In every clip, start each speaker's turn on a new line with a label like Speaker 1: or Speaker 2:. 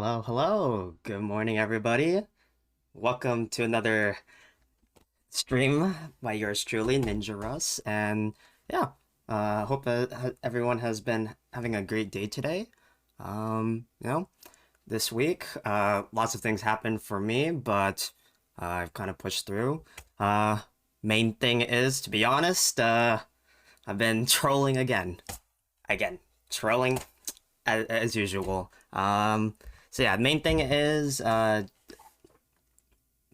Speaker 1: Hello, hello. Good morning, everybody. Welcome to another stream by yours truly, Ninja Russ. And yeah, hope that everyone has been having a great day today. This week, lots of things happened for me, but I've kind of pushed through. Uh, Main thing is, to be honest, I've been trolling again. Again, trolling as usual. So yeah, main thing is man,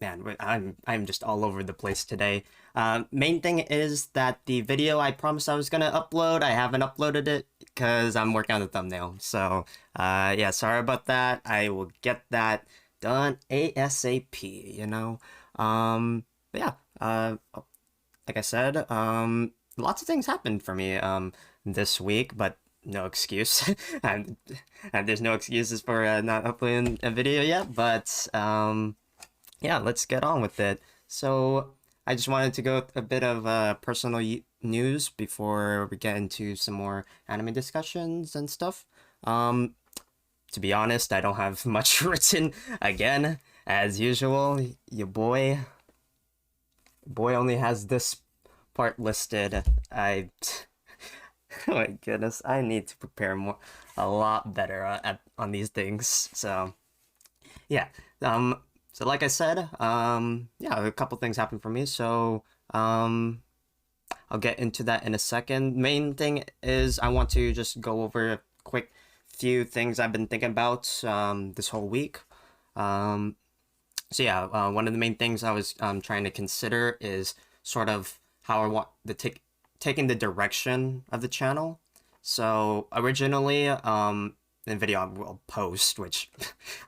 Speaker 1: I'm just all over the place today. Main thing is that the video I promised I was gonna upload, I haven't uploaded it because I'm working on the thumbnail. So, yeah, sorry about that. I will get that done ASAP, you know? But yeah, like I said, lots of things happened for me, this week, but no excuse. and, and there's no excuses for not uploading a video yet, but, yeah, let's get on with it. So, I just wanted to go a bit of personal news before we get into some more anime discussions and stuff. Um, to be honest, I don't have much written again, as usual. Your boy only has this part listed. Oh my goodness, I need to prepare a lot better on these things. So, yeah. Um, so like I said, yeah, a couple things happened for me. So, I'll get into that in a second. Main thing is I want to just go over a quick few things I've been thinking about this whole week. Um, so yeah, one of the main things I was trying to consider is sort of how I want the taking the direction of the channel. So originally, the video I will post, which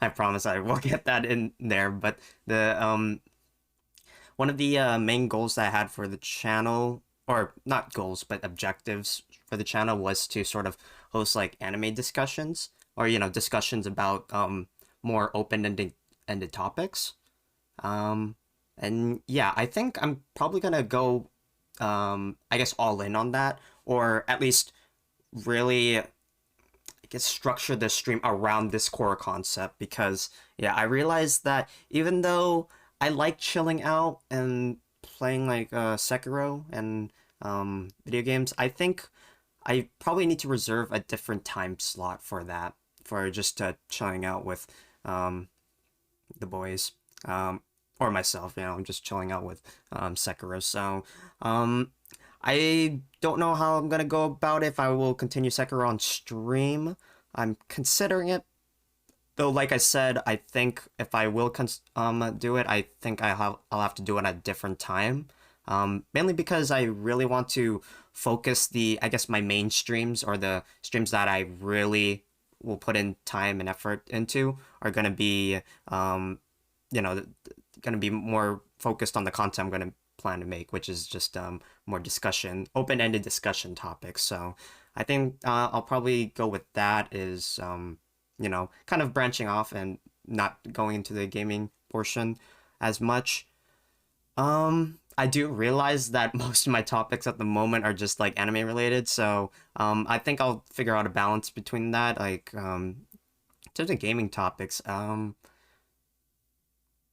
Speaker 1: I promise I will get that in there. But the one of the main goals that I had for the channel, or not goals, but objectives for the channel, was to sort of host like anime discussions, or discussions about more open-ended topics. And yeah, I think I'm probably gonna go, I guess, all in on that, or at least really, I guess, structure the stream around this core concept because, yeah, I realized that even though I like chilling out and playing like Sekiro and video games, I think I probably need to reserve a different time slot for that, for just chilling out with um, the boys. Or myself, I'm just chilling out with Sekiro. So, I don't know how I'm gonna go about it, if I will continue Sekiro on stream. I'm considering it, though. Like I said, I think if I will do it, I think I'll have to do it at a different time. Mainly because I really want to focus I guess, my main streams, or the streams that I really will put in time and effort into, are gonna be you know going to be more focused on the content I'm going to plan to make, which is just more discussion, open-ended discussion topics. So I think I'll probably go with that, is kind of branching off and not going into the gaming portion as much. I do realize that most of my topics at the moment are just like anime related, so I think I'll figure out a balance between that. Like, in terms of gaming topics,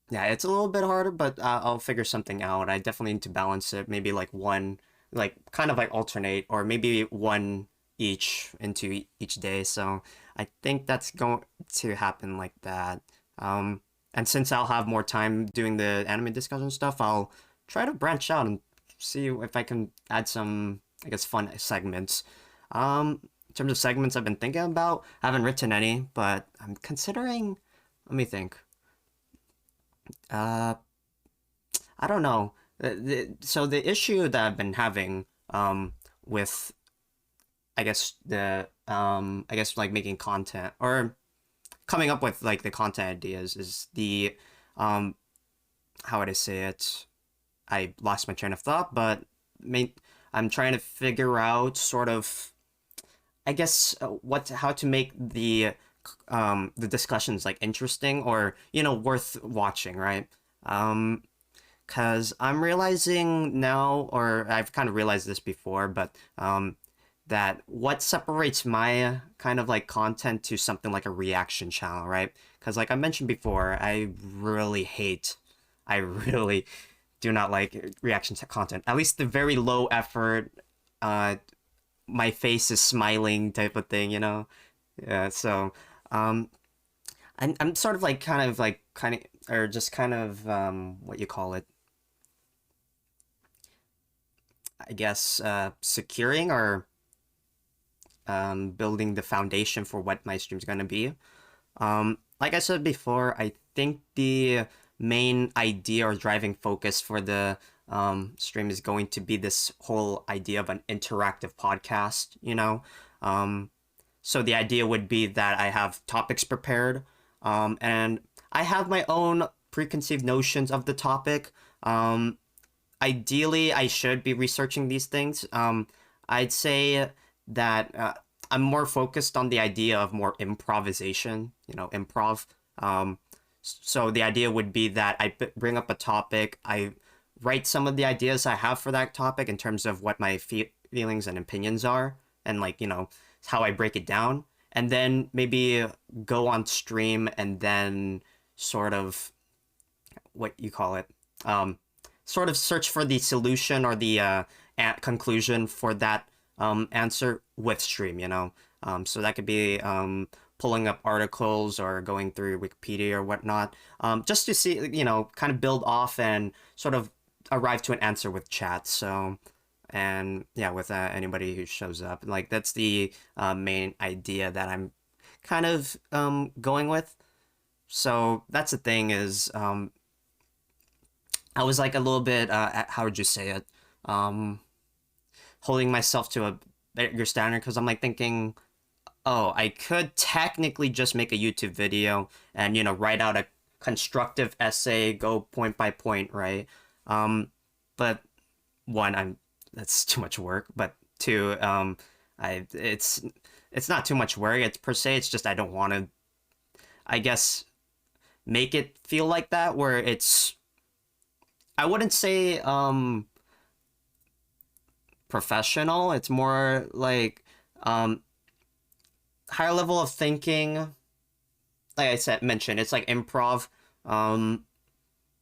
Speaker 1: yeah, it's a little bit harder, but I'll figure something out. I definitely need to balance it. Maybe like one, like kind of like alternate, or maybe one each into each day. So I think that's going to happen like that. And since I'll have more time doing the anime discussion stuff, I'll try to branch out and see if I can add some, I guess, fun segments. In terms of segments I've been thinking about, I haven't written any, but I'm considering. Let me think. Uh, I don't know. So the issue that I've been having with, I guess, like making content, or coming up with like the content ideas, is the um how would I say it? I lost my train of thought, but main I'm trying to figure out sort of, I guess, how to make the discussions like interesting, or worth watching, right? Um because I'm realizing now, or I've kind of realized this before, but that what separates my kind of like content to something like a reaction channel, right? Because like I mentioned before, I really do not like reaction to content. At least the very low effort, uh, my face is smiling type of thing, you know? Yeah, so um, I'm sort of like kind of or just kind of what you call it, I guess securing or building the foundation for what my stream's gonna be. Like I said before, I think the main idea or driving focus for the stream is going to be this whole idea of an interactive podcast, you know? Um, so the idea would be that I have topics prepared, and I have my own preconceived notions of the topic. Ideally, I should be researching these things. I'd say that I'm more focused on the idea of more improvisation, you know, improv. So the idea would be that bring up a topic, I write some of the ideas I have for that topic in terms of what my feelings and opinions are, and like, you know, how I break it down, and then maybe go on stream and then sort of what you call it, um, sort of search for the solution or the conclusion for that answer with stream, you know. So that could be pulling up articles or going through Wikipedia or whatnot, just to see, you know, kind of build off and sort of arrive to an answer with chat. So, and yeah, with anybody who shows up, like that's the main idea that I'm kind of going with. So that's the thing is, I was like a little bit, how would you say it? Um, Holding myself to a bigger standard because I'm like thinking, oh, I could technically just make a YouTube video and, you know, write out a constructive essay, go point by point, right? But one, that's too much work. But two, I it's not too much work. It's per se. It's just I don't want to, I guess, make it feel like that where it's. I wouldn't say professional. It's more like higher level of thinking. Like I said, mentioned, it's like improv, um,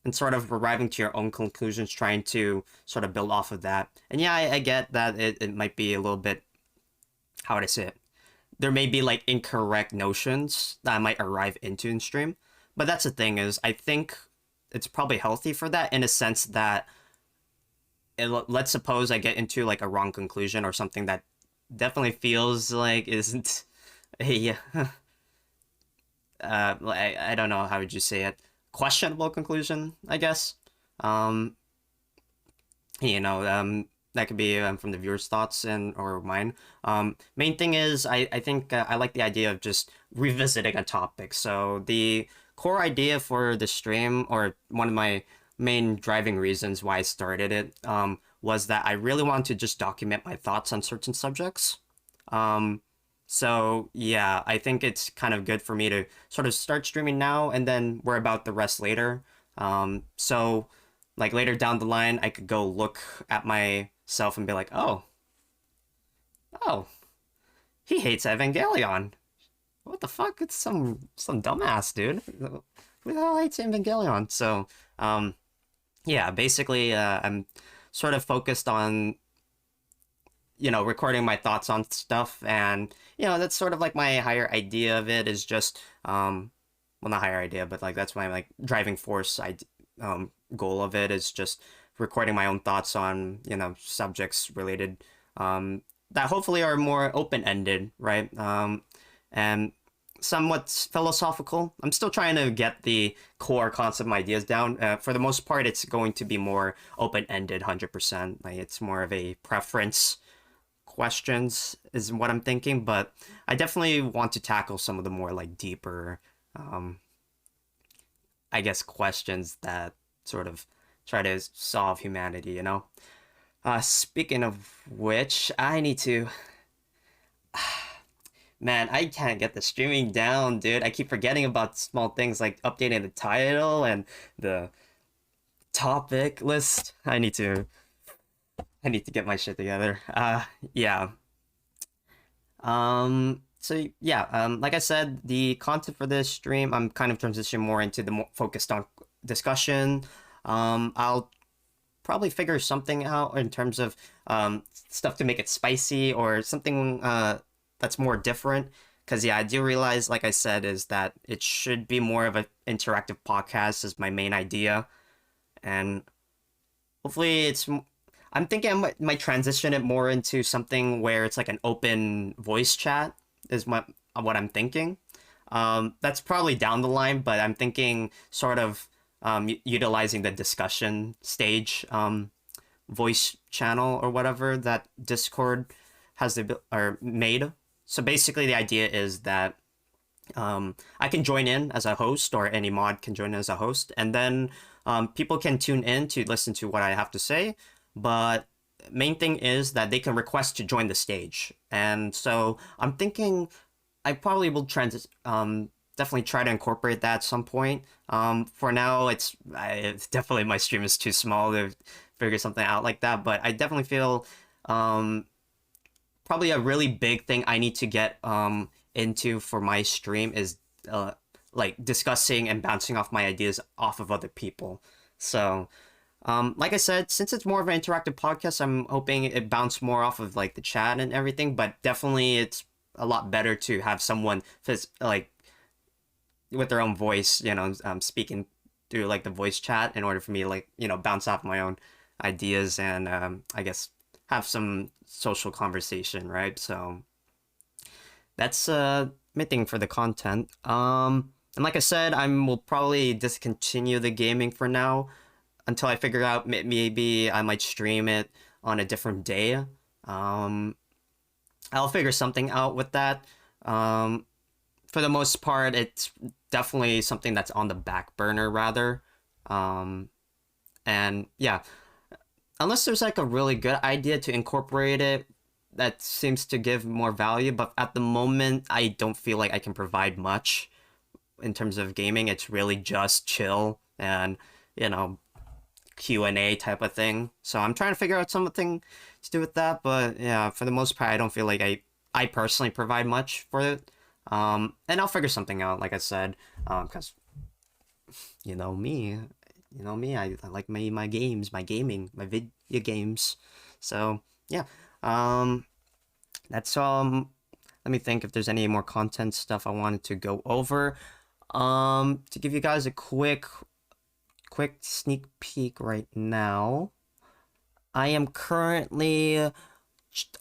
Speaker 1: and sort of arriving to your own conclusions, trying to sort of build off of that. And yeah, I get that it might be a little bit, how would I say it? There may be like incorrect notions that I might arrive into in stream. But that's the thing is, I think it's probably healthy for that in a sense that let's suppose I get into like a wrong conclusion or something that definitely feels like isn't a I don't know how would you say it, questionable conclusion, I guess. Um, you know, that could be from the viewer's thoughts and or mine. Main thing is I think I like the idea of just revisiting a topic. So the core idea for the stream, or one of my main driving reasons why I started it, was that I really want to just document my thoughts on certain subjects. Um, so yeah, I think it's kind of good for me to sort of start streaming now and then worry about the rest later. So like later down the line, I could go look at myself and be like, oh, he hates Evangelion. What the fuck? It's some dumbass dude. Who the hell hates Evangelion? So, yeah, basically, I'm sort of focused on, you know, recording my thoughts on stuff, and you know, that's sort of like my higher idea of it is just, well, not higher idea, but like that's my like driving force. Goal of it is just recording my own thoughts on, you know, subjects related, that hopefully are more open ended, right? And somewhat philosophical. I'm still trying to get the core concept ideas down. For the most part, it's going to be more open ended, 100%. Like it's more of a preference questions is what I'm thinking, but I definitely want to tackle some of the more like deeper, um, I guess, questions that sort of try to solve humanity, you know? Speaking of which, I need to. Man, I can't get the streaming down, dude. I keep forgetting about small things like updating the title and the topic list. I need to get my shit together. Yeah. So yeah, like I said, the content for this stream, I'm kind of transitioning more into the more focused on discussion. I'll probably figure something out in terms of stuff to make it spicy or something that's more different. Because yeah, I do realize, like I said, is that it should be more of an interactive podcast is my main idea, and hopefully I'm thinking I might transition it more into something where it's like an open voice chat is what I'm thinking. That's probably down the line, but I'm thinking sort of utilizing the discussion stage voice channel or whatever that Discord has or made. So basically, the idea is that I can join in as a host, or any mod can join in as a host, and then people can tune in to listen to what I have to say. But main thing is that they can request to join the stage, and so I'm thinking I probably will definitely try to incorporate that at some point. For now, it's definitely my stream is too small to figure something out like that, but I definitely feel um, probably a really big thing I need to get into for my stream is like discussing and bouncing off my ideas off of other people. So, like I said, since it's more of an interactive podcast, I'm hoping it bounce more off of like the chat and everything. But definitely, it's a lot better to have someone like with their own voice, speaking through like the voice chat in order for me to, like, bounce off my own ideas and I guess have some social conversation, right? So that's my thing for the content. And like I said, I will probably discontinue the gaming for now until I figure out maybe I might stream it on a different day. Um, I'll figure something out with that. Um, for the most part, it's definitely something that's on the back burner rather. Um, and yeah, unless there's like a really good idea to incorporate it that seems to give more value, but at the moment, I don't feel like I can provide much in terms of gaming. It's really just chill and, you know, Q&A type of thing. So I'm trying to figure out something to do with that, but yeah, for the most part, I don't feel like I personally provide much for it. And I'll figure something out, like I said, because you know me, I like my games, my gaming, my video games. So yeah, um, that's Let me think if there's any more content stuff I wanted to go over. To give you guys a quick sneak peek right now, I am currently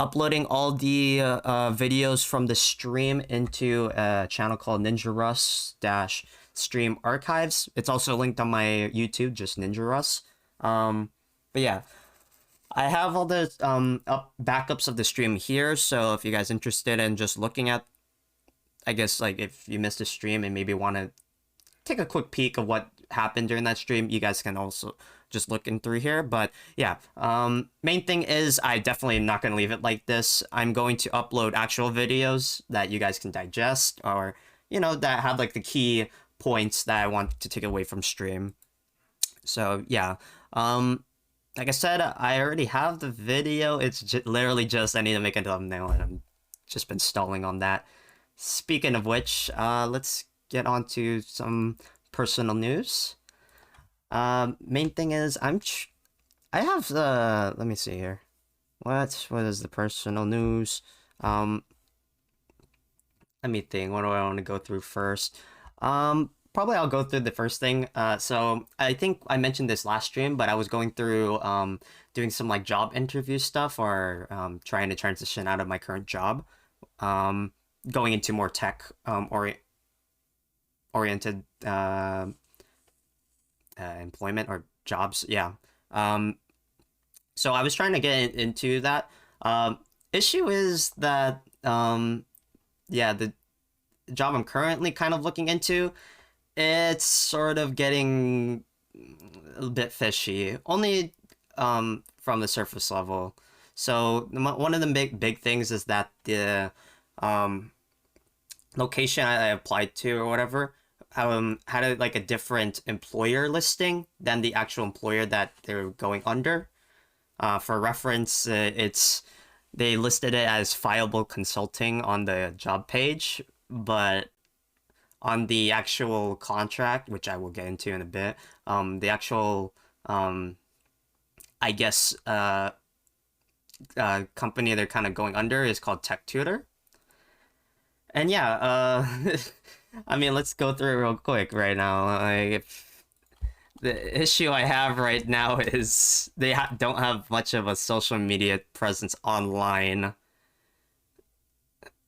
Speaker 1: uploading all the videos from the stream into a channel called Ninja Russ dash Stream Archives. It's also linked on my YouTube, just Ninja Russ. But yeah, I have all the backups of the stream here. So if you guys interested in just looking at, I guess like if you missed a stream and maybe want to take a quick peek of what happened during that stream, you guys can also just look in through here. But yeah, main thing is I definitely am not going to leave it like this. I'm going to upload actual videos that you guys can digest, or that have like the key points that I want to take away from stream. So yeah, like I said, I already have the video. It's literally just I need to make a thumbnail, and I'm just been stalling on that. Speaking of which, let's get on to some personal news. Main thing is I have the let me see here. What is the personal news? Let me think. What do I want to go through first? Probably I'll go through the first thing. So I think I mentioned this last stream, but I was going through doing some like job interview stuff, or trying to transition out of my current job, going into more tech oriented employment or jobs. Yeah. So I was trying to get into that. Issue is that yeah, the job I'm currently kind of looking into, it's sort of getting a bit fishy. Only from the surface level. So one of the big things is that the um location I applied to or whatever had like a different employer listing than the actual employer that they're going under. For reference, it's they listed it as fileable consulting on the job page, but on the actual contract, which I will get into in a bit, the actual, um, I guess, company they're kind of going under is called Tech Tutor. And yeah, I mean, let's go through it real quick right now. Like, the issue I have right now is they don't have much of a social media presence online.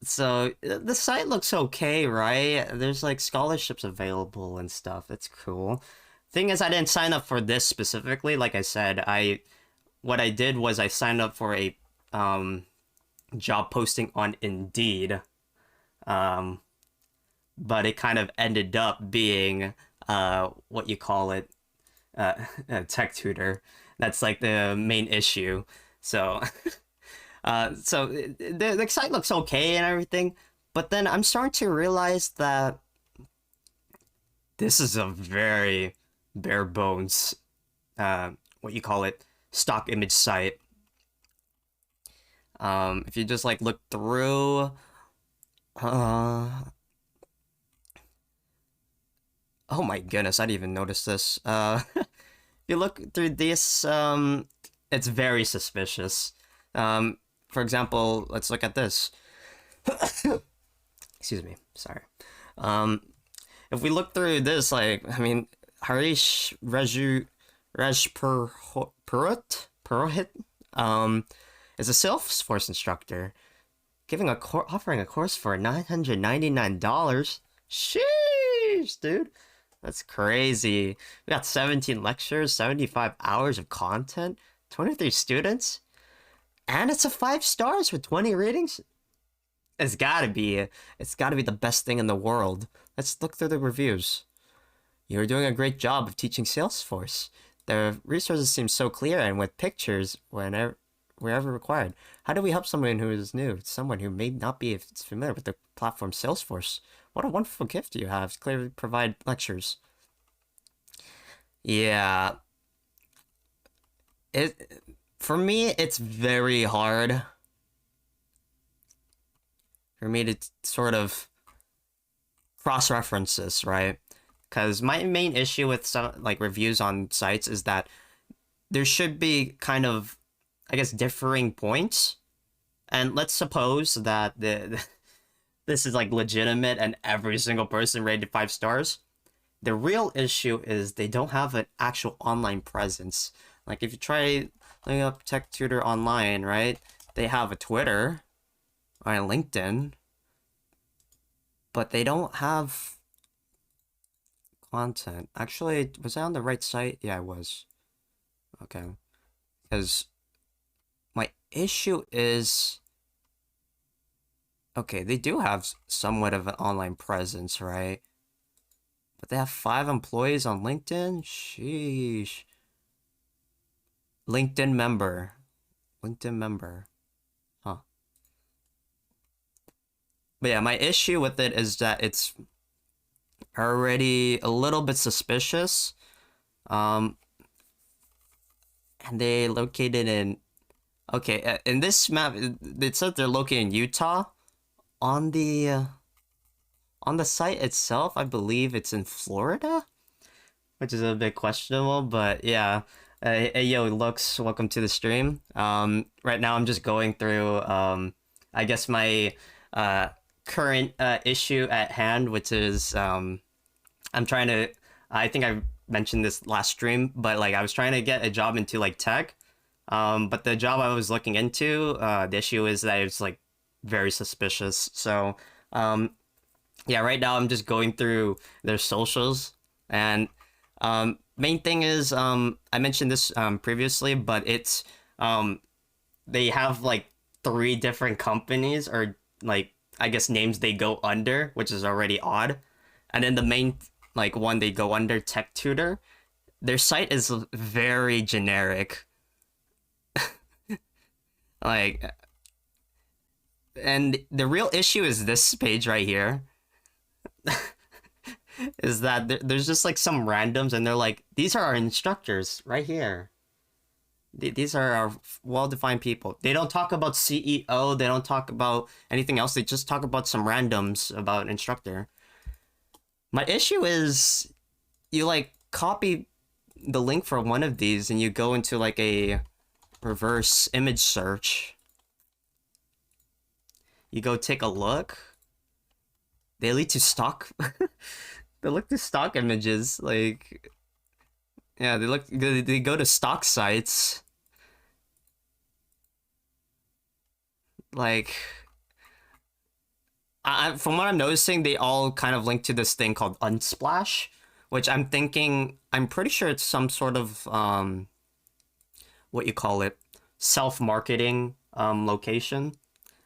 Speaker 1: So the site looks okay, right? There's like scholarships available and stuff. It's cool. Thing is, I didn't sign up for this specifically. Like I said, I what I did was I signed up for a um job posting on Indeed. Um, but it kind of ended up being what you call it, uh, a tech tutor. That's like the main issue. So so the site looks okay and everything, but then I'm starting to realize that this is a very bare bones, what you call it, stock image site. If you just like look through, uh, oh my goodness, I didn't even notice this. If you look through this, it's very suspicious. For example, let's look at this. Excuse me, sorry. Um, if we look through this, like, I mean, Harish Purohit, is a Salesforce instructor, offering a course for $999. Sheesh, dude. That's crazy. We got 17 lectures, 75 hours of content, 23 students, and it's a 5 stars with 20 ratings. It's gotta be. It's gotta be the best thing in the world. Let's look through the reviews. You're doing a great job of teaching Salesforce. The resources seem so clear and with pictures wherever required. How do we help someone who is new? Someone who may not be familiar with the platform Salesforce. What a wonderful gift you have to clearly provide lectures. Yeah. It for me it's very hard for me to sort of cross-reference this, right? Because my main issue with some like reviews on sites is that there should be kind of, I guess, differing points. And let's suppose that this is like legitimate and every single person rated 5 stars. The real issue is they don't have an actual online presence. Like if you try looking up Tech Tutor online, right? They have a Twitter or a LinkedIn, but they don't have content. Actually, was I on the right site? Yeah, I was. Okay. Because my issue is, okay, they do have somewhat of an online presence, right? But they have 5 employees on LinkedIn? Sheesh. LinkedIn member. LinkedIn member. Huh. But yeah, my issue with it is that it's already a little bit suspicious. And they located in, okay, in this map, it says they're located in Utah. On the site itself, I believe it's in Florida, which is a bit questionable, but yeah. Hey, yo, Lux, welcome to the stream. Right now I'm just going through, I guess my current issue at hand, which is I'm trying to. I think I mentioned this last stream, but like I was trying to get a job into like tech, but the job I was looking into, the issue is that it's like very suspicious. So, yeah, right now I'm just going through their socials, and main thing is I mentioned this previously, but it's they have like 3 different companies or like I guess names they go under, which is already odd. And then the main like one they go under, Tech Tutor, their site is very generic. Like, and the real issue is this page right here. Is that there's just like some randoms and they're like, these are our instructors right here. These are our well-defined people. They don't talk about CEO. They don't talk about anything else. They just talk about some randoms about instructor. My issue is you like copy the link for one of these and you go into like a reverse image search. You go take a look. They lead to stock. They look to stock images. Like, yeah, they go to stock sites. Like, from what I'm noticing, they all kind of link to this thing called Unsplash, which I'm pretty sure it's some sort of what you call it, self-marketing location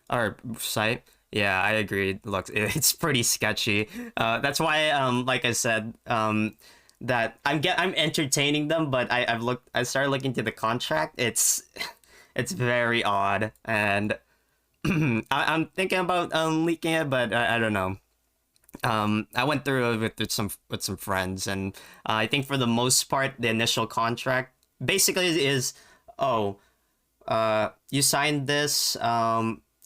Speaker 1: or site. Yeah, I agree. Look, it's pretty sketchy. That's why, like I said, that I'm entertaining them, but I started looking to the contract. It's very odd, and I'm thinking about leaking it, but I don't know. I went through it with some friends, and I think for the most part, the initial contract basically is, oh, you signed this.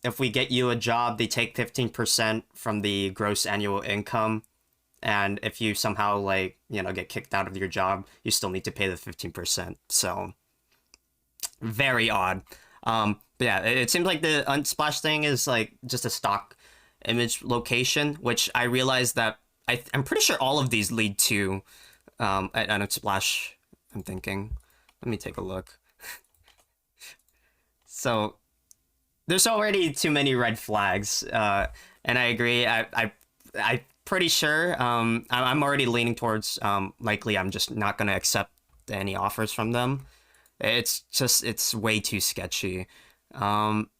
Speaker 1: If we get you a job, they take 15% from the gross annual income, and if you somehow like get kicked out of your job, you still need to pay the 15%. So very odd. But yeah, it seems like the Unsplash thing is like just a stock image location, which I realized that I'm pretty sure all of these lead to an Unsplash. I'm thinking. Let me take a look. So there's already too many red flags, and I agree. I pretty sure. I'm already leaning towards likely I'm just not gonna accept any offers from them. It's way too sketchy. Um,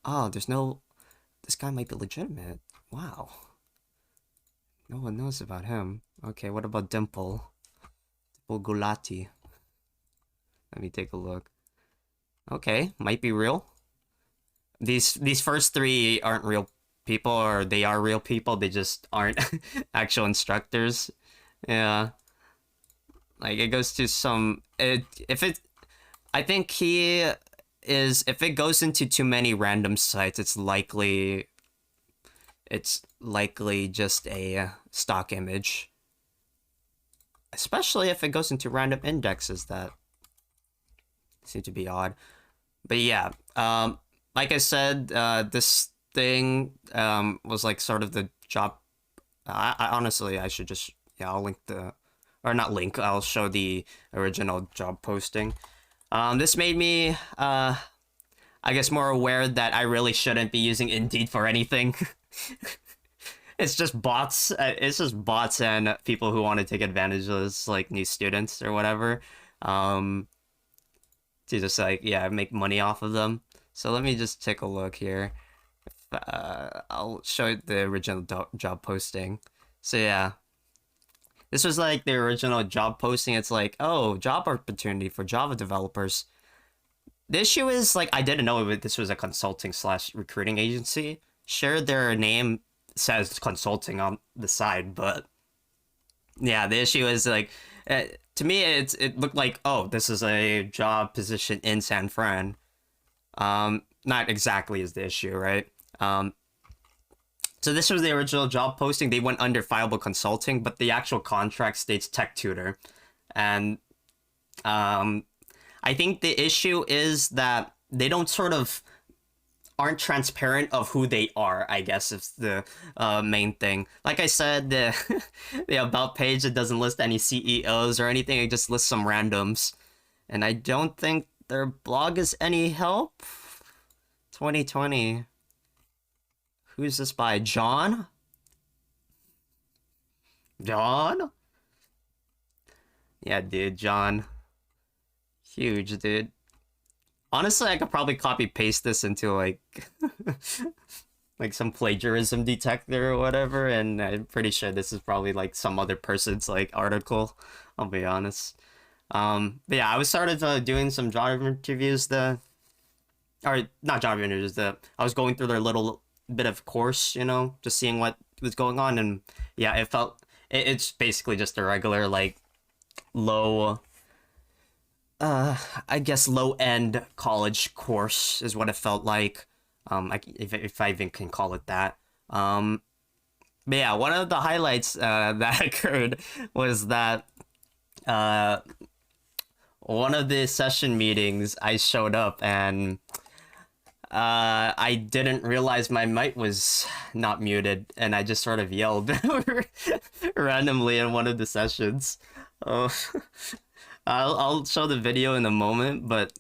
Speaker 1: oh, there's no. This guy might be legitimate. Wow. No one knows about him. Okay, what about Dimple? Dimple Gulati. Let me take a look. Okay, might be real. These first three aren't real people, or they are real people. They just aren't actual instructors. Yeah, like it goes to some. If it, I think he is. If it goes into too many random sites, it's likely just a stock image. Especially if it goes into random indexes that seem to be odd. But yeah, like I said, this thing was like sort of the job. I honestly, I should just, yeah, I'll link or not link. I'll show the original job posting. This made me I guess more aware that I really shouldn't be using Indeed for anything. It's just bots. It's just bots and people who want to take advantage of this, like new students or whatever. Um, to just like, yeah, make money off of them. So let me just take a look here. I'll show the original job posting. So yeah, this was like the original job posting. It's like, oh, job opportunity for Java developers. The issue is like I didn't know this was a consulting slash recruiting agency. Sure, their name says consulting on the side, but yeah, the issue is like to me it looked like, oh, this is a job position in San Fran. Not exactly is the issue, right? So this was the original job posting. They went under Fileable Consulting, but the actual contract states tech tutor, and I think the issue is that they don't sort of aren't transparent of who they are, I guess is the main thing. Like I said, the the about page, it doesn't list any CEOs or anything, it just lists some randoms. And I don't think their blog is any help. 2020. Who's this by? John? John? Yeah, dude, John. Huge, dude. Honestly, I could probably copy paste this into like like some plagiarism detector or whatever, and I'm pretty sure this is probably like some other person's like article. I'll be honest. But yeah, I was started doing some job interviews. Or not job interviews. I was going through their little bit of course, just seeing what was going on, and yeah, it's basically just a regular like low I guess low-end college course is what it felt like. If I even can call it that. But yeah, one of the highlights that occurred was that uh, one of the session meetings I showed up and I didn't realize my mic was not muted, and I just sort of yelled randomly in one of the sessions. Oh, I'll show the video in a moment, but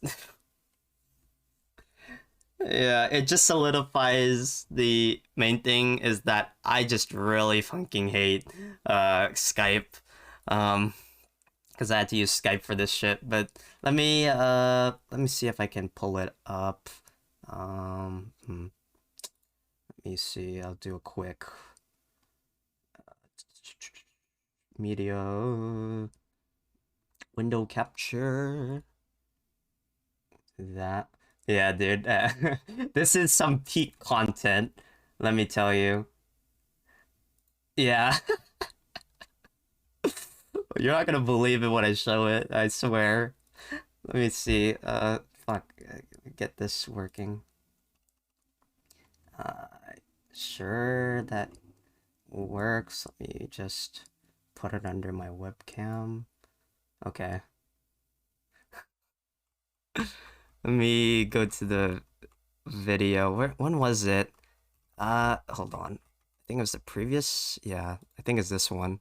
Speaker 1: yeah, it just solidifies the main thing is that I just really fucking hate Skype. Um, because I had to use Skype for this shit. But let me see if I can pull it up. Let me see. I'll do a quick media window capture. That. Yeah, dude. This is some peak content. Let me tell you. Yeah. You're not gonna believe it when I show it, I swear. Let me see. Fuck. Get this working. Uh, sure that works. Let me just put it under my webcam. Okay. Let me go to the video. When was it? Hold on. I think it was the previous. Yeah, I think it's this one.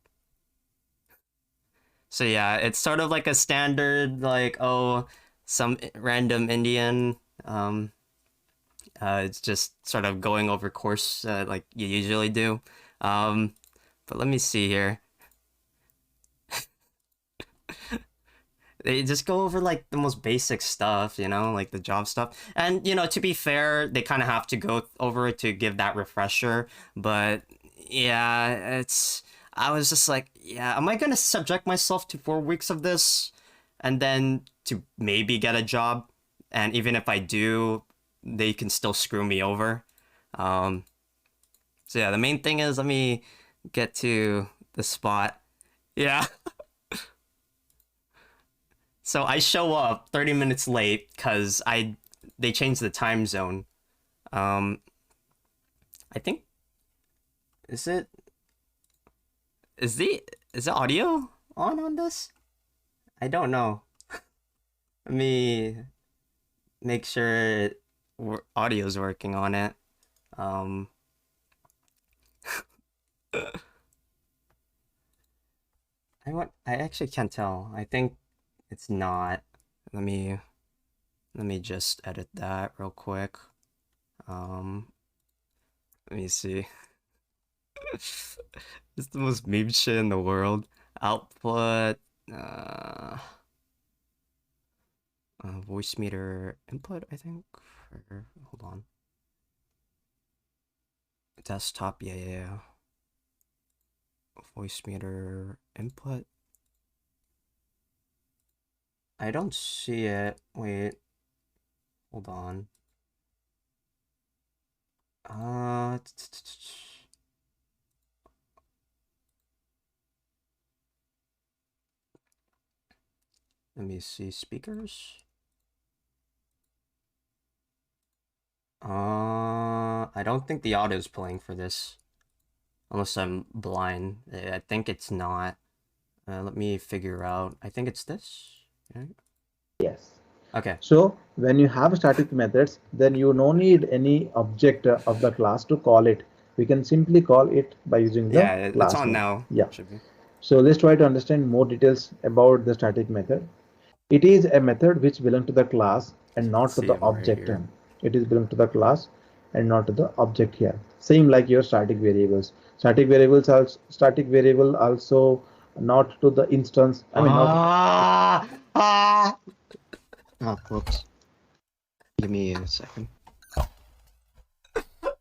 Speaker 1: So yeah, it's sort of like a standard, like, oh, some random Indian. It's just sort of going over course like you usually do. Um, but let me see here. They just go over like the most basic stuff, like the job stuff. And to be fair, they kind of have to go over it to give that refresher. But yeah, I was just like, yeah, am I gonna subject myself to 4 weeks of this and then to maybe get a job? And even if I do, they can still screw me over. Um, so yeah, the main thing is let me get to the spot. Yeah. So I show up 30 minutes late because they changed the time zone. Um, I think is it is the audio on this? I don't know. Let me make sure audio's working on it. Um, I actually can't tell. I think it's not. Let me just edit that real quick. Um, Let me see. It's the most meme shit in the world. Output, voice meter input, I think. Hold on. Desktop, yeah. Voice meter input. I don't see it. Wait. Hold on. Let me see speakers. I don't think the audio is playing for this. Unless I'm blind. I think it's not. Let me figure out. I think it's this. Right?
Speaker 2: Yes.
Speaker 1: Okay.
Speaker 2: So when you have static methods, then you no need any object of the class to call it. We can simply call it by using the
Speaker 1: Yeah, it's
Speaker 2: class
Speaker 1: on
Speaker 2: name.
Speaker 1: now.
Speaker 2: Yeah.
Speaker 1: Should be.
Speaker 2: So let's try to understand more details about the static method. It is a method which belongs to the class and
Speaker 1: Let's
Speaker 2: not to
Speaker 1: see
Speaker 2: the
Speaker 1: it right
Speaker 2: object.
Speaker 1: here.
Speaker 2: It is belong to the class and not to the object here. Same like your static variables. Static variable also not to the instance. I mean not.
Speaker 1: Oh, whoops. Give me a second. I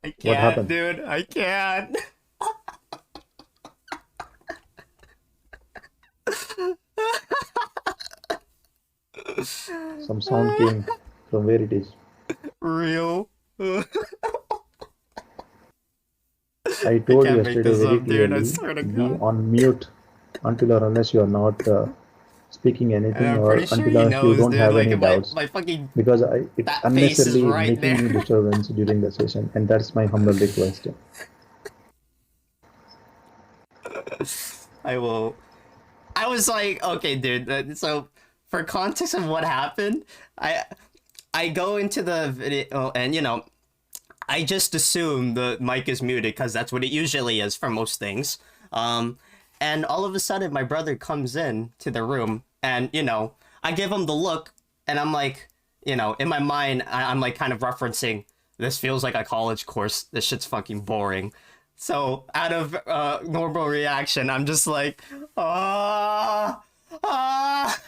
Speaker 2: What
Speaker 1: can't,
Speaker 2: happened?
Speaker 1: dude. I can't.
Speaker 2: Some sound came from where it is.
Speaker 1: Real. I
Speaker 2: I told you
Speaker 1: can't make
Speaker 2: yesterday
Speaker 1: this
Speaker 2: very
Speaker 1: up, dude. I
Speaker 2: clearly,
Speaker 1: swear to
Speaker 2: be
Speaker 1: God.
Speaker 2: on mute until or unless you are not speaking
Speaker 1: And
Speaker 2: anything
Speaker 1: I'm
Speaker 2: or
Speaker 1: pretty sure
Speaker 2: until
Speaker 1: he
Speaker 2: unless you
Speaker 1: knows,
Speaker 2: don't
Speaker 1: dude.
Speaker 2: have
Speaker 1: Like
Speaker 2: any doubts,
Speaker 1: my fucking
Speaker 2: because it's
Speaker 1: that face is
Speaker 2: unnecessarily
Speaker 1: right
Speaker 2: making
Speaker 1: there.
Speaker 2: you disturbance during the session, and that's my humble request.
Speaker 1: I will. I was like, okay, dude. So for context of what happened, I I go into the video and I just assume the mic is muted because that's what it usually is for most things. Um, and all of a sudden, my brother comes in to the room, and I give him the look, and I'm like, in my mind, I'm like kind of referencing, this feels like a college course. This shit's fucking boring. So out of normal reaction, I'm just like, ah, ah.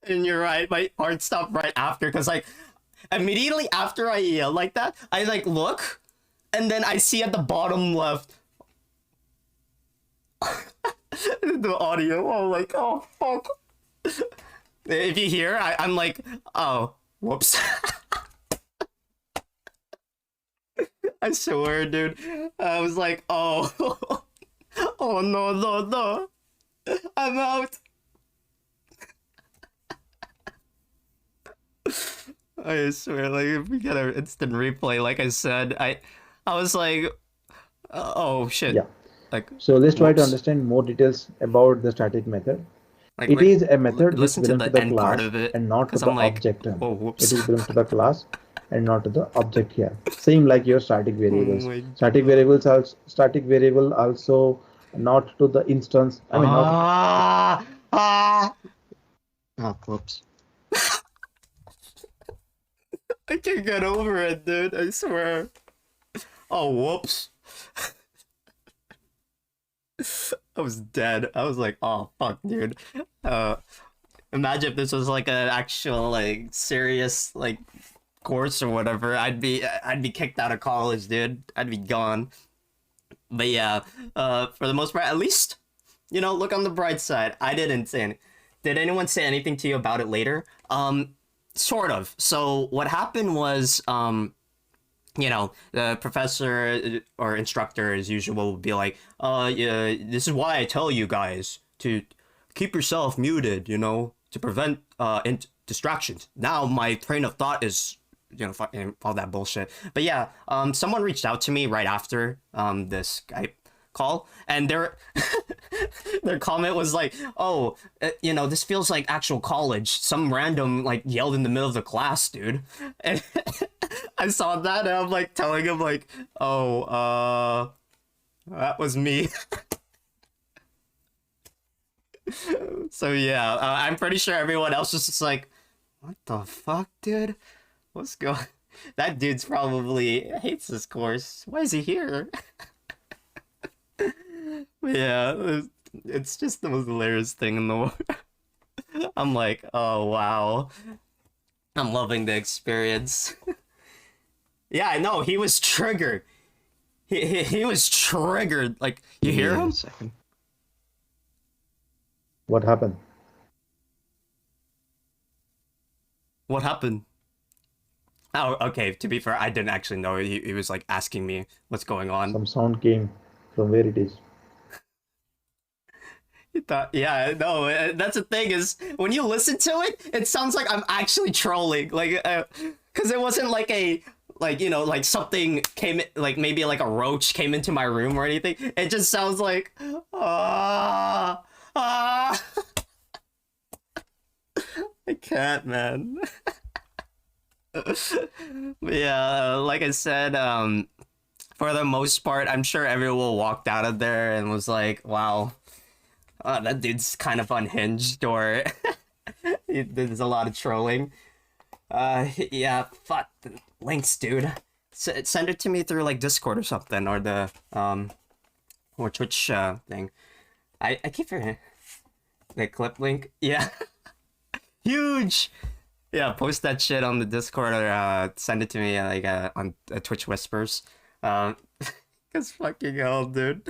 Speaker 1: And you're right, my heart stopped right after because like immediately after I yell like that, I like look, and then I see at the bottom left the audio. I'm like, oh fuck. If you hear, I'm like, oh, whoops. I swear, dude. I was like, oh, oh no, no, no, I'm out. I swear, like if we get an instant replay, like I said, I was like, oh shit,
Speaker 2: Yeah.
Speaker 1: like,
Speaker 2: So let's try to
Speaker 1: whoops.
Speaker 2: understand more details about the static method.
Speaker 1: Like,
Speaker 2: It is a method which
Speaker 1: listen to
Speaker 2: belongs to
Speaker 1: the
Speaker 2: the
Speaker 1: end part
Speaker 2: class
Speaker 1: of it,
Speaker 2: and not to
Speaker 1: because
Speaker 2: the
Speaker 1: I'm like,
Speaker 2: object term.
Speaker 1: oh,
Speaker 2: It
Speaker 1: whoops.
Speaker 2: is belongs to the class and not to the object here. Same like your static
Speaker 1: Oh
Speaker 2: variables.
Speaker 1: my
Speaker 2: Static
Speaker 1: god.
Speaker 2: variables also static variable also not to the instance. I mean not to the
Speaker 1: Ah, ah. Oh, whoops. I can't get over it, dude. I swear. Oh, whoops. I was dead. I was like, oh, fuck, dude. Uh, Imagine if this was like an actual, like, serious, like, course or whatever. I'd be kicked out of college, dude. I'd be gone. But yeah, for the most part, at least, look on the bright side. I didn't say any. Did anyone say anything to you about it later? Sort of. So what happened was, the professor or instructor, as usual, would be like, yeah, this is why I tell you guys to keep yourself muted, to prevent distractions. Now my train of thought is, fucking all that bullshit. But yeah, someone reached out to me right after this Skype call, and their comment was like, oh, this feels like actual college. Some random like yelled in the middle of the class, dude. And I saw that, and I'm like telling him like, oh, that was me. So yeah, I'm pretty sure everyone else was just like, what the fuck, dude? What's going? That dude's probably hates this course. Why is he here? Yeah, it's just the most hilarious thing in the world. I'm like, oh wow, I'm loving the experience. Yeah, I know he was triggered. He was triggered. Like, you
Speaker 3: Give
Speaker 1: hear
Speaker 3: me a
Speaker 1: him?
Speaker 3: second.
Speaker 2: what happened.
Speaker 1: What happened? Oh, okay. To be fair, I didn't actually know. He was like asking me what's going on.
Speaker 2: Some sound came from where it is.
Speaker 1: He thought, yeah, no. That's the thing is when you listen to it, it sounds like I'm actually trolling. Like, because it wasn't like like something came, like maybe like a roach came into my room or anything. It just sounds like, ah, ah. I can't, man. But yeah, like I said, for the most part, I'm sure everyone walked out of there and was like, wow, that dude's kind of unhinged, or there's a lot of trolling. Yeah, fuck the links, dude. Send it to me through like Discord or something, or the or Twitch thing. I keep forgetting the clip link. Yeah, huge. Yeah, post that shit on the Discord, or send it to me like on Twitch Whispers. Cause fucking hell, dude.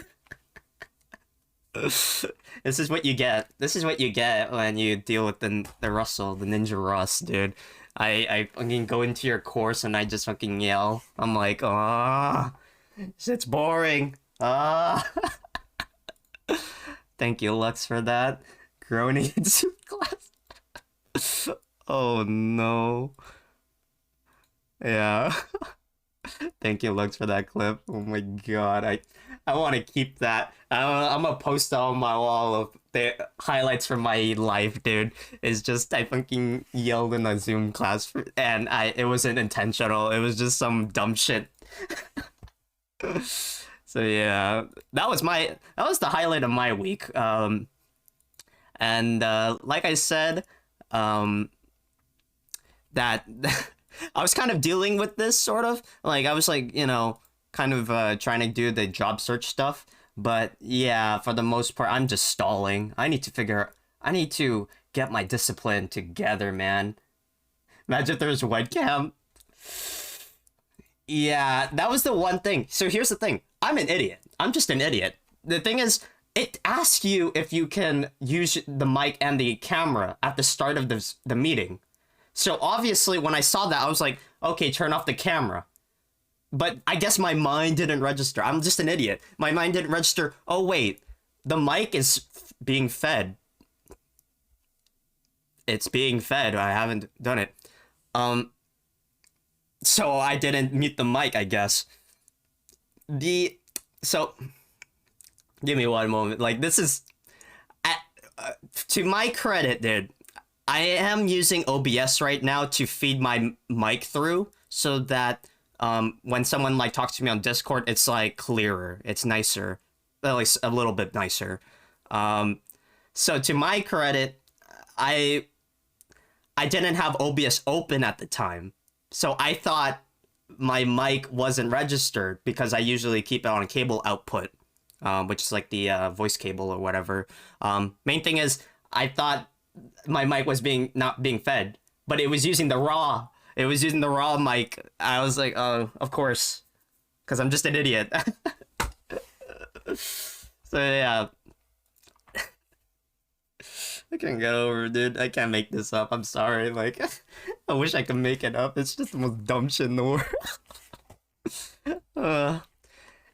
Speaker 1: This is what you get. This is what you get when you deal with the Russell, the Ninja Russ, dude. I fucking go into your course and I just fucking yell. I'm like, ah, shit's boring. Ah. Thank you, Lux, for that. groaning in Zoom class. Oh no. Yeah. Thank you, Lux, for that clip. Oh my god, I want to keep that. I'm gonna post it on my wall of the highlights from my life, dude. It's just I fucking yelled in a Zoom class, and it wasn't intentional. It was just some dumb shit. So yeah, that was the highlight of my week. And like I said, um, that I was kind of dealing with this sort of like I was like kind of trying to do the job search stuff, but yeah, for the most part I'm just stalling. I need to get my discipline together, man. Imagine if there's webcam. Yeah, that was the one thing. So here's the thing. I'm an idiot. I'm just an idiot. The thing is, it asks you if you can use the mic and the camera at the start of the meeting. So obviously, when I saw that, I was like, okay, turn off the camera. But I guess my mind didn't register. I'm just an idiot. My mind didn't register. Oh, wait, the mic is being fed. It's being fed. I haven't done it. So I didn't mute the mic, I guess. So give me one moment. Like this is, at, to my credit, dude. I am using OBS right now to feed my mic through so that when someone like talks to me on Discord, it's like clearer, it's nicer, at least a little bit nicer. So to my credit, I didn't have OBS open at the time, so I thought my mic wasn't registered because I usually keep it on a cable output, which is like the voice cable or whatever. Main thing is I thought my mic was not being fed, but it was using the raw. It was using the raw mic. I was like, oh, of course, because I'm just an idiot. So yeah, I can't get over it, dude. I can't make this up. I'm sorry. Like, I wish I could make it up. It's just the most dumb shit in the world. uh,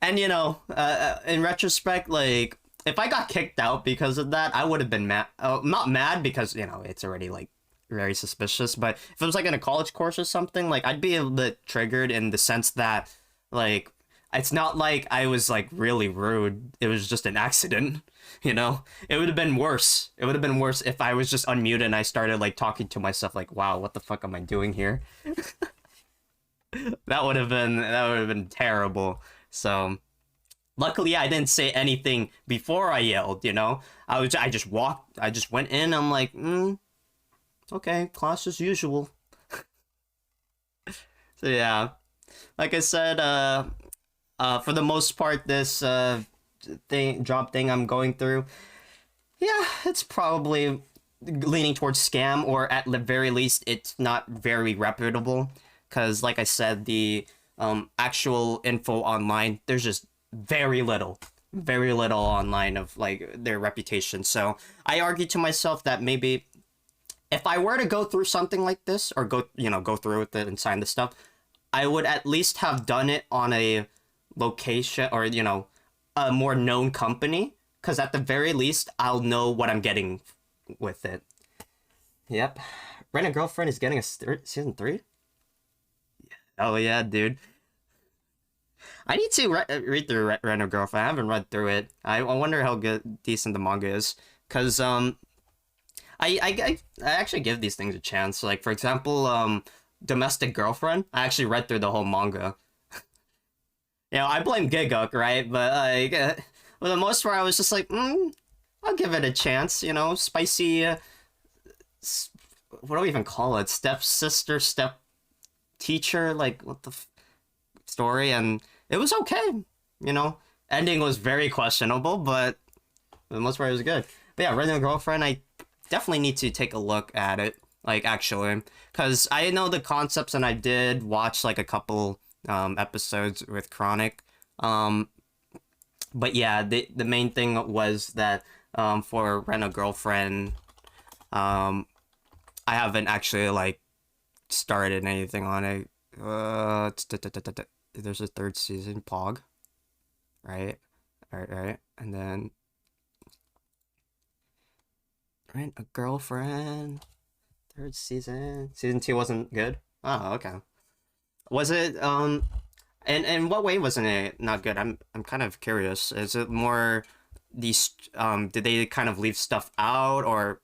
Speaker 1: and in retrospect, like, if I got kicked out because of that, I would have been mad. Not mad because it's already like very suspicious. But if it was like in a college course or something, like I'd be a bit triggered in the sense that like it's not like I was like really rude. It was just an accident. It would have been worse. It would have been worse if I was just unmuted and I started like talking to myself like, wow, what the fuck am I doing here? That would have been terrible. So luckily, I didn't say anything before I yelled. I just went in. I'm like, okay, class as usual. So yeah, like I said, for the most part, this job thing I'm going through, yeah, it's probably leaning towards scam, or at the very least, it's not very reputable. Because, like I said, the actual info online, there's just very little online of like their reputation. So I argued to myself that maybe if I were to go through something like this, or go through with it and sign the stuff, I would at least have done it on a location, or a more known company, because at the very least I'll know what I'm getting with it. Yep. Rent a Girlfriend is getting a season 3. Oh yeah, dude. I need to read through Rent a Girlfriend. I haven't read through it. I wonder how decent the manga is, because I actually give these things a chance. Like for example, Domestic Girlfriend. I actually read through the whole manga. I blame Giguk, right? But like, for the most part, I was just like, I'll give it a chance. Spicy. What do we even call it? Step sister, step teacher. Like what the story, and it was okay. Ending was very questionable, but for the most part, it was good. But yeah, Red Girlfriend, I definitely need to take a look at it. Like actually, because I know the concepts, and I did watch like a couple episodes with Chronic. But yeah, the main thing was that for Rent a Girlfriend, I haven't actually like started anything on it. There's a third season, Pog, right? Right, and then Rent a Girlfriend. Third season. Season 2 wasn't good. Oh, okay. Was it and in what way wasn't it not good? I'm kind of curious. Is it more these did they kind of leave stuff out, or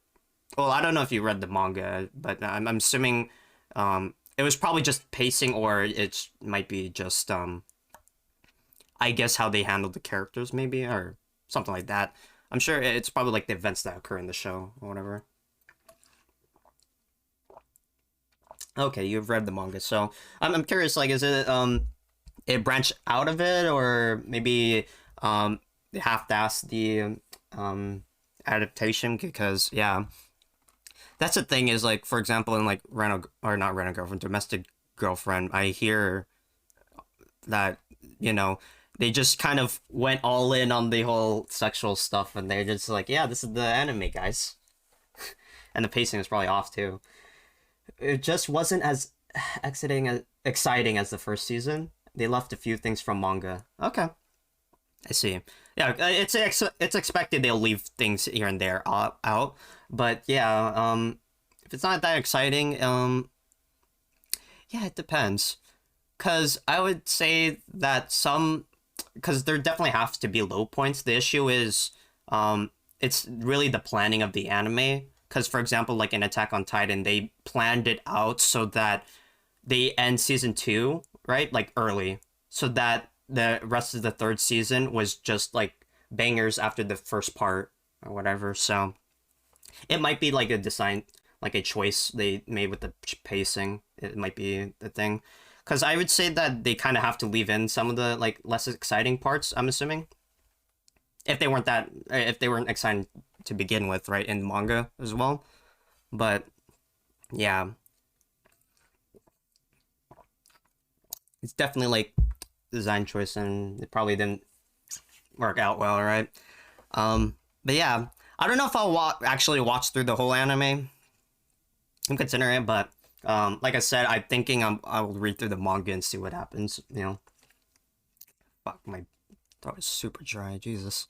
Speaker 1: well, I don't know if you read the manga, but I'm assuming it was probably just pacing, or it might be just I guess how they handled the characters maybe, or something like that. I'm sure it's probably like the events that occur in the show or whatever. Okay, you've read the manga, so I'm curious. Like, is it it branched out of it, or maybe they half-assed the adaptation? Because yeah, that's the thing is like, for example, in like Rent or not Rent a Girlfriend, Domestic Girlfriend, I hear that you know they just kind of went all in on the whole sexual stuff, and they're just like, yeah, this is the anime, guys, and the pacing is probably off too. It just wasn't as exciting as the first season. They left a few things from manga. Okay, I see. Yeah, it's expected they'll leave things here and there out, but yeah, if it's not that exciting, yeah, it depends. Cause I would say that cause there definitely has to be low points. The issue is, it's really the planning of the anime. Cause for example, like in Attack on Titan, they planned it out so that they end season 2, right? Like early, so that the rest of the third season was just like bangers after the first part or whatever. So it might be like a design, like a choice they made with the pacing. It might be the thing, because I would say that they kind of have to leave in some of the like less exciting parts. I'm assuming if they weren't exciting to begin with, right, in manga as well. But yeah, it's definitely like design choice, and it probably didn't work out well, right? But yeah, I don't know if I'll actually watch through the whole anime. I'm considering it, but like I said, I'm thinking I'll read through the manga and see what happens. You know, fuck, my throat is super dry. Jesus.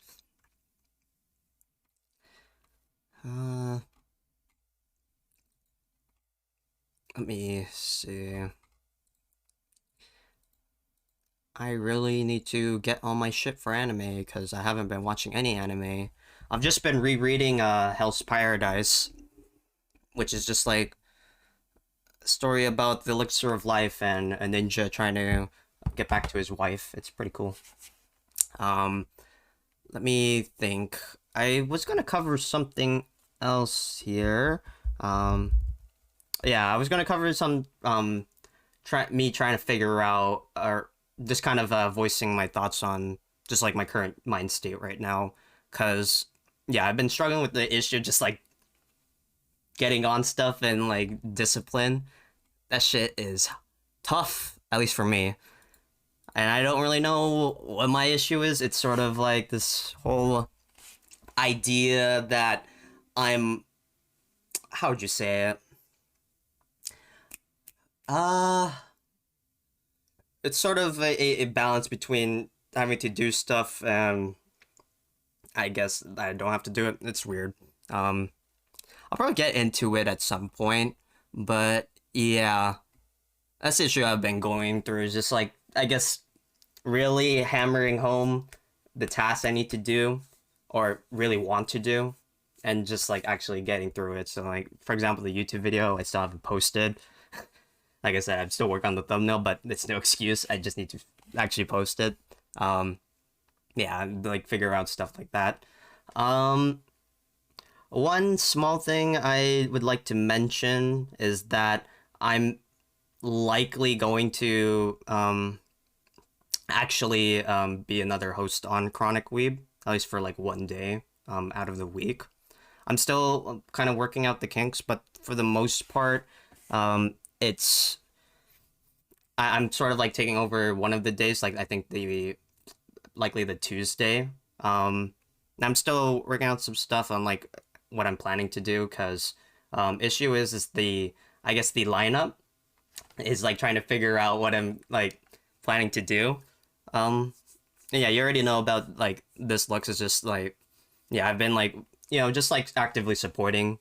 Speaker 1: Uh, Let me see. I really need to get on my shit for anime because I haven't been watching any anime. I've just been rereading Hell's Paradise, which is just like a story about the elixir of life and a ninja trying to get back to his wife. It's pretty cool. Um, Let me think. I was gonna cover something else here. Um, yeah, I was gonna cover some me trying to figure out or just kind of voicing my thoughts on just like my current mind state right now, cause yeah, I've been struggling with the issue just like getting on stuff and like discipline. That shit is tough, at least for me. And I don't really know what my issue is. It's sort of like this whole idea that I'm, how would you say it? Uh, it's sort of a balance between having to do stuff and I guess I don't have to do it. It's weird. Um, I'll probably get into it at some point, but yeah, that's the issue I've been going through. Is just like I guess really hammering home the tasks I need to do or really want to do, and just like actually getting through it. So like for example, the YouTube video I still haven't posted. Like I said, I'm still working on the thumbnail, but it's no excuse. I just need to actually post it. Um, yeah, like figure out stuff like that. Um, One small thing I would like to mention is that I'm likely going to actually be another host on Chronic Weeb, at least for like one day out of the week. I'm still kind of working out the kinks, but for the most part, it's I'm sort of like taking over one of the days. Like I think the likely the Tuesday. I'm still working out some stuff on like what I'm planning to do because issue is the I guess the lineup is like trying to figure out what I'm like planning to do. Um, yeah, you already know about like this looks is just like yeah I've been like just like actively supporting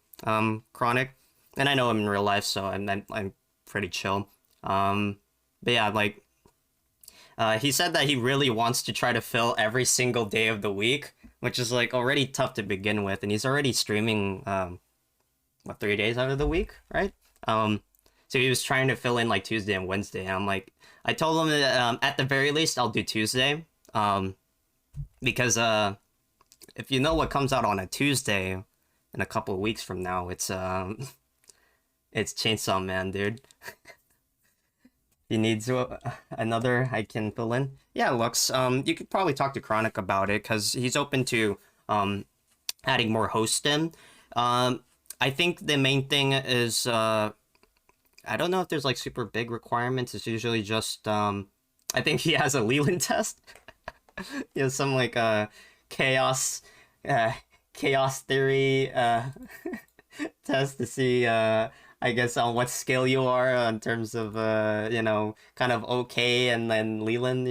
Speaker 1: Chronic, and I know him in real life, so I'm pretty chill. But yeah, like he said that he really wants to try to fill every single day of the week, which is like already tough to begin with, and he's already streaming what 3 days out of the week, right? Um, so he was trying to fill in like Tuesday and Wednesday, and I'm like, I told him that at the very least I'll do Tuesday, because if you know what comes out on a Tuesday in a couple of weeks from now, it's Chainsaw Man, dude. He needs another I can fill in. Yeah, Lux. You could probably talk to Chronic about it because he's open to adding more hosts in. I think the main thing is I don't know if there's like super big requirements. It's usually just I think he has a Leland test. He has some like chaos uh, chaos theory test to see I guess on what scale you are in terms of kind of okay, and then Leland,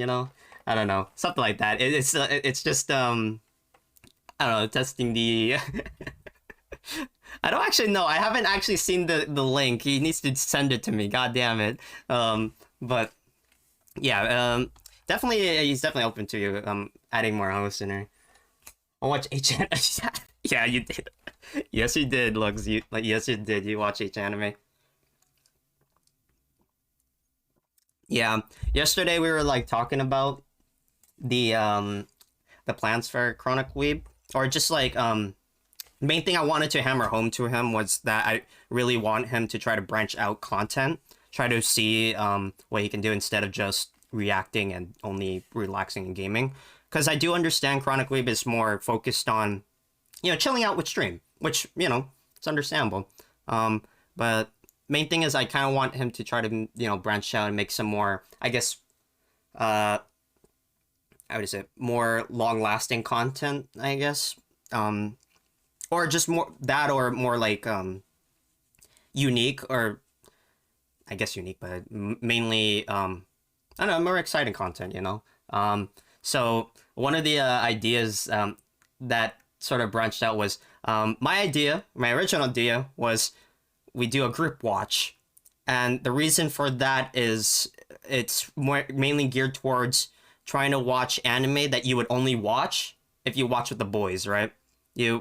Speaker 1: I don't know, something like that. It's just I don't know, testing the I don't actually know. I haven't actually seen the link. He needs to send it to me. God damn it. But yeah, definitely he's definitely open to adding more hosts in there. I'll watch H anime. Yeah, you did. Yes, you did, Lux. Yes, you did. You watch H anime. Yeah. Yesterday we were like talking about the plans for Chronic Weeb, or just like main thing I wanted to hammer home to him was that I really want him to try to branch out content, try to see what he can do instead of just reacting and only relaxing and gaming. Because I do understand Chronic Weeb is more focused on chilling out with stream, which it's understandable. But main thing is I kind of want him to try to branch out and make some more, I guess, I would say more long lasting content, I guess. Or just more that, or more like unique, or I guess unique, but mainly I don't know, more exciting content. So one of the ideas that sort of branched out was my original idea was we do a group watch, and the reason for that is it's more mainly geared towards trying to watch anime that you would only watch if you watch with the boys, right? I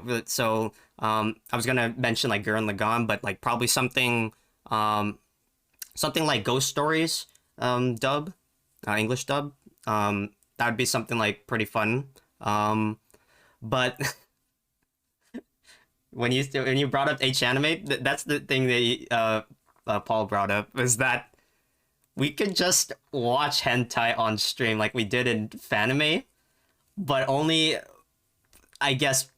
Speaker 1: was gonna mention like Gurren Lagann, but like probably something like Ghost Stories dub, English dub. That would be something like pretty fun. But when you brought up H anime, that's the thing that Paul brought up, was that we could just watch hentai on stream like we did in Fanime, but only, I guess,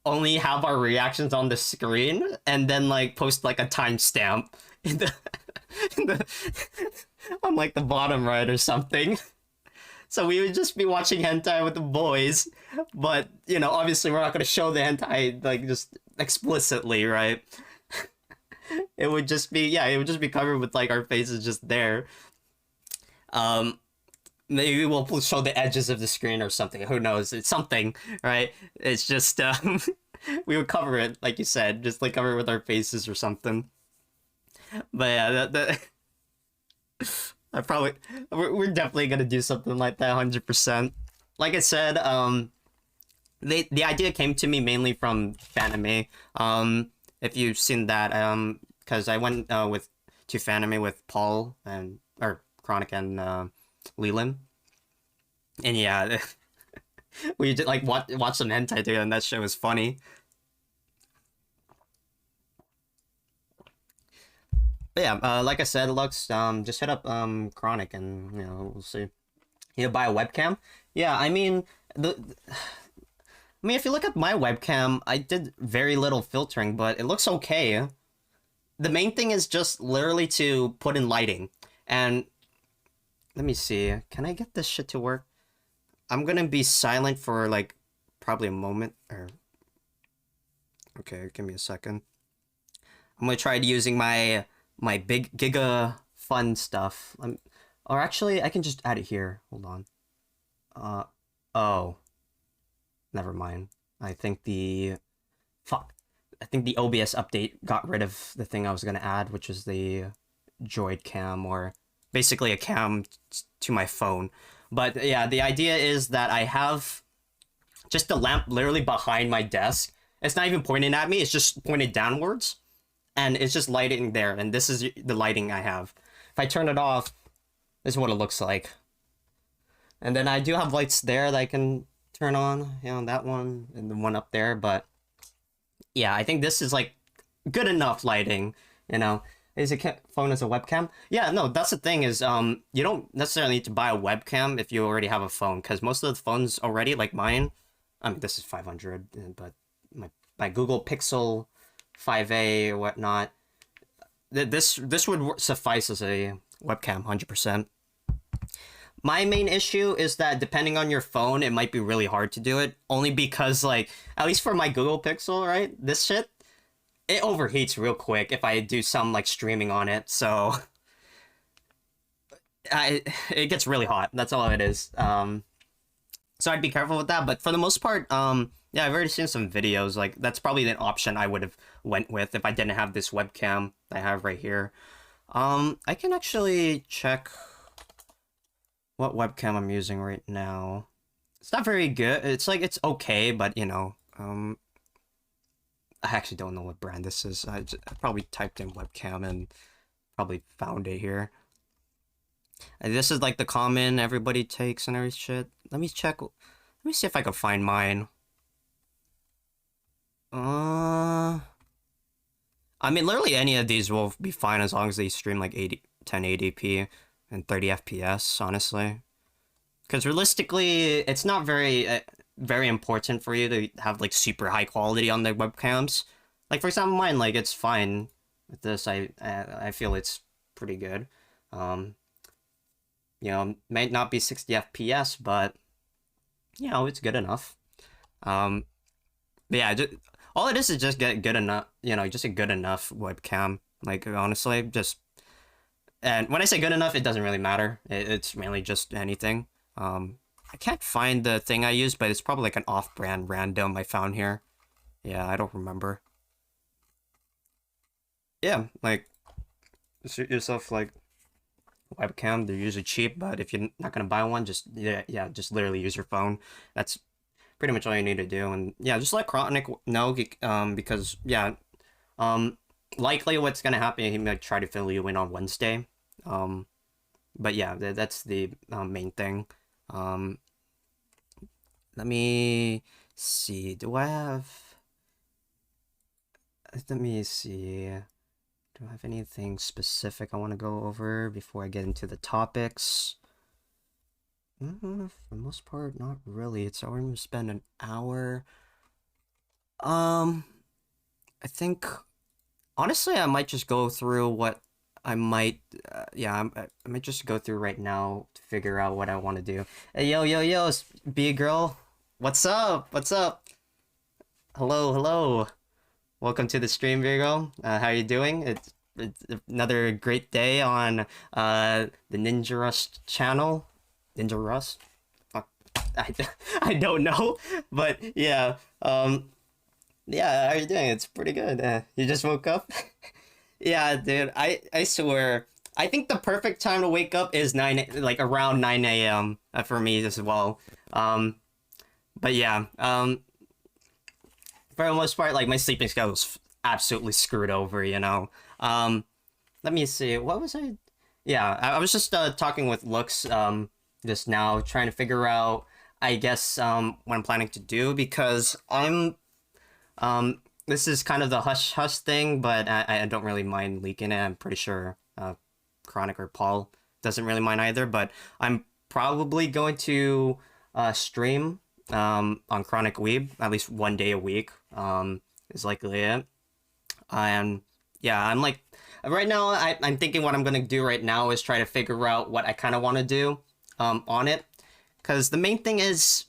Speaker 1: only have our reactions on the screen and then like post like a timestamp in the, in the on like the bottom right or something. So we would just be watching hentai with the boys, but obviously we're not going to show the hentai like just explicitly, right? It would just be covered with like our faces just there. Um, Maybe we'll show the edges of the screen or something. Who knows? It's something, right? It's just we would cover it like you said, just like cover it with our faces or something. But yeah, I probably we're definitely gonna do something like that, 100%. Like I said, the idea came to me mainly from Fanime. If you've seen that, because I went to Fanime with Paul and or Chronic and Leland, and yeah, we did like watch some hentai together, and that shit was funny. But yeah, like I said, Lux, just hit up Chronic, and we'll see. He'll buy a webcam. Yeah, I mean, if you look at my webcam, I did very little filtering, but it looks okay. The main thing is just literally to put in lighting. And let me see, can I get this shit to work? I'm gonna be silent for like probably a moment. Or okay, give me a second. I'm gonna try using my big Giga fun stuff. Or actually, I can just add it here. Hold on. Uh, oh, never mind. I think the fuck. I think the OBS update got rid of the thing I was gonna add, which is the Droid cam, or basically a cam to my phone. But yeah, the idea is that I have just the lamp literally behind my desk. It's not even pointing at me, it's just pointed downwards. And it's just lighting there, and this is the lighting I have. If I turn it off, this is what it looks like. And then I do have lights there that I can turn on, you know, that one and the one up there, but yeah, I think this is like good enough lighting, you know. Is a phone as a webcam? Yeah, no, that's the thing is, you don't necessarily need to buy a webcam if you already have a phone, because most of the phones already, like mine, I mean, this is 500, but my Google Pixel 5a or whatnot, this would suffice as a webcam, 100%. My main issue is that depending on your phone, it might be really hard to do it, only because, like, at least for my Google Pixel, right, this shit, it overheats real quick if I do some like streaming on it, so it gets really hot. That's all it is. So I'd be careful with that. But for the most part, yeah, I've already seen some videos. Like that's probably the option I would have went with if I didn't have this webcam I have right here. I can actually check what webcam I'm using right now. It's not very good. It's like it's okay, but you know, I actually don't know what brand this is. I probably typed in webcam and probably found it here. And this is like the common everybody takes and every shit. Let me check. Let me see if I can find mine. I mean, literally any of these will be fine as long as they stream like 1080p and 30 FPS, honestly. Because realistically, it's not very important for you to have like super high quality on the webcams. Like for example, mine, like it's fine with this. I feel it's pretty good. You know, might not be 60 FPS, but you know, it's good enough. But yeah, all it is just get good enough. You know, just a good enough webcam. Like honestly, just and when I say good enough, it doesn't really matter. It's mainly just anything. I can't find the thing I use, but it's probably like an off-brand random I found here. Yeah, I don't remember. Yeah, like, suit yourself like webcam. They're usually cheap, but if you're not gonna buy one, just yeah, just literally use your phone. That's pretty much all you need to do. And yeah, just let Chronic know, because yeah, likely what's gonna happen, he might try to fill you in on Wednesday. But yeah, that's the main thing. Let me see. Do I have? Let me see. Do I have anything specific I want to go over before I get into the topics? For the most part, not really. It's already gonna spend an hour. I think honestly, I might just go through what I might. Yeah, I might just go through right now to figure out what I want to do. Hey, yo, be a girl. What's up? What's up? Hello, hello. Welcome to the stream, Virgo. How are you doing? It's another great day on the Ninja Rust channel. Ninja Rust? Fuck, I, I don't know, but yeah. Yeah. How are you doing? It's pretty good. You just woke up? Yeah, dude. I swear. I think the perfect time to wake up is like around 9 a.m. For me as well. But yeah. For the most part, like my sleeping schedule is absolutely screwed over, you know. Let me see. What was I? Yeah, I was just talking with Lux just now, trying to figure out, I guess, what I'm planning to do, because this is kind of the hush hush thing, but I don't really mind leaking it. I'm pretty sure Chronic or Paul doesn't really mind either, but I'm probably going to stream on Chronic Weeb at least one day a week. Is likely it. And yeah, I'm like right now I'm thinking what I'm gonna do right now is try to figure out what I kind of want to do on it, because the main thing is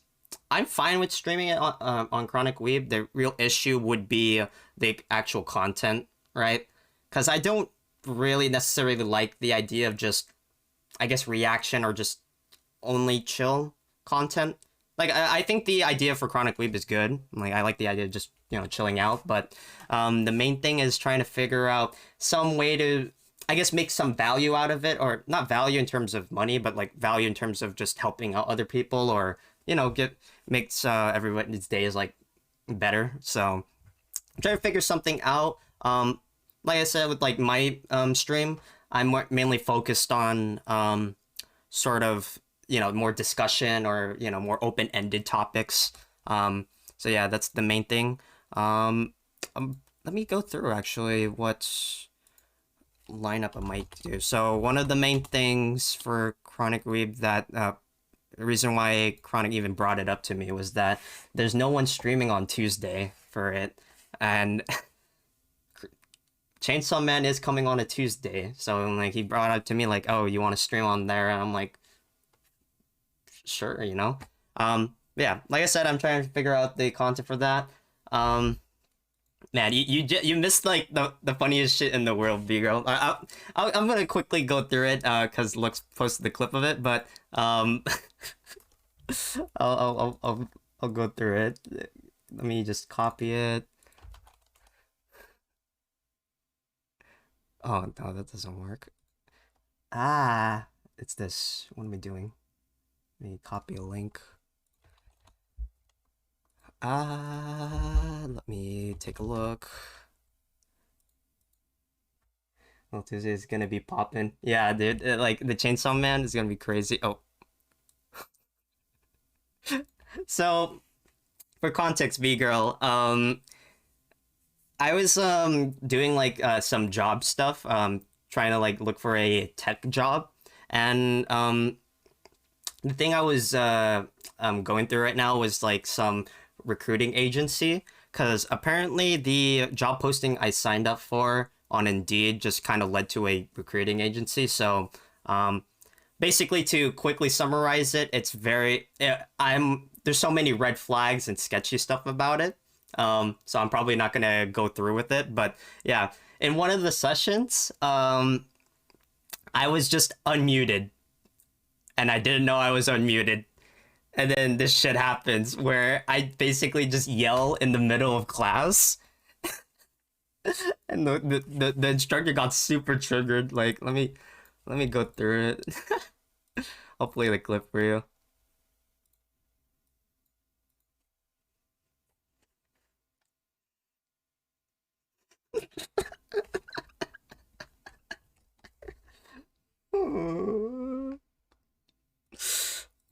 Speaker 1: I'm fine with streaming it on Chronic Weeb. The real issue would be the actual content, right? Because I don't really necessarily like the idea of just, I guess, reaction or just only chill content. like I think the idea for Chronic Weeb is good. Like I like the idea of just chilling out, but the main thing is trying to figure out some way to, I guess, make some value out of it, or not value in terms of money, but like value in terms of just helping out other people, or get makes everyone's days like better. So I'm trying to figure something out. Like I said, with like my stream, I'm mainly focused on sort of more discussion, or more open-ended topics. So yeah, that's the main thing. Let me go through actually what lineup I might do. So one of the main things for Chronic Weeb that the reason why Chronic even brought it up to me was that there's no one streaming on Tuesday for it, and Chainsaw Man is coming on a Tuesday, so like he brought up to me like, oh, you want to stream on there? And I'm like, sure, yeah, like I said, I'm trying to figure out the content for that. Man, you missed like the funniest shit in the world, B girl. I'm gonna quickly go through it because Lux posted the clip of it, but I'll go through it. Let me just copy it. Oh no, that doesn't work. Ah, it's this. What am I doing? Let me copy a link. Let me take a look. Well, Tuesday is gonna be popping. Yeah, dude. Like the Chainsaw Man is gonna be crazy. Oh, so for context, B girl, I was doing like some job stuff, trying to like look for a tech job, and the thing I was going through right now was like some recruiting agency, because apparently the job posting I signed up for on Indeed just kind of led to a recruiting agency. So basically, to quickly summarize it, it's very there's so many red flags and sketchy stuff about it. So I'm probably not gonna go through with it. But yeah, in one of the sessions, I was just unmuted, and I didn't know I was unmuted. And then this shit happens where I basically just yell in the middle of class, and the instructor got super triggered. Like, let me go through it. I'll play the clip for you.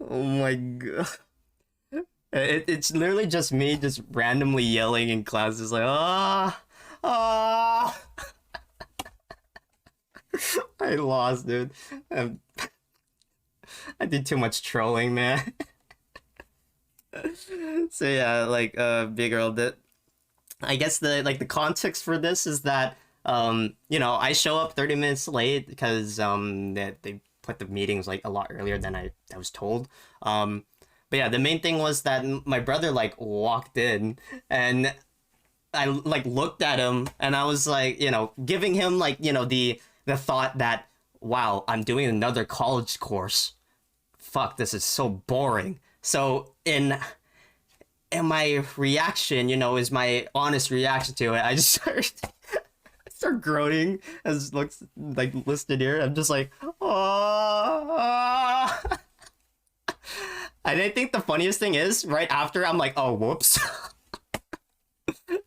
Speaker 1: Oh my god. It's literally just me just randomly yelling in class, just like, ah. I lost, dude. I did too much trolling, man. So yeah, like big girl, that I guess the context for this is that I show up 30 minutes late because they put the meetings like a lot earlier than I was told. But yeah, the main thing was that my brother like walked in, and I like looked at him, and I was like, giving him like, the thought that, wow, I'm doing another college course. Fuck, this is so boring. So in my reaction, is my honest reaction to it, I just start groaning, as looks like listed here. I'm just like, oh. And I think the funniest thing is, right after, I'm like, oh, whoops.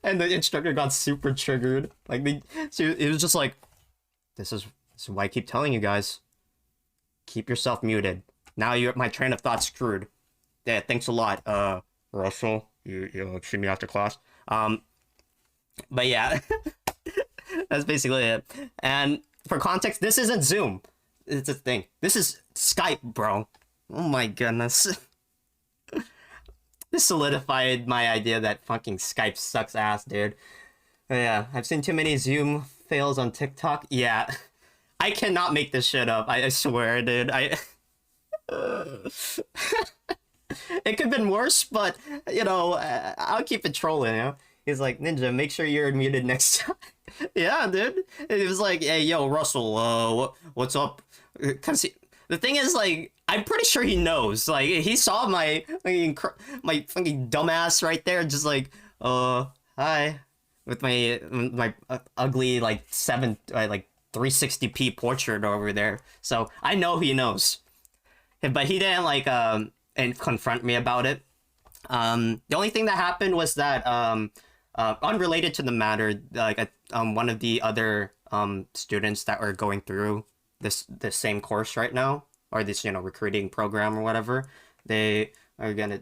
Speaker 1: And the instructor got super triggered. Like, it was just like, this is why I keep telling you guys, keep yourself muted. Now my train of thought screwed. Yeah, thanks a lot, Russell. You see me after class. But yeah, that's basically it. And for context, this isn't Zoom. It's a thing. This is Skype, bro. Oh my goodness. This solidified my idea that fucking Skype sucks ass, dude. But yeah, I've seen too many Zoom fails on TikTok. Yeah, I cannot make this shit up. I swear, dude. It could have been worse, but I'll keep it trolling. He's like, Ninja, make sure you're muted next time. Yeah, dude. It was like, hey, yo, Russell, what's up? Cause The thing is, like, I'm pretty sure he knows. Like, he saw my fucking dumbass right there, just like, hi, with my ugly like 360p portrait over there. So I know he knows, but he didn't like and confront me about it. The only thing that happened was that unrelated to the matter, like one of the other students that are going through this same course right now, or this recruiting program or whatever, they are gonna.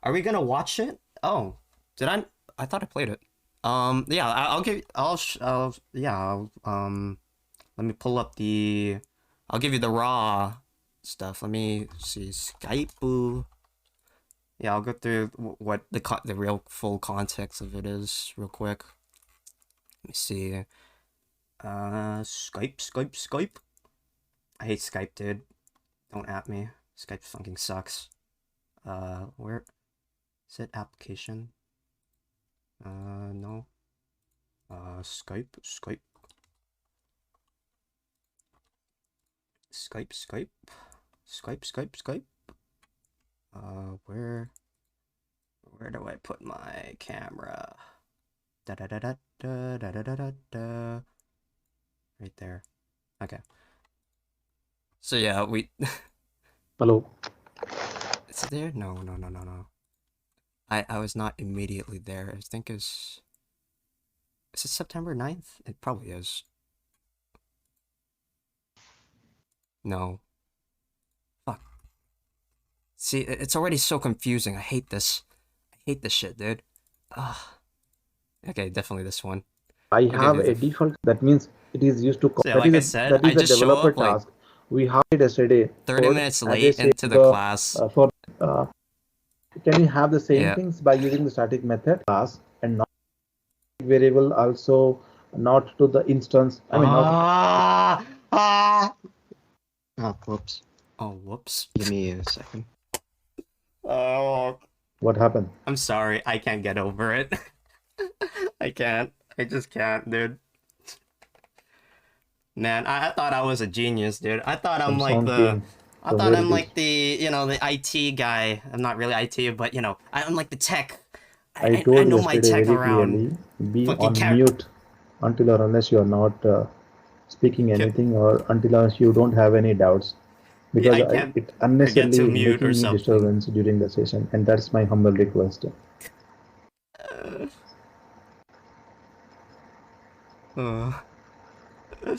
Speaker 1: Are we gonna watch it? Oh, did I? I thought I played it. Yeah, I'll give. Yeah. Let me pull up the. I'll give you the raw stuff. Let me see Skype. Yeah, I'll go through what the real full context of it is real quick. Let me see. Skype. I hate Skype, dude. Don't at me. Skype fucking sucks. Where is it? Application? No. Skype. Where do I put my camera? Da da da da da da da da da. Right there. Okay. So yeah, we.
Speaker 2: Hello.
Speaker 1: Is it there? No. I was not immediately there. I think is it September 9th? It probably is. No. Fuck. See, it's already so confusing. I hate this. I hate this shit, dude. Ugh. Okay, definitely this one.
Speaker 2: I
Speaker 1: Okay,
Speaker 2: have a default that means it is used to
Speaker 1: so yeah,
Speaker 2: that
Speaker 1: like
Speaker 2: is
Speaker 1: I
Speaker 2: a
Speaker 1: said,
Speaker 2: that
Speaker 1: I
Speaker 2: is a
Speaker 1: just show
Speaker 2: developer
Speaker 1: up like
Speaker 2: task. We have it yesterday
Speaker 1: 30
Speaker 2: code
Speaker 1: minutes
Speaker 2: as I
Speaker 1: late
Speaker 2: say
Speaker 1: into the class.
Speaker 2: for can you have the same
Speaker 1: Yeah.
Speaker 2: things by using the static method class and not variable also not to the instance. I mean not.
Speaker 3: Oh, whoops.
Speaker 1: Oh, whoops.
Speaker 3: Give me a second.
Speaker 1: Oh,
Speaker 2: What happened?
Speaker 1: I'm sorry. I can't get over it. I can't. I just can't, dude. Man, I thought I was a genius, dude. I thought I'm
Speaker 2: Some
Speaker 1: like
Speaker 2: sound
Speaker 1: the
Speaker 2: came
Speaker 1: I
Speaker 2: from
Speaker 1: thought
Speaker 2: where
Speaker 1: I'm
Speaker 2: it is.
Speaker 1: like the IT guy. I'm not really IT, but I'm like the tech.
Speaker 2: I
Speaker 1: I
Speaker 2: told
Speaker 1: know my
Speaker 2: yesterday
Speaker 1: tech
Speaker 2: very
Speaker 1: around.
Speaker 2: clearly, be
Speaker 1: Fucking
Speaker 2: on
Speaker 1: cat.
Speaker 2: mute until or unless you are not speaking anything or until unless you don't have any doubts
Speaker 1: Yeah,
Speaker 2: because
Speaker 1: I can't
Speaker 2: it
Speaker 1: forget to
Speaker 2: unnecessarily
Speaker 1: mute or
Speaker 2: making me
Speaker 1: something.
Speaker 2: disturbance during the session, and that's my humble request.
Speaker 1: Uh, oh. Oh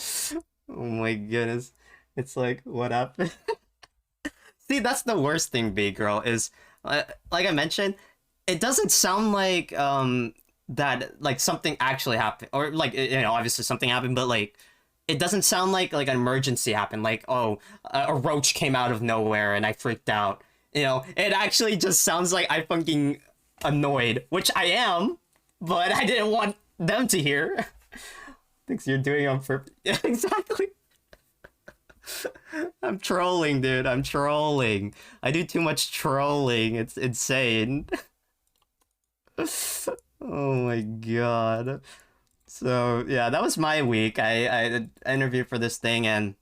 Speaker 1: my goodness. It's like, what happened? See, that's the worst thing, big girl, is like I mentioned, it doesn't sound like that like something actually happened, or like obviously something happened, but like it doesn't sound like an emergency happened, like, oh, a roach came out of nowhere and I freaked out. It actually just sounds like I fucking annoyed, which I am, but I didn't want them to hear. Thinks you're doing on purpose. Yeah, exactly. I'm trolling, dude. I'm trolling. I do too much trolling. It's insane. Oh my god. So yeah, that was my week. I interviewed for this thing, and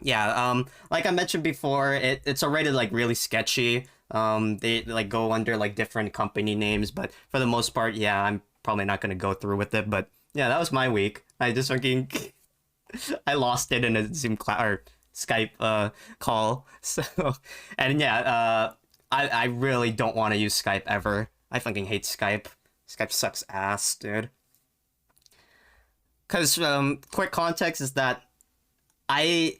Speaker 1: yeah, like I mentioned before, it's already like really sketchy. They like go under like different company names, but for the most part, yeah, I'm probably not gonna go through with it. But yeah, that was my week. I just fucking I lost it in a Zoom class or Skype call. So and yeah, I really don't want to use Skype ever. I fucking hate Skype. Skype sucks ass, dude. Cause quick context is that I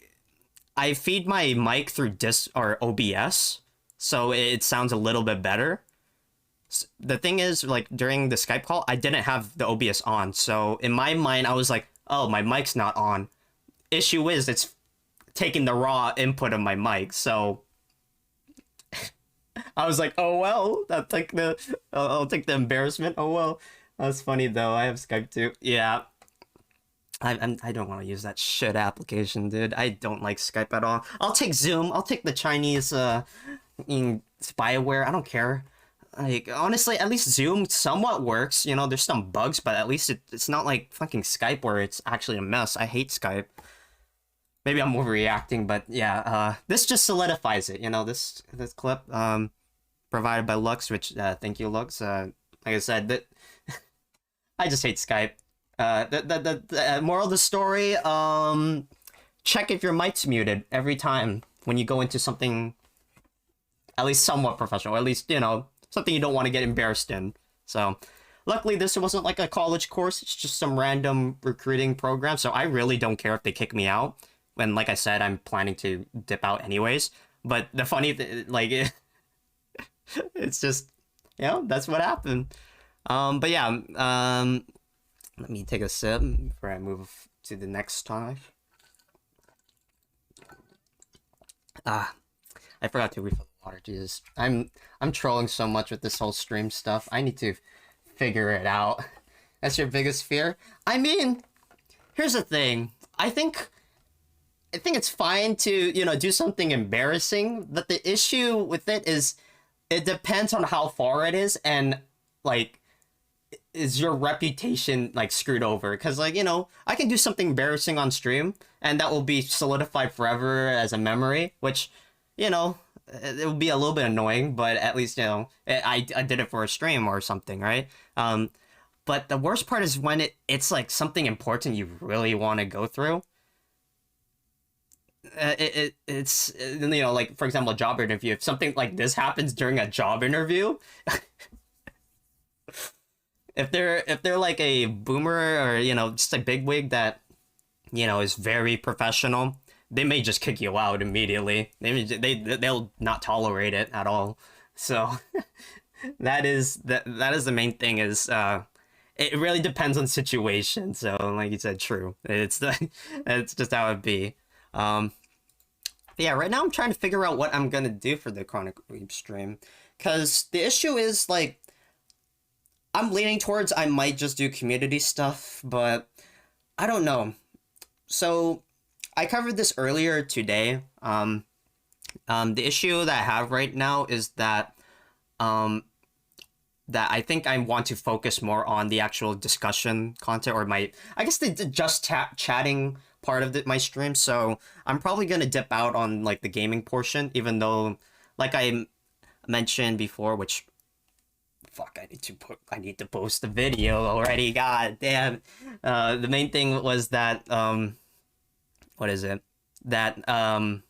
Speaker 1: I feed my mic through Dis or OBS, so it sounds a little bit better. The thing is, like during the Skype call, I didn't have the OBS on, so in my mind, I was like, "Oh, my mic's not on." Issue is, it's taking the raw input of my mic, so I was like, "Oh well, I'll take the embarrassment." Oh well, that's funny though. I have Skype too. Yeah, I don't want to use that shit application, dude. I don't like Skype at all. I'll take Zoom. I'll take the Chinese spyware. I don't care. Like honestly, at least Zoom somewhat works. There's some bugs, but at least it's not like fucking Skype where it's actually a mess. I hate Skype. maybe I'm overreacting, but yeah, this just solidifies it. You know, this clip provided by Lux, which thank you, Lux. Like I said, that I just hate Skype. The moral of the story: check if your mic's muted every time when you go into something at least somewhat professional, or at least, you know, something you don't want to get embarrassed in. So, luckily, this wasn't like a college course. It's just some random recruiting program. So I really don't care if they kick me out. And like I said, I'm planning to dip out anyways. But the funny, like, it's just, you know, that's what happened. But yeah, let me take a sip before I move to the next topic. I forgot to refill the water. Jesus, I'm trolling so much with this whole stream stuff. I need to figure it out. That's your biggest fear? I mean, here's the thing. I think it's fine to, you know, do something embarrassing, but the issue with it is it depends on how far it is, and like, is your reputation like screwed over? Because, like, you know, I can do something embarrassing on stream and that will be solidified forever as a memory, which, you know, it will be a little bit annoying, but at least, you know, I did it for a stream or something, right? But the worst part is when it's like something important you really want to go through. It's, you know, like, for example, a job interview. If something like this happens during a job interview, if they're like a boomer, or, you know, just a bigwig that, you know, is very professional, they may just kick you out immediately. They'll not tolerate it at all. So that is the main thing. Is it really depends on situation. So, like you said, true. It's just how it be. Yeah, right now I'm trying to figure out what I'm gonna do for the Chronic Weeb stream, because the issue is, like, I'm leaning towards I might just do community stuff, but I don't know. So I covered this earlier today. The issue that I have right now is that that I think I want to focus more on the actual discussion content, or I guess the just chatting part of my stream. So I'm probably gonna dip out on like the gaming portion, even though, like I mentioned before, which, fuck, I need to post the video already. God damn. The main thing was that what is it? That one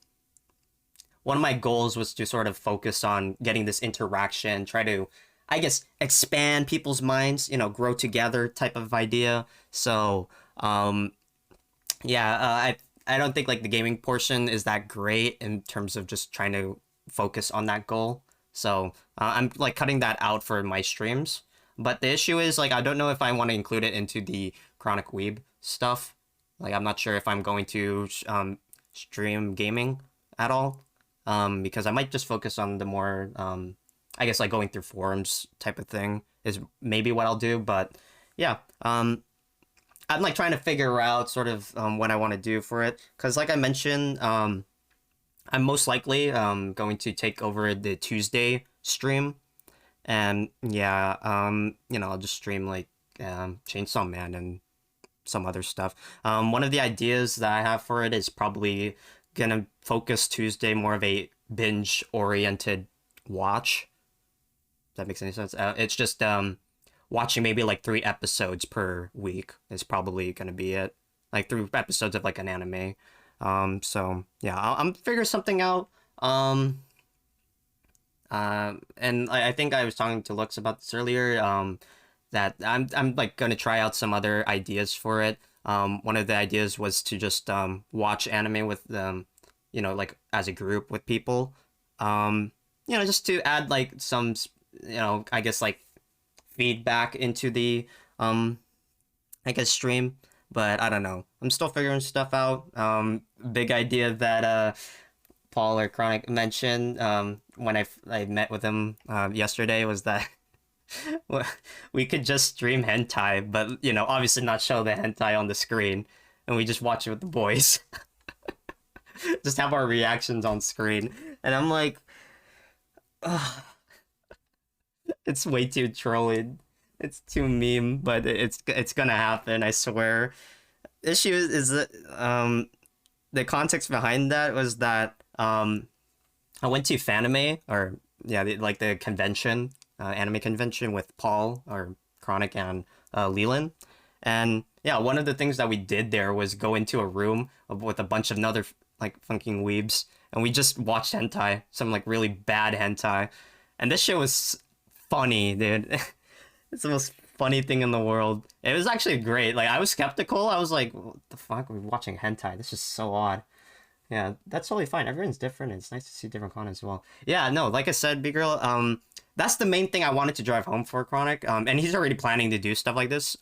Speaker 1: of my goals was to sort of focus on getting this interaction, try to, I guess, expand people's minds, you know, grow together type of idea. So, yeah, I don't think like the gaming portion is that great in terms of just trying to focus on that goal. So I'm like cutting that out for my streams. But the issue is, like, I don't know if I want to include it into the Chronic Weeb stuff. Like, I'm not sure if I'm going to stream gaming at all. Because I might just focus on the more, I guess, like going through forums type of thing is maybe what I'll do. But yeah, I'm like trying to figure out sort of what I want to do for it. Because like I mentioned, I'm most likely going to take over the Tuesday stream. And yeah, you know, I'll just stream like Chainsaw Man and some other stuff. One of the ideas that I have for it is probably gonna focus Tuesday more of a binge oriented watch. If that makes any sense. It's just watching maybe like 3 episodes per week is probably gonna be it. Like 3 episodes of like an anime. So yeah, I'm figure something out. And I think I was talking to Lux about this earlier. That I'm like gonna try out some other ideas for it. One of the ideas was to just watch anime with you know, like as a group with people. You know, just to add like some, you know, I guess like feedback into the I guess stream. But I don't know. I'm still figuring stuff out. Big idea that Paul or Chronic mentioned when I met with him yesterday was that we could just stream hentai, but, you know, obviously not show the hentai on the screen, and we just watch it with the boys. Just have our reactions on screen. And I'm like, ugh, it's way too trolling. It's too meme, but it's gonna happen, I swear. Issue is that the context behind that was that I went to Fanime, or yeah, like the convention, anime convention with Paul or Chronic and Leland, and yeah, one of the things that we did there was go into a room with a bunch of other like funking weebs, and we just watched hentai, some like really bad hentai, and this shit was funny, dude. It's the most funny thing in the world. It was actually great. Like I was skeptical. I was like, "What the fuck? We're watching hentai. This is so odd." Yeah, that's totally fine. Everyone's different. It's nice to see different content as well. Yeah, no, like I said, big girl. That's the main thing I wanted to drive home for Chronic. And he's already planning to do stuff like this.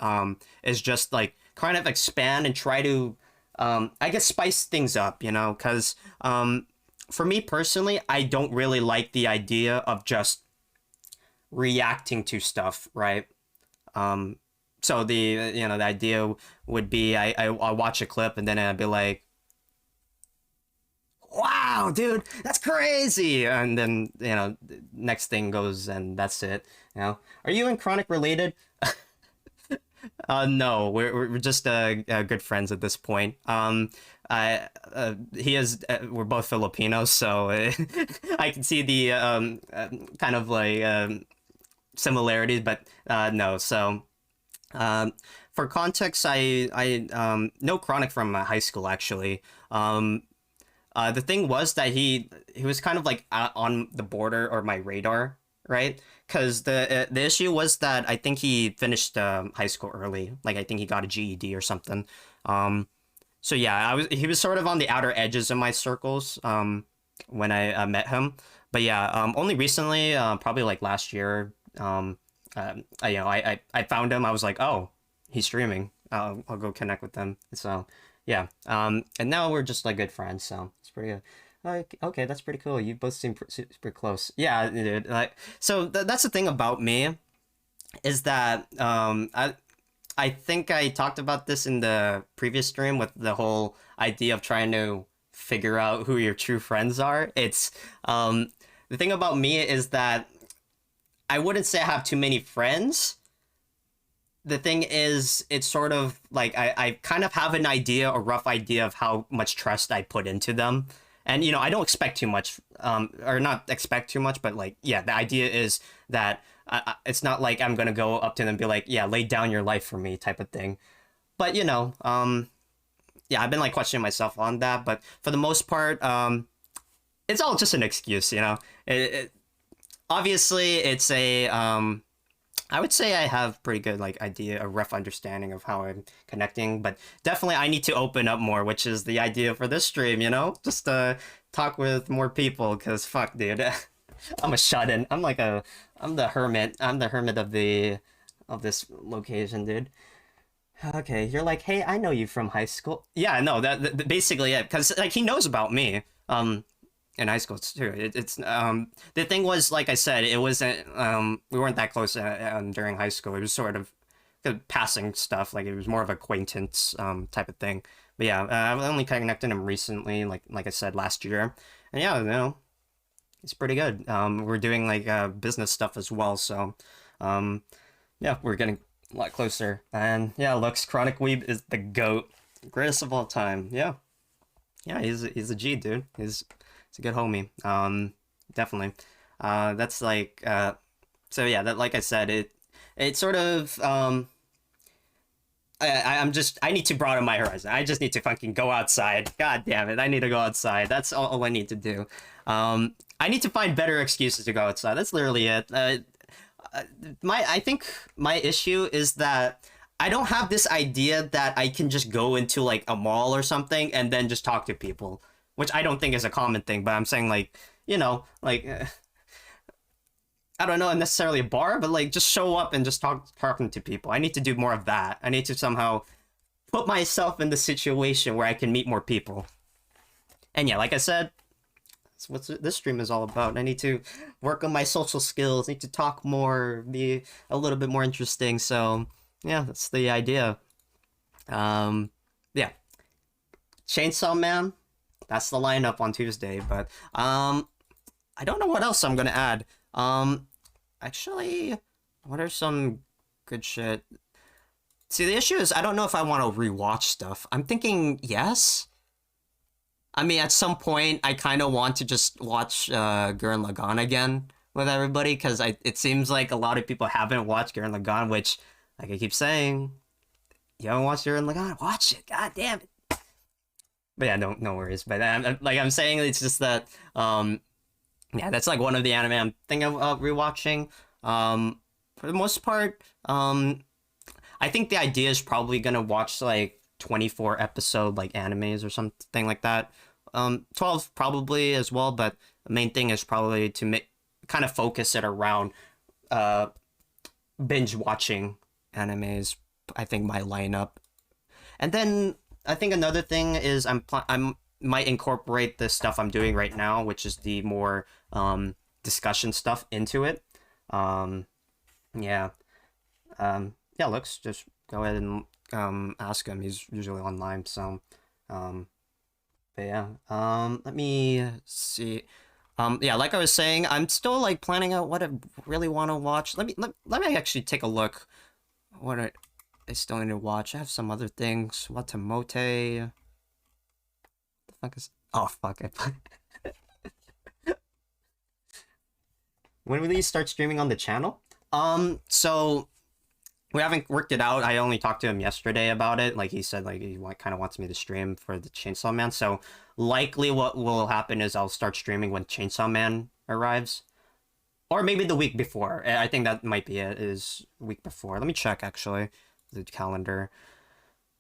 Speaker 1: Is just like kind of expand and try to, I guess, spice things up. You know, because for me personally, I don't really like the idea of just reacting to stuff, right? So the idea would be I'll watch a clip and then I'd be like, wow, dude, that's crazy, and then next thing goes and that's it. Are you and Chronic related? No, we're just good friends at this point. I he is we're both Filipinos, so I can see the kind of like similarities, but no. So for context, I know Chronic from high school actually. The thing was that he was kind of like on the border or my radar, right? Because the issue was that I think he finished high school early. Like I think he got a GED or something. So yeah, he was sort of on the outer edges of my circles when I met him. But yeah, only recently, probably like last year, I found him. I was like, oh, he's streaming. I'll go connect with them. So yeah, and now we're just like good friends. So it's pretty good. Like, okay, that's pretty cool. You both seem super close. Yeah, dude. Like, so that's the thing about me, is that I think I talked about this in the previous stream with the whole idea of trying to figure out who your true friends are. It's the thing about me is that I wouldn't say I have too many friends. The thing is, it's sort of like I kind of have an idea, a rough idea of how much trust I put into them. And, I don't expect too much, or not expect too much, but like, yeah, the idea is that it's not like I'm going to go up to them and be like, yeah, lay down your life for me type of thing. But, yeah, I've been like questioning myself on that. But for the most part, it's all just an excuse, obviously it's a, I would say I have pretty good like idea, a rough understanding of how I'm connecting, but definitely I need to open up more, which is the idea for this stream, just talk with more people, because fuck, dude, I'm a shut-in. I'm the hermit. I'm the hermit of this location, dude. Okay, you're like, hey, I know you from high school. Yeah, no, that basically it, because like he knows about me. In high school too. It's the thing was, like I said, it wasn't we weren't that close during high school. It was sort of passing stuff. Like it was more of acquaintance type of thing. But yeah, I've only connected him recently, like I said, last year. And yeah, it's pretty good. We're doing like business stuff as well, so yeah, we're getting a lot closer. And yeah, Lux Chronic Weeb is the GOAT, greatest of all time. Yeah, he's a G, dude. He's a good homie. Definitely. That's like so yeah, that, like I said, it sort of I need to broaden my horizon. I just need to fucking go outside. God damn it, I need to go outside. That's all I need to do. I need to find better excuses to go outside. That's literally it. I think my issue is that I don't have this idea that I can just go into like a mall or something and then just talk to people, which I don't think is a common thing, but I'm saying like, like, I don't know necessarily a bar, but like just show up and just talking to people. I need to do more of that. I need to somehow put myself in the situation where I can meet more people. And yeah, like I said, that's what this stream is all about. I need to work on my social skills, need to talk more, be a little bit more interesting. So yeah, that's the idea. Yeah. Chainsaw Man. That's the lineup on Tuesday, but I don't know what else I'm gonna add. Actually, what are some good shit? See, the issue is I don't know if I want to rewatch stuff. I'm thinking yes, I mean, at some point, I kind of want to just watch Gurren Lagann again with everybody because it seems like a lot of people haven't watched Gurren Lagann, which, like I keep saying, you haven't watched Gurren Lagann, watch it. God damn it. But yeah, no worries. But like I'm saying, it's just that yeah, that's like one of the anime I'm thinking of rewatching. For the most part, I think the idea is probably gonna watch like 24 episode like animes or something like that. 12 probably as well, but the main thing is probably to make kind of focus it around binge watching animes. I think my lineup, and then I think another thing is I'm might incorporate the stuff I'm doing right now, which is the more discussion stuff into it. Yeah. Yeah, Lux, just go ahead and ask him. He's usually online, so but yeah. Let me see. Yeah, like I was saying, I'm still like planning out what I really want to watch. Let me actually take a look. What I still need to watch. I have some other things. Watamote. The fuck is? Oh fuck! When will these start streaming on the channel? So we haven't worked it out. I only talked to him yesterday about it. Like he said, like he kind of wants me to stream for the Chainsaw Man. So likely what will happen is I'll start streaming when Chainsaw Man arrives. Or maybe the week before. I think that might be it, is week before. Let me check, actually, the calendar.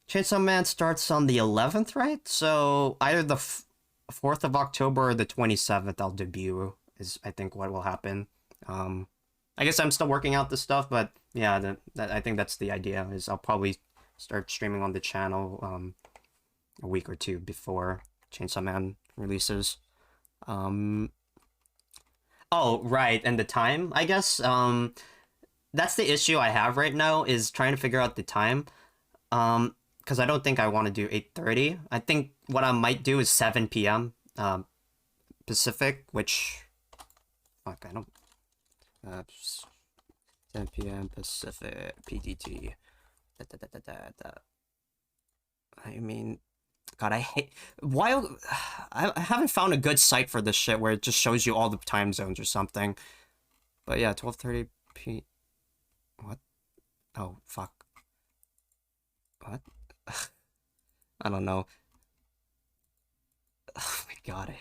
Speaker 1: Chainsaw Man starts on the 11th, right? So either the 4th of October or the 27th I'll debut, is I think what will happen. I guess I'm still working out this stuff, but yeah, I think that's the idea, is I'll probably start streaming on the channel a week or two before Chainsaw Man releases. Oh, right, and the time, I guess. That's the issue I have right now, is trying to figure out the time. Because I don't think I want to do 8:30. I think what I might do is 7 p.m. Pacific, which... Fuck, I don't... 10 p.m. Pacific, PDT. I mean... God, I hate... Why... I haven't found a good site for this shit where it just shows you all the time zones or something. But yeah, 12:30 p... What? Oh, fuck. What? I don't know. Oh my god,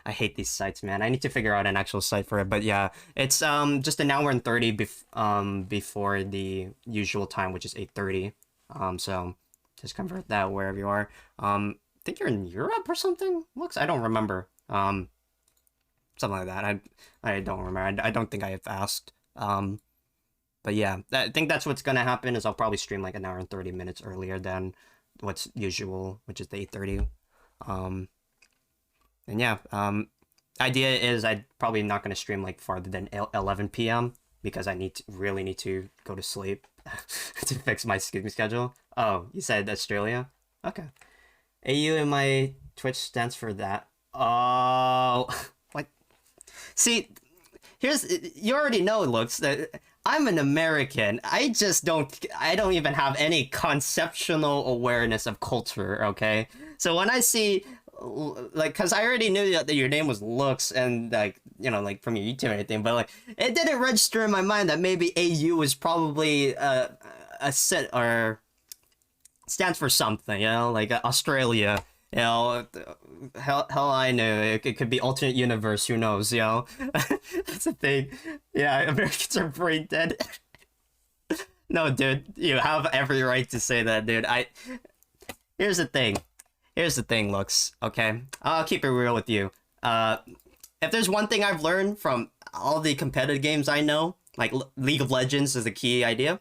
Speaker 1: I hate these sites, man. I need to figure out an actual site for it. But yeah, it's just an hour and 30 before the usual time, which is 8:30. So just convert that wherever you are. I think you're in Europe or something? Looks, I don't remember. Something like that. I don't remember. I don't think I have asked. But yeah, I think that's what's gonna happen, is I'll probably stream like an hour and 30 minutes earlier than what's usual, which is the 8:30. And yeah, idea is I'm probably not gonna stream like farther than 11 p.m. because I really need to go to sleep to fix my sleeping schedule. Oh, you said Australia? Okay. AU in my Twitch stands for that. Oh, like, see, you already know, Looks, that I'm an American. I don't even have any conceptual awareness of culture, okay? So when I see, like, because I already knew that your name was Looks, and, like, you know, like, from your YouTube and everything, but, like, it didn't register in my mind that maybe AU was probably a set, or stands for something, you know, like Australia. You know, hell I know. It could be alternate universe. Who knows? You know, that's the thing. Yeah, Americans are brain dead. No, dude, you have every right to say that, dude. Here's the thing. Looks, okay. I'll keep it real with you. If there's one thing I've learned from all the competitive games I know, like League of Legends is the key idea.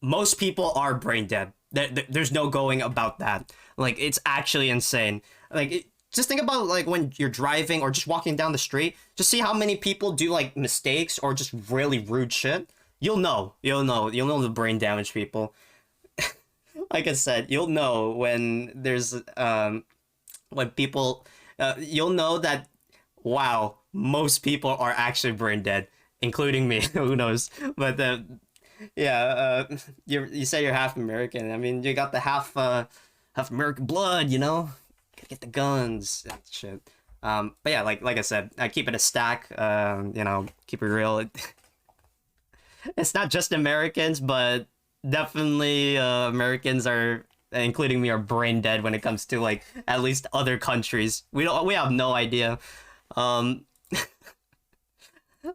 Speaker 1: Most people are brain dead. There's no going about that. Like, it's actually insane. Like, just think about, like, when you're driving or just walking down the street. Just see how many people do, like, mistakes or just really rude shit. You'll know the brain damage people. Like I said, you'll know when there's, when people, you'll know that, wow, most people are actually brain dead, including me. Who knows? But, yeah, you say you're half American. I mean, you got the half American blood, you know. Gotta get the guns and shit. But yeah, like I said, I keep it a stack. You know, keep it real. It's not just Americans, but definitely Americans are, including me, are brain dead when it comes to like at least other countries. We have no idea. Um,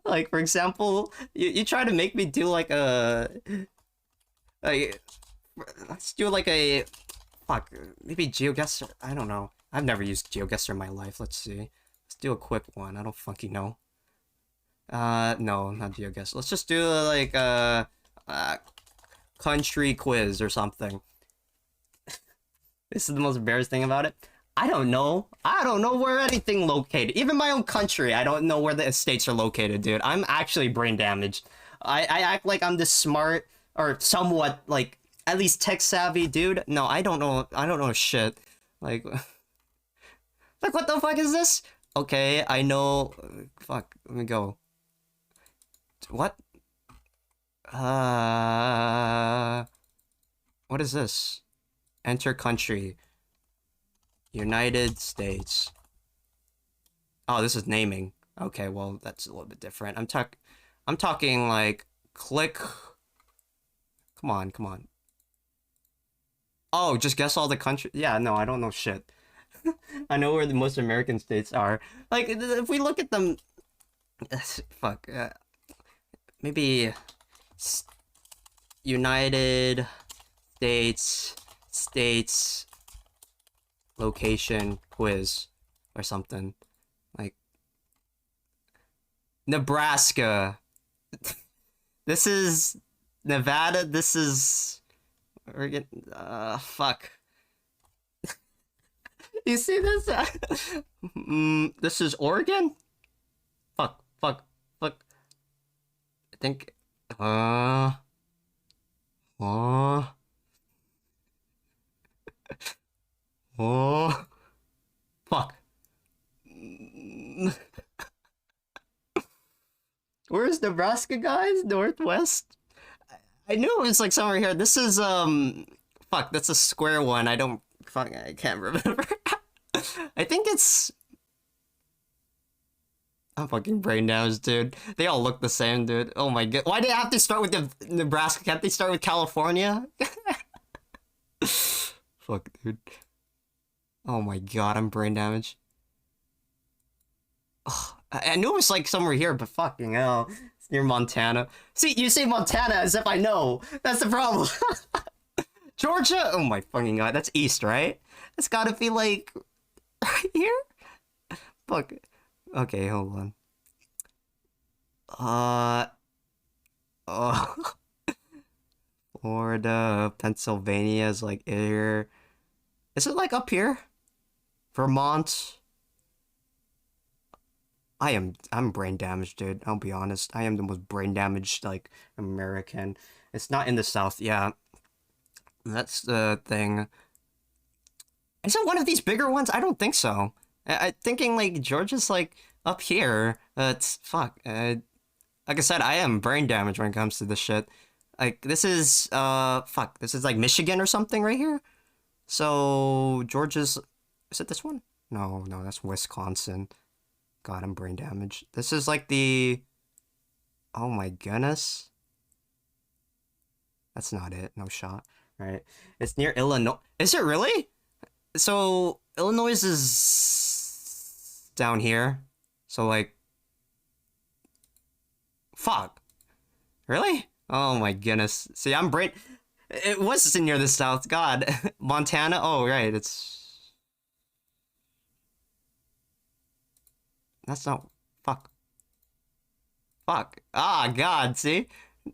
Speaker 1: like for example, you try to make me do like let's do like a fuck, maybe GeoGuessr. I don't know. I've never used GeoGuessr in my life. Let's see. Let's do a quick one. I don't fucking know. No, not GeoGuessr. Let's just do like country quiz or something. This is the most embarrassing thing about it. I don't know. I don't know where anything located. Even my own country, I don't know where the estates are located, dude. I'm actually brain damaged. I act like I'm this smart or somewhat like at least tech savvy, dude. No, I don't know. I don't know shit. Like, like what the fuck is this? Okay, I know. Fuck. Let me go. What? What is this? Enter country. United States. Oh, this is naming. Okay, well, that's a little bit different. I'm talking like click. Come on, come on. Oh, just guess all the country. Yeah, no, I don't know shit. I know where the most American states are. Like, if we look at them, fuck. Maybe United States location quiz or something. Like Nebraska. This is Nevada. This is Oregon. Fuck. You see this? This is Oregon? Fuck. I think oh fuck. Where's Nebraska, guys? Northwest? I knew it was like somewhere here. This is fuck, that's a square one. I can't remember. I think it's, I'm fucking brain damaged, dude. They all look the same, dude. Oh my god. Why do they have to start with the Nebraska? Can't they start with California? Fuck, dude. Oh my god, I'm brain damaged. Ugh, I knew it was like somewhere here, but fucking hell. It's near Montana. See, you say Montana as if I know. That's the problem. Georgia? Oh my fucking god. That's east, right? It's gotta be like right here? Fuck. Okay, hold on. Oh. Florida, Pennsylvania is like here. Is it like up here? Vermont? I'm brain damaged, dude. I'll be honest. I am the most brain damaged, like, American. It's not in the South, yeah. That's the thing. Is it one of these bigger ones? I don't think so. I thinking, like, Georgia's, like, up here. It's, fuck. Like I said, I am brain damaged when it comes to this shit. Like, this is, fuck. This is, like, Michigan or something right here? So, Georgia's... Is it this one? No, that's Wisconsin. God, I'm brain damaged. This is like the... Oh my goodness. That's not it. No shot. Right. It's near Illinois. Is it really? So, Illinois is... down here. So, like... Fuck. Really? Oh my goodness. See, I'm brain... It was near the South. God. Montana? Oh, right. It's... That's not... Fuck. Fuck. Ah, God, see?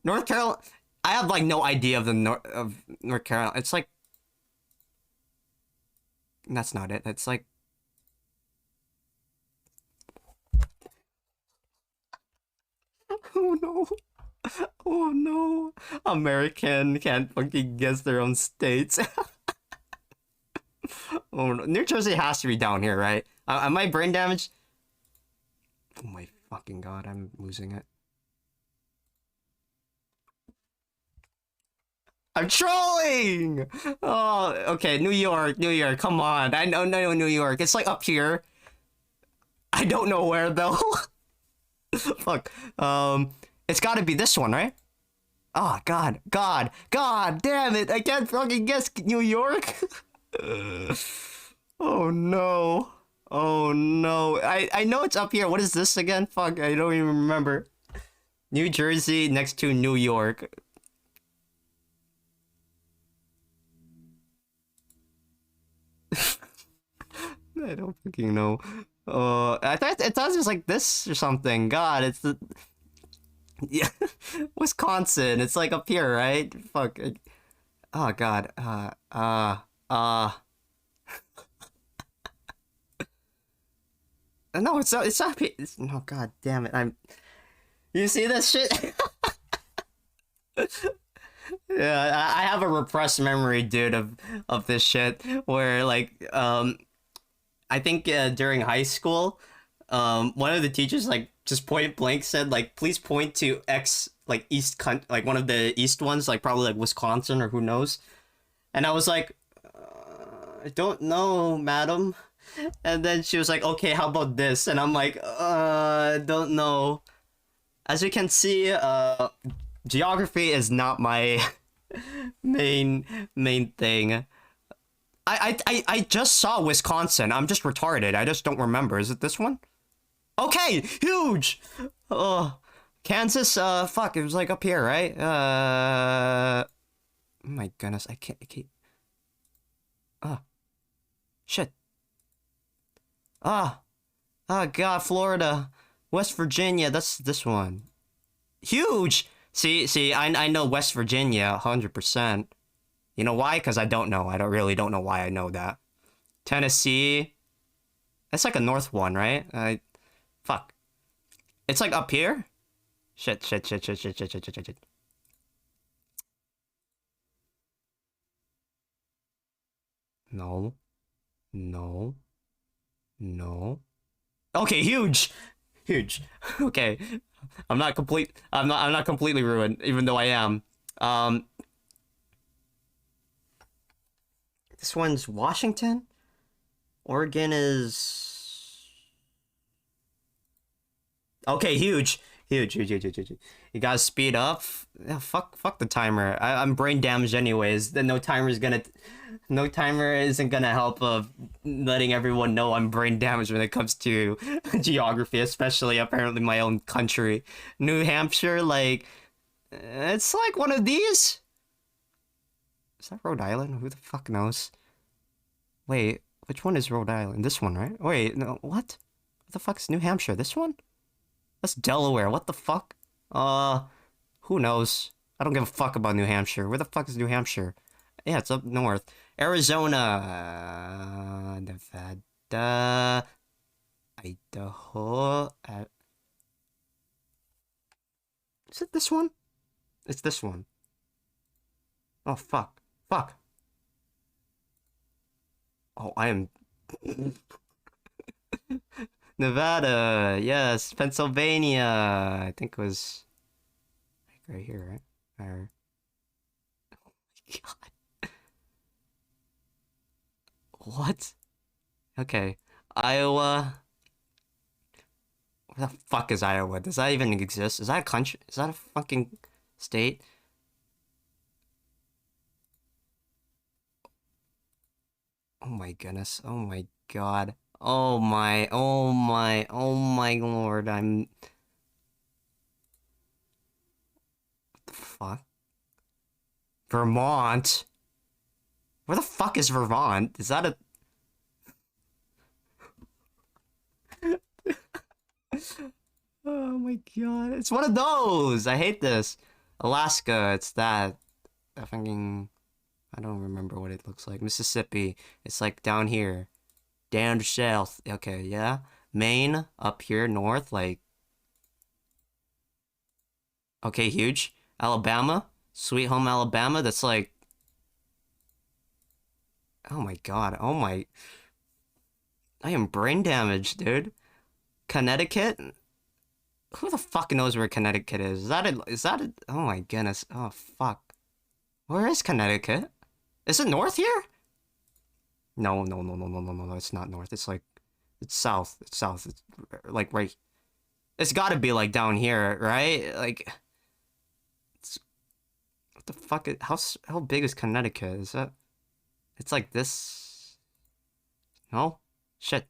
Speaker 1: North Carolina... I have, like, no idea of the North Carolina. It's like... That's not it. It's like... Oh, no. Oh, no. American can't fucking guess their own states. Oh, no. New Jersey has to be down here, right? Am I brain damaged? Oh my fucking god, I'm losing it. I'm trolling. Oh, okay. New York, New York. Come on. I know New York. It's like up here. I don't know where though. Fuck. It's got to be this one, right? Oh God, damn it! I can't fucking guess New York. Oh no. Oh no. I know it's up here. What is this again? Fuck, I don't even remember. New Jersey next to New York. I don't fucking know. I thought it was just like this or something. God, it's the yeah, Wisconsin. It's like up here, right? Fuck. Oh God. No, it's not. It's not. No, God damn it! You see this shit? Yeah, I have a repressed memory, dude, of this shit. Where like, I think during high school, one of the teachers like just point blank said like, please point to X like like one of the east ones, like probably like Wisconsin or who knows. And I was like, I don't know, madam. And then she was like, okay, how about this? And I'm like, I don't know. As you can see, geography is not my main thing. I just saw Wisconsin. I'm just retarded. I just don't remember. Is it this one? Okay, huge. Oh, Kansas. Fuck. It was like up here, right? Oh my goodness. I can't. Oh, shit. Oh God, Florida, West Virginia. That's this one. Huge. See. I know West Virginia 100%. You know why? Because I don't know. I don't know why I know that. Tennessee. That's like a north one, right? Fuck. It's like up here? Shit. No. Okay, huge. Okay. I'm not completely ruined, even though I am. This one's Washington? Oregon is... Okay, huge. You gotta speed up. Yeah, fuck the timer. I'm brain damaged anyways. Then no timer isn't gonna help of letting everyone know I'm brain damaged when it comes to geography, especially apparently my own country. New Hampshire, like, it's like one of these. Is that Rhode Island? Who the fuck knows? Wait, which one is Rhode Island? This one, right? Wait, no, what? What the fuck is New Hampshire? This one? That's Delaware. What the fuck? Who knows? I don't give a fuck about New Hampshire. Where the fuck is New Hampshire? Yeah, it's up north. Arizona, Nevada, Idaho. Is it this one? It's this one. Oh, fuck. Oh, I am... Nevada, yes. Pennsylvania, I think it was... like right here, right? Or... oh my God. What? Okay. Iowa... where the fuck is Iowa? Does that even exist? Is that a country? Is that a fucking state? Oh my goodness. Oh my God. Oh my Lord. What the fuck? Vermont? Where the fuck is Vermont? Is that a... oh my God. It's one of those! I hate this. Alaska, it's that. I fucking... I don't remember what it looks like. Mississippi, it's like down here. Down south. Okay, yeah. Maine, up here, north, like... okay, huge. Alabama, Sweet Home Alabama, that's like... oh my God, oh my... I am brain damaged, dude. Connecticut? Who the fuck knows where Connecticut is? Is that a... oh my goodness, oh fuck. Where is Connecticut? Is it north here? No, no, no, no, no, no, no, no. It's not north. It's like, it's south. It's south. It's like right. It's got to be like down here, right? Like, it's, what the fuck? How big is Connecticut? Is that? It's like this. No, shit.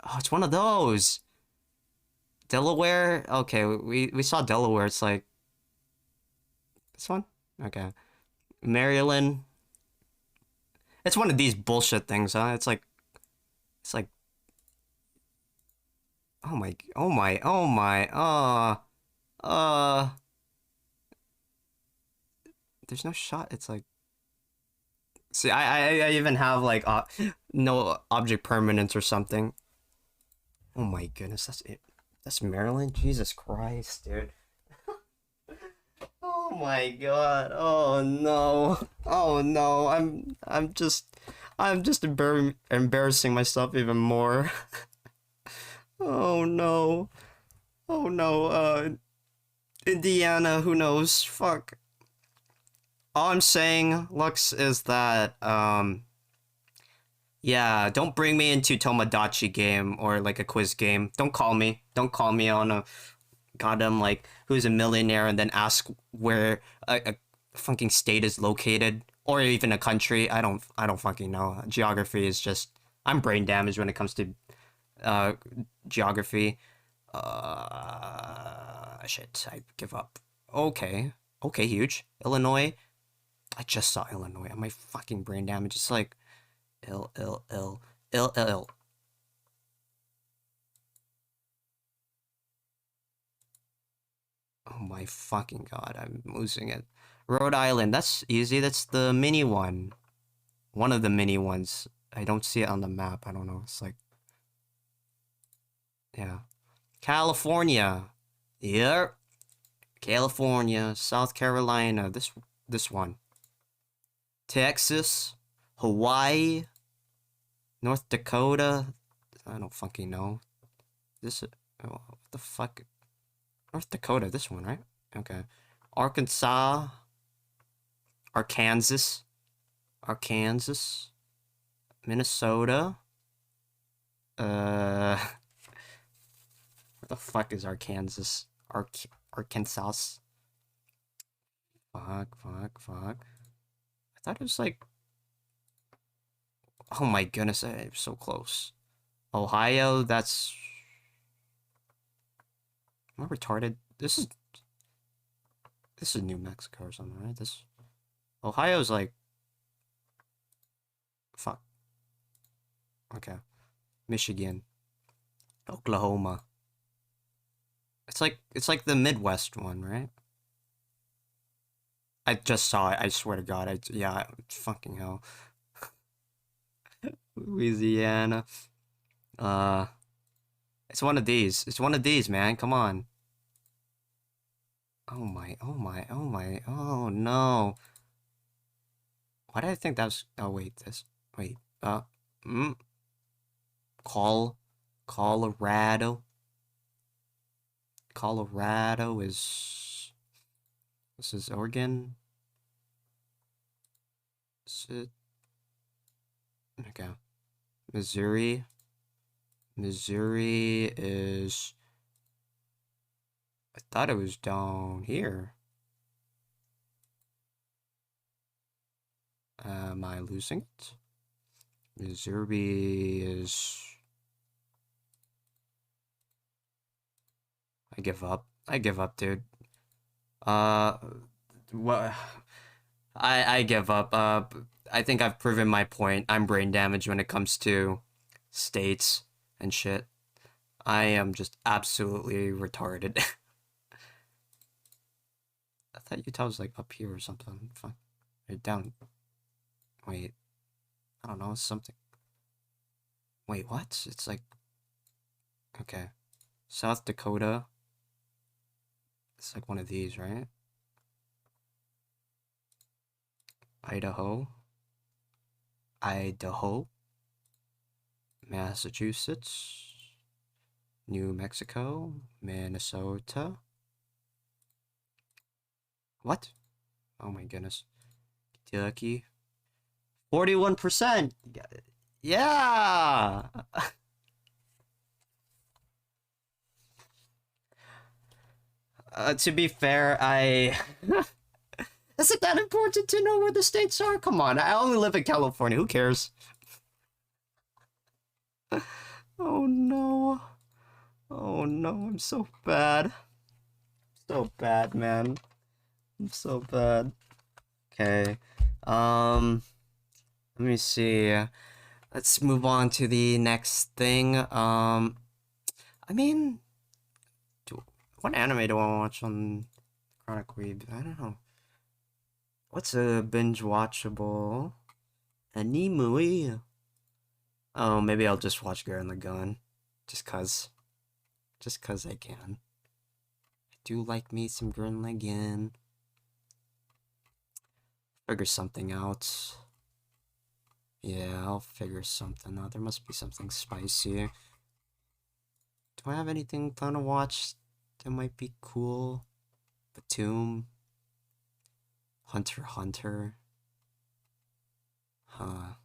Speaker 1: Oh, it's one of those. Delaware. Okay, we saw Delaware. It's like this one. Okay, Maryland. It's one of these bullshit things, huh? It's like, oh my, oh my, oh my, uh, there's no shot. It's like, see, I even have like, no object permanence or something. Oh my goodness, that's it. That's Maryland? Jesus Christ, dude. Oh my god. Oh no. Oh no. I'm just embarrassing myself even more. Oh no. Oh no. Indiana, who knows? Fuck. All I'm saying, Lux, is that yeah, don't bring me into Tomodachi game or like a quiz game. Don't call me. Don't call me on a goddamn like who's a millionaire and then ask where a fucking state is located or even a country. I don't fucking know. Geography is just I'm brain damaged when it comes to uh geography. Shit, I give up. Okay. Okay, huge. Illinois. I just saw Illinois. My fucking brain damage. It's like ill. Oh my fucking god, I'm losing it. Rhode Island, that's easy. That's the mini one. One of the mini ones. I don't see it on the map. I don't know. It's like, yeah. California. Yep. California, South Carolina. This one. Texas, Hawaii, North Dakota. I don't fucking know. This. Oh, what the fuck? North Dakota. This one, right? Okay. Arkansas. Arkansas. Arkansas. Minnesota. Where the fuck is Arkansas? Arkansas. Fuck. I thought it was like. Oh my goodness, I'm so close. Ohio, that's. Am I retarded? This is New Mexico or something, right? This. Ohio's like. Fuck. Okay. Michigan. Oklahoma. It's like the Midwest one, right? I just saw it. I swear to God. Yeah. Fucking hell. Louisiana. Uh. It's one of these. It's one of these, man. Come on. Oh my. Oh my. Oh my. Oh no. Why did I think that was? Oh wait. This. Wait. Mm. Colorado. Colorado is. This is Oregon. Is it? Okay. Missouri. Missouri is. I thought it was down here. Am I losing it? Missouri is. I give up. I give up, dude. What? I give up. I think I've proven my point. I'm brain damaged when it comes to states and shit. I am just absolutely retarded. I thought Utah was like up here or something. Fuck. Or down. Wait. I don't know. It's something. Wait, what? It's like. Okay. South Dakota. It's like one of these, right? Idaho. Idaho. Massachusetts. New Mexico. Minnesota. What? Oh my goodness. Kentucky. 41%. Yeah. To be fair, I is it that important to know where the states are? Come on, I only live in California. Who cares? Oh no. Oh no, I'm so bad. So bad, man. I'm so bad. Okay. Let me see. Let's move on to the next thing. I mean, what anime do I watch on Chronic Weeb? I don't know. What's a binge watchable anime? Oh, maybe I'll just watch Gurren Lagann. Just cause. Just cause I can. I do like me some Gurren Lagann. Figure something out. Yeah, I'll figure something out. There must be something spicy. Do I have anything fun to watch that might be cool? Batum. Hunter x Hunter. Huh.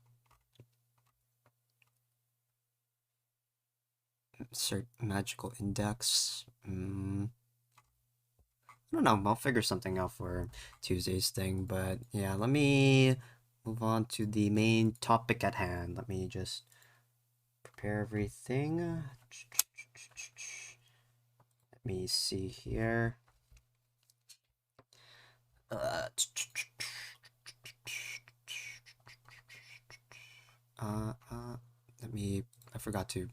Speaker 1: Insert magical index. I don't know. I'll figure something out for Tuesday's thing. But yeah, let me move on to the main topic at hand. Let me just prepare everything. Let me see here. Let me. I forgot to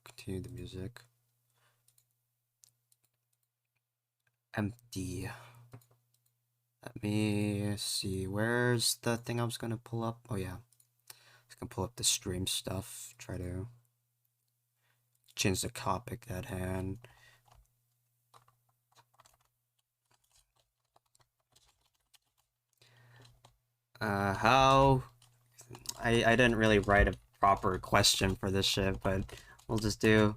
Speaker 1: continue the music. Empty. Let me see. Where's the thing I was gonna pull up? Oh yeah, I was gonna pull up the stream stuff. Try to change the topic at hand. How? I didn't really write a proper question for this shit, but we'll just do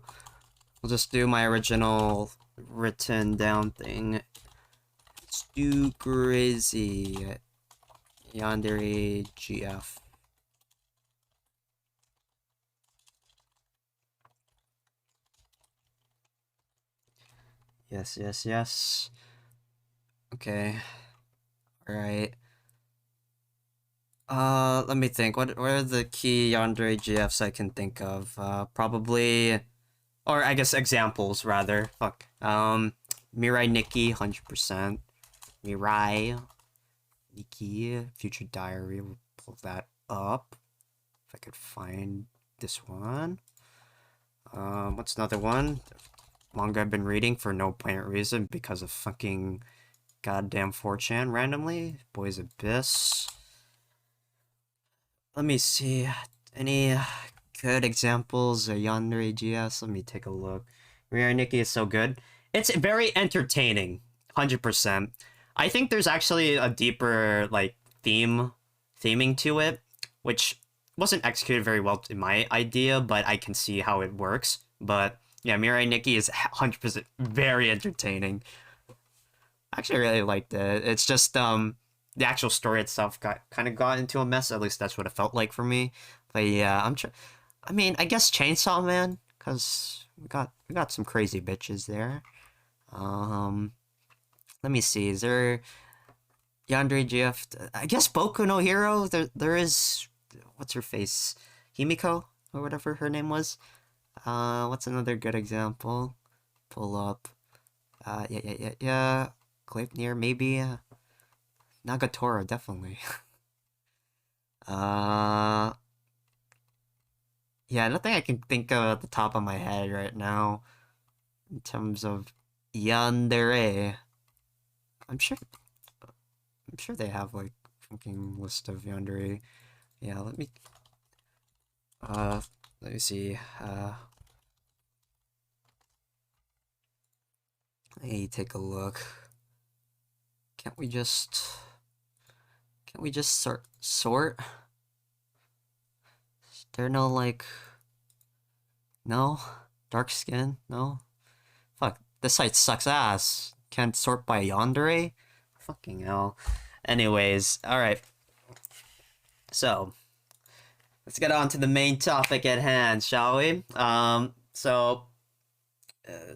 Speaker 1: my original written down thing. It's too crazy. Yandere GF. Yes. Okay. Alright. Let me think. What are the key Yandere GFs I can think of? Probably, or I guess examples rather. Fuck. Mirai Nikki, 100%. Mirai Nikki, Future Diary. We'll pull that up if I could find this one. What's another one? Manga I've been reading for no apparent reason because of fucking goddamn 4chan randomly. Boys Abyss. Let me see. Any good examples of Yandere GS? Let me take a look. Mirai Nikki is so good. It's very entertaining. 100%. I think there's actually a deeper, like, theming to it, which wasn't executed very well in my idea, but I can see how it works. But yeah, Mirai Nikki is 100% very entertaining. I actually really liked it. It's just the actual story itself kind of got into a mess. At least that's what it felt like for me. But yeah, I mean, I guess Chainsaw Man, cause we got some crazy bitches there. Let me see. Is there Yandere GF? I guess Boku no Hero. There is, what's her face? Himiko or whatever her name was. What's another good example? Pull up. Yeah. Gleipnir, maybe. Nagatoro, definitely. Yeah, nothing I can think of at the top of my head right now in terms of Yandere. I'm sure they have like fucking list of Yandere. Yeah, let me see. Let me take a look. Can't we just sort? Is there no like no dark skin? No. Fuck, this site sucks ass. Can't sort by Yandere? Fucking hell. Anyways, alright. So, let's get on to the main topic at hand, shall we? The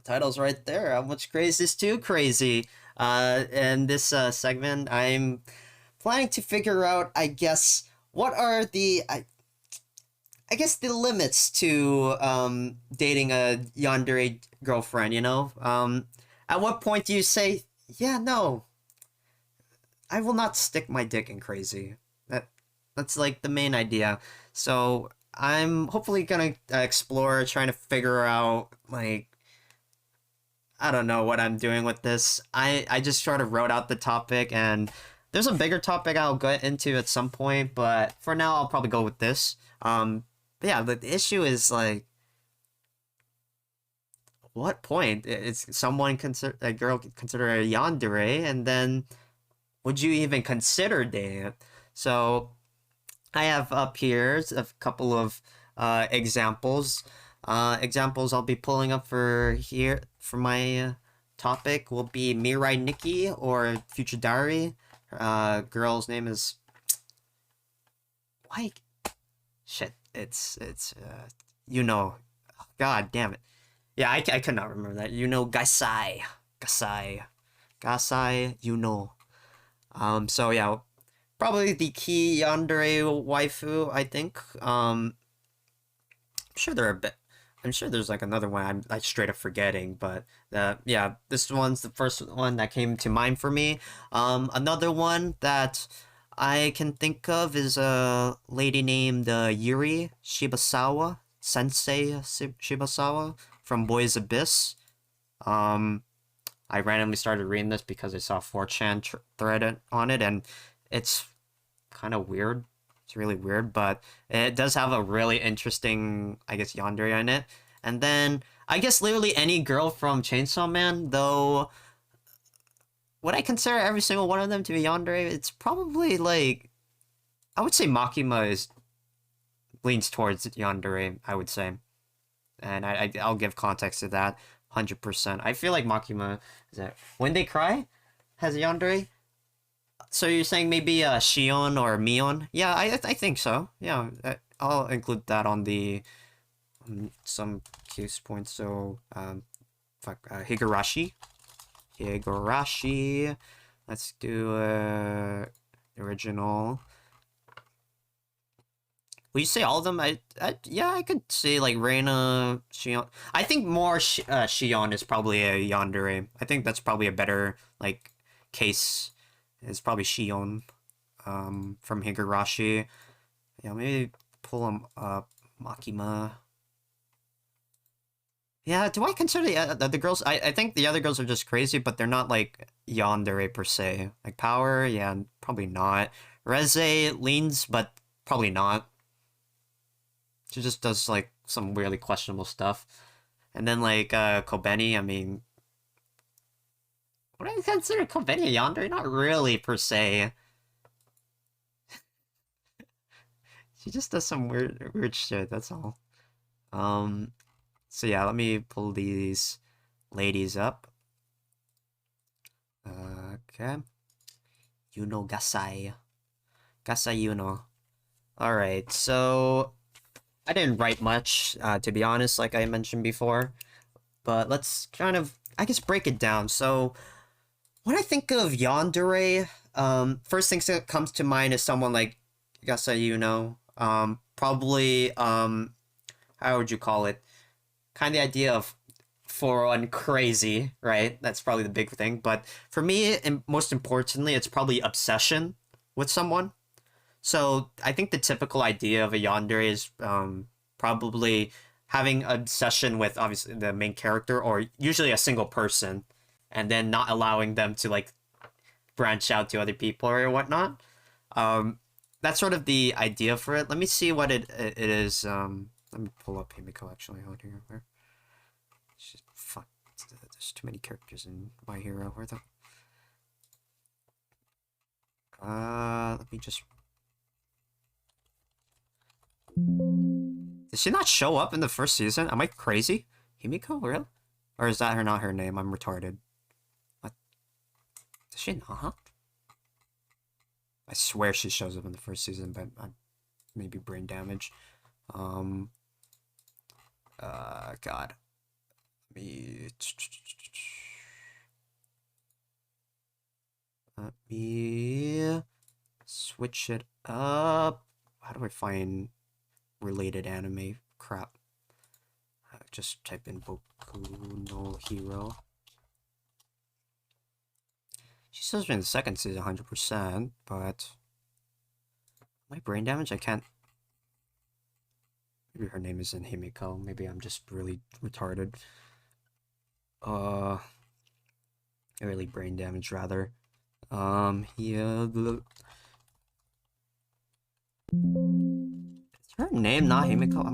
Speaker 1: title's right there. How much crazy is too crazy? In this segment, I'm planning to figure out, I guess, what are the I guess the limits to dating a yandere girlfriend. At what point do you say, yeah, no, I will not stick my dick in crazy. That's like the main idea. So I'm hopefully gonna explore, trying to figure out, like, I don't know what I'm doing with this. I just sort of wrote out the topic, and there's a bigger topic I'll get into at some point, but for now I'll probably go with this. But yeah, the issue is, like, what point is someone a girl consider a yandere, and then would you even consider dating it? So I have up here a couple of examples. Examples I'll be pulling up for my topic will be Mirai Nikki or Future Diary. Girl's name is why shit. It's God damn it. Yeah, I could not remember that. Gasai. So yeah, probably the key yandere waifu, I think. I'm sure there's like another one I'm like straight up forgetting, but yeah, this one's the first one that came to mind for me. Another one that I can think of is a lady named Yuri Shibasawa, Sensei Shibasawa from Boys Abyss. I randomly started reading this because I saw a 4chan thread on it, and it's kind of weird. It's really weird, but it does have a really interesting, I guess, yandere in it. And then, I guess literally any girl from Chainsaw Man, though, would I consider every single one of them to be yandere? It's probably, like, I would say Makima leans towards yandere, I would say. And I'll give context to that, 100%. I feel like Makima, When They Cry has a yandere? So you're saying maybe Shion or Mion? Yeah, I think so. Yeah, I'll include that on the some case points. So Higurashi. Let's do original. Will you say all of them? Yeah, I could say like Reina, Shion. I think more Shion is probably a yandere. I think that's probably a better like case. It's probably Shion, from Higurashi. Yeah, maybe pull him up. Makima. Yeah, do I consider the girls? I think the other girls are just crazy, but they're not like yandere per se. Like Power, yeah, probably not. Reze leans, but probably not. She just does like some weirdly questionable stuff. And then like Kobeni, I mean, would I consider Kobeni a yandere? Not really, per se. She just does some weird shit, that's all. So yeah, let me pull these ladies up. Okay. Gasai. Gasai. Alright, so I didn't write much, to be honest, like I mentioned before. But let's kind of, I guess, break it down. So when I think of yandere, first thing that comes to mind is someone like Gasai. Probably, how would you call it? Kind of the idea of full-on crazy, right? That's probably the big thing. But for me, and most importantly, it's probably obsession with someone. So I think the typical idea of a yandere is probably having obsession with obviously the main character, or usually a single person, and then not allowing them to like branch out to other people or whatnot. That's sort of the idea for it. Let me see what it is. Let me pull up Himiko actually on here. Where? Fuck. There's too many characters in My Hero. Where the? Let me just. Did she not show up in the first season? Am I crazy? Himiko, really? Or is that not her name? I'm retarded. What? Does she not? I swear she shows up in the first season, but maybe brain damage. God. Me. Let me switch it up. How do I find related anime? Crap. Just type in Boku no Hero. She still in the second season 100%, but my brain damage, I can't. Maybe her name isn't Himiko. Maybe I'm just really retarded. Really brain damage rather. Yeah. Is her name not Himiko?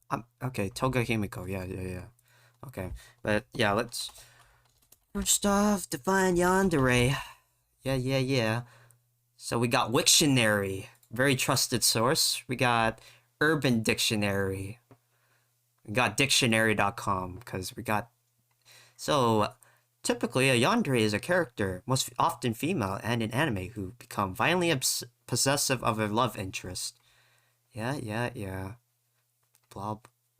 Speaker 1: I'm okay. Toga Himiko. Yeah. Okay, but yeah, let's first off define Yandere. Yeah. So we got Wiktionary, very trusted source. We got Urban Dictionary. We got dictionary.com because we got. So typically, a yandere is a character, most often female and in anime, who become violently possessive of a love interest. Yeah. Blah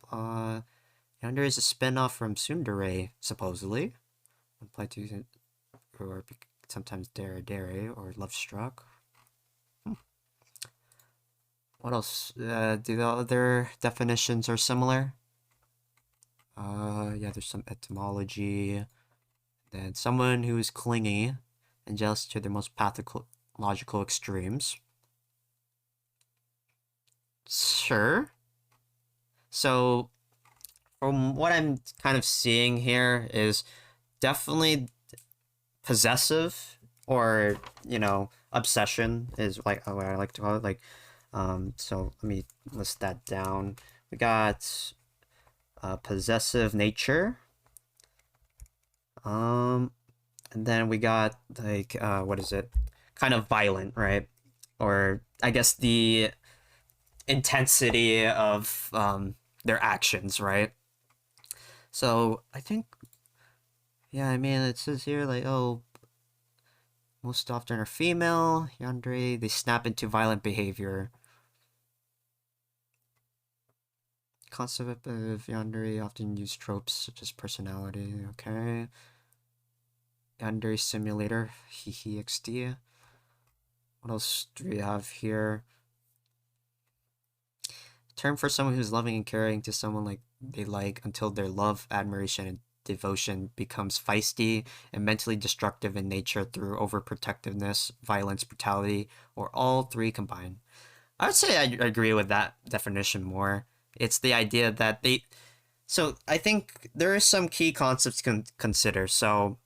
Speaker 1: blah. Yandere is a spin-off from tsundere, supposedly. Apply to or sometimes dare or love struck. What else? Do the other definitions are similar? Yeah, there's some etymology. Then someone who is clingy and jealous to their most pathological extremes. Sure. So, from what I'm kind of seeing here is definitely possessive or, obsession is like what I like to call it. Like, so let me list that down. We got possessive nature. And then we got like what is it? Kind of violent, right? Or I guess the intensity of their actions, right? So I think, yeah, I mean it says here like, oh, most often are female yandere. They snap into violent behavior. Concept of yandere often use tropes such as personality. Okay. Yandere simulator. XD. What else do we have here? Term for someone who's loving and caring to someone like they like until their love, admiration, and devotion becomes feisty and mentally destructive in nature through overprotectiveness, violence, brutality, or all three combined. I would say I agree with that definition more. It's the idea that they. So I think there are some key concepts to consider. So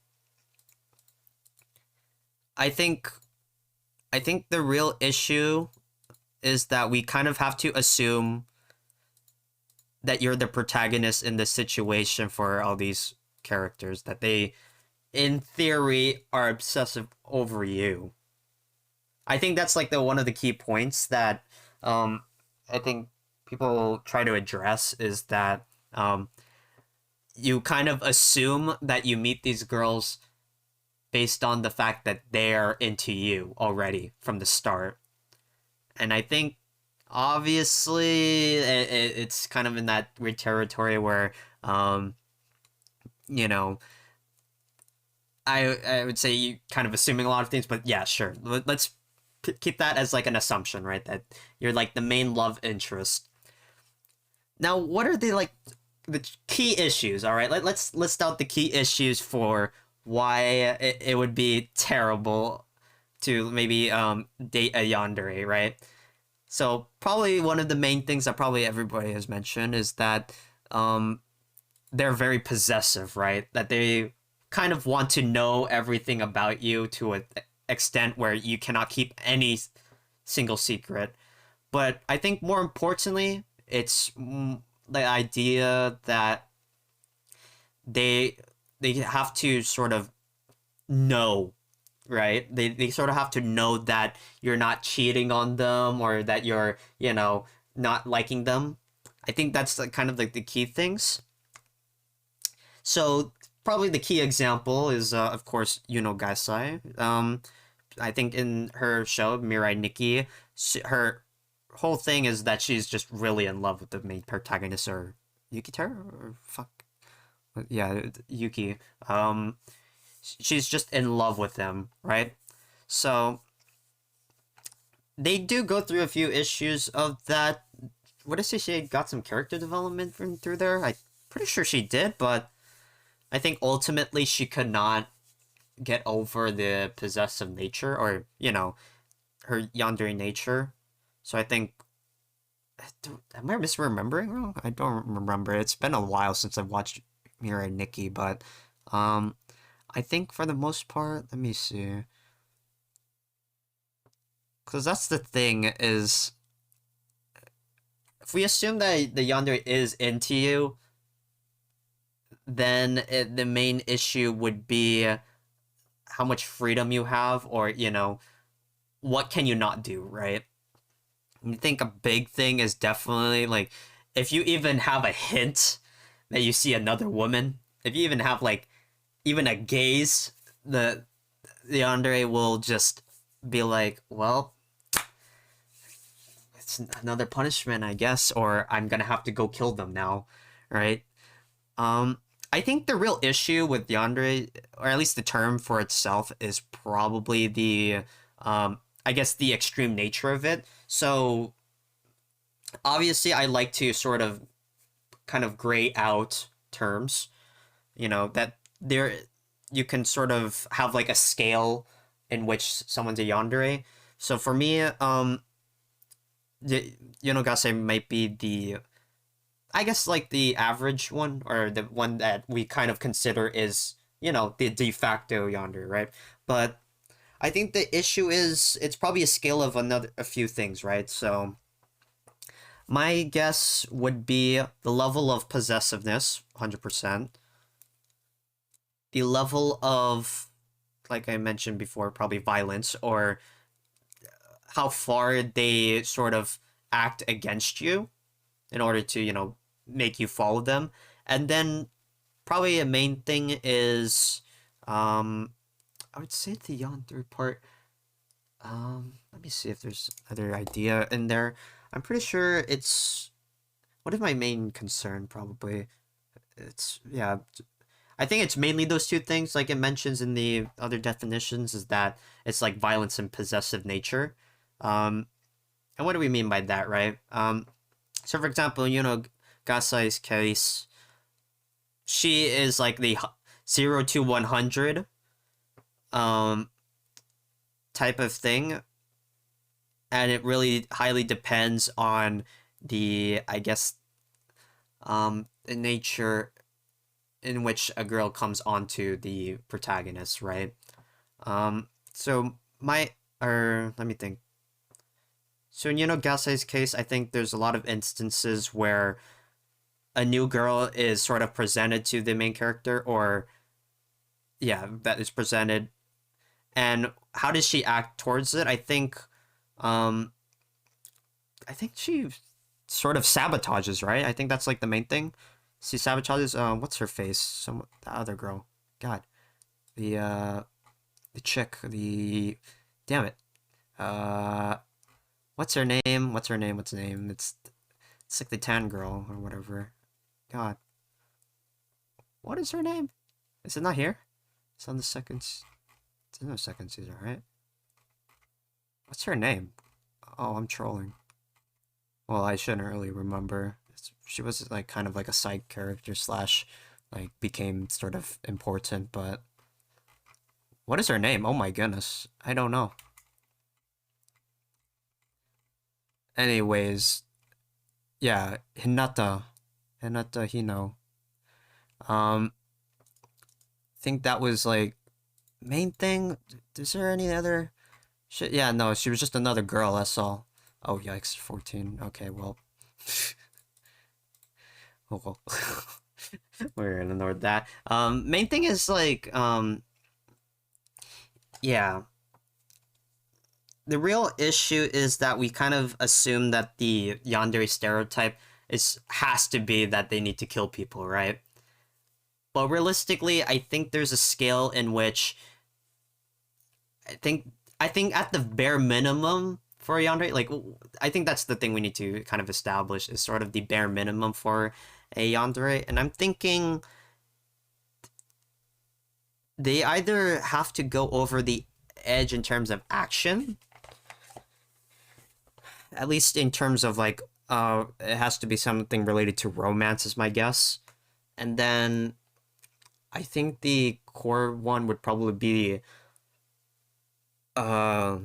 Speaker 1: I think the real issue is that we kind of have to assume that you're the protagonist in the situation for all these characters, that they, in theory, are obsessive over you. I think that's like one of the key points that I think people try to address is that you kind of assume that you meet these girls based on the fact that they're into you already from the start. And I think obviously it's kind of in that weird territory where you know, I would say you kind of assuming a lot of things, but yeah, sure, let's keep that as like an assumption, right, that you're like the main love interest. Now what are the key issues? All right, let's list out the key issues for why it would be terrible to maybe date a yandere, right? So probably one of the main things that probably everybody has mentioned is that they're very possessive, right? That they kind of want to know everything about you to an extent where you cannot keep any single secret. But I think more importantly, it's the idea that they have to sort of know, right? They sort of have to know that you're not cheating on them or that you're, not liking them. I think that's kind of like the key things. So probably the key example is, of course, Gasai. I think in her show Mirai Nikki, her whole thing is that she's just really in love with the main protagonist, or Yukiteru, or fuck, yeah, Yuki. She's just in love with him, right? So they do go through a few issues of that. What does she got some character development from through there? I'm pretty sure she did, but I think ultimately she could not get over the possessive nature, or her yandere nature. So I think, am I misremembering wrong? I don't remember. It's been a while since I've watched Mirai Nikki, but I think for the most part, let me see. Because that's the thing is, if we assume that the yandere is into you, then the main issue would be how much freedom you have, or what can you not do, right? I think a big thing is definitely like, if you even have a hint that you see another woman, if you even have like even a gaze, the yandere will just be like, well, it's another punishment, I guess, or I'm gonna have to go kill them now, right? I think the real issue with yandere, or at least the term for itself, is probably the I guess the extreme nature of it. So obviously I like to sort of kind of gray out terms, that there you can sort of have like a scale in which someone's a yandere. So for me, the Yonogase might be the, I guess, like the average one, or the one that we kind of consider is, the de facto yandere, right? But I think the issue is it's probably a scale of a few things, right? So my guess would be the level of possessiveness, 100%. The level of, like I mentioned before, probably violence, or how far they sort of act against you in order to, make you follow them. And then probably a main thing is, I would say the yandere part. Let me see if there's other idea in there. I'm pretty sure it's, what is my main concern? Probably it's, yeah, I think it's mainly those two things, like it mentions in the other definitions, is that it's like violence and possessive nature. And what do we mean by that, right? So for example, Gasai's case, she is like the 0 to 100 type of thing, and it really highly depends on the, I guess, the nature in which a girl comes onto the protagonist, right? So let me think. So in Gasai's case, I think there's a lot of instances where a new girl is sort of presented to the main character, or yeah, that is presented, and how does she act towards it? I think she sort of sabotages, right? I think that's like the main thing. She sabotages. What's her face? The other girl. God, the chick. Damn it. What's her name? What's her name? It's like the tan girl or whatever. God, what is her name? Is it not here? It's on the second. It's in the second season, right? What's her name? Oh, I'm trolling. Well, I shouldn't really remember. She was like kind of like a side character slash, like became sort of important, but what is her name? Oh my goodness, I don't know. Anyways, yeah, Hinata Hino. I think that was like main thing. Is there any other shit? Yeah, no, she was just another girl. That's all. Oh yikes, 14. Okay, well. Oh well. We're gonna ignore that. Main thing is like, yeah. The real issue is that we kind of assume that the yandere stereotype has to be that they need to kill people, right? But realistically, I think there's a scale in which I think I think at the bare minimum for a yandere, like I think that's the thing we need to kind of establish is sort of the bare minimum for a yandere, and I'm thinking they either have to go over the edge in terms of action, at least in terms of like it has to be something related to romance is my guess, and then I think the core one would probably be I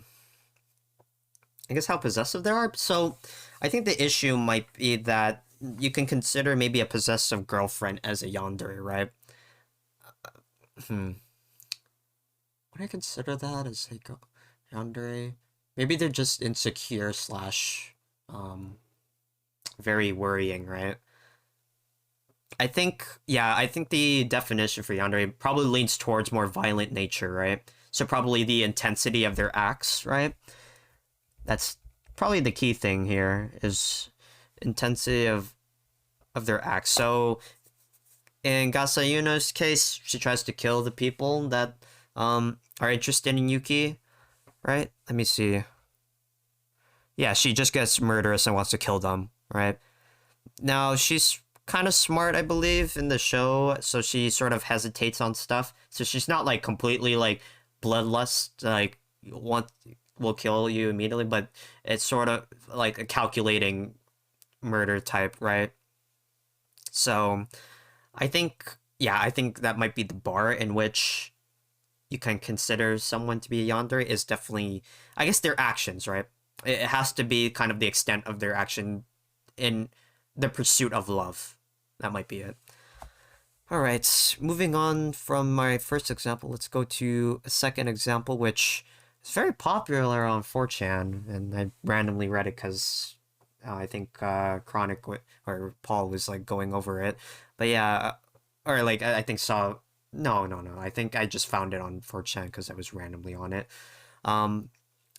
Speaker 1: guess how possessive they are. So I think the issue might be that you can consider maybe a possessive girlfriend as a yandere, right? Hmm. Would I consider that as a yandere? Maybe they're just insecure slash very worrying, right? I think the definition for yandere probably leans towards more violent nature, right? So probably the intensity of their acts, right? That's probably the key thing here is intensity of their acts. So in Gasayuno's case, she tries to kill the people that are interested in Yuki, right? Let me see. Yeah, she just gets murderous and wants to kill them, right? Now she's kind of smart, I believe, in the show, so she sort of hesitates on stuff. So she's not like completely like bloodlust, like want will kill you immediately, but it's sort of like a calculating murder type, right? So I think that might be the bar in which you can consider someone to be a yandere is definitely, I guess, their actions, right? It has to be kind of the extent of their action in the pursuit of love. That might be it. All right, moving on from my first example, let's go to a second example, which is very popular on 4chan, and I randomly read it because I think Chronic or Paul was like going over it. But yeah, or like I think saw. No. I think I just found it on 4chan because I was randomly on it.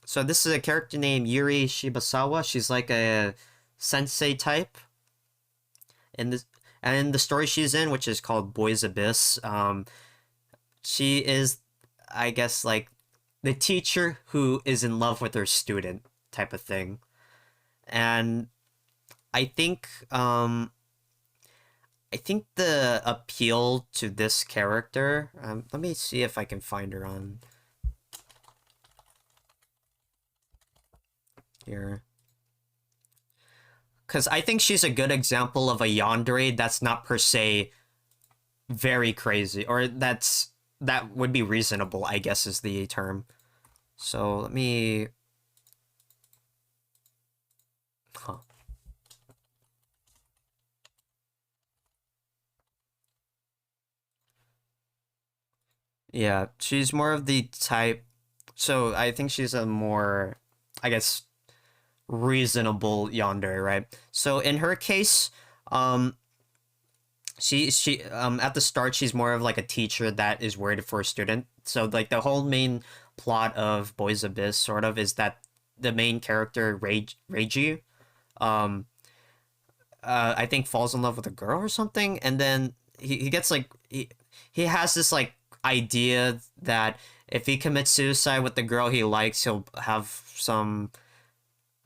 Speaker 1: So this is a character named Yuri Shibasawa. She's like a sensei type. In the story she's in, which is called Boys Abyss, she is, I guess, like the teacher who is in love with her student type of thing. And I think the appeal to this character, let me see if I can find her on here. Because I think she's a good example of a yandere that's not per se very crazy, or that would be reasonable, I guess is the term. So let me... Huh. Yeah, she's more of the type... So I think she's a more, I guess, reasonable yandere, right? So in her case, she at the start she's more of like a teacher that is worried for a student. So like the whole main plot of Boys Abyss sort of is that the main character Reiji, um I think falls in love with a girl or something, and then he gets like he has this like idea that if he commits suicide with the girl he likes, he'll have some,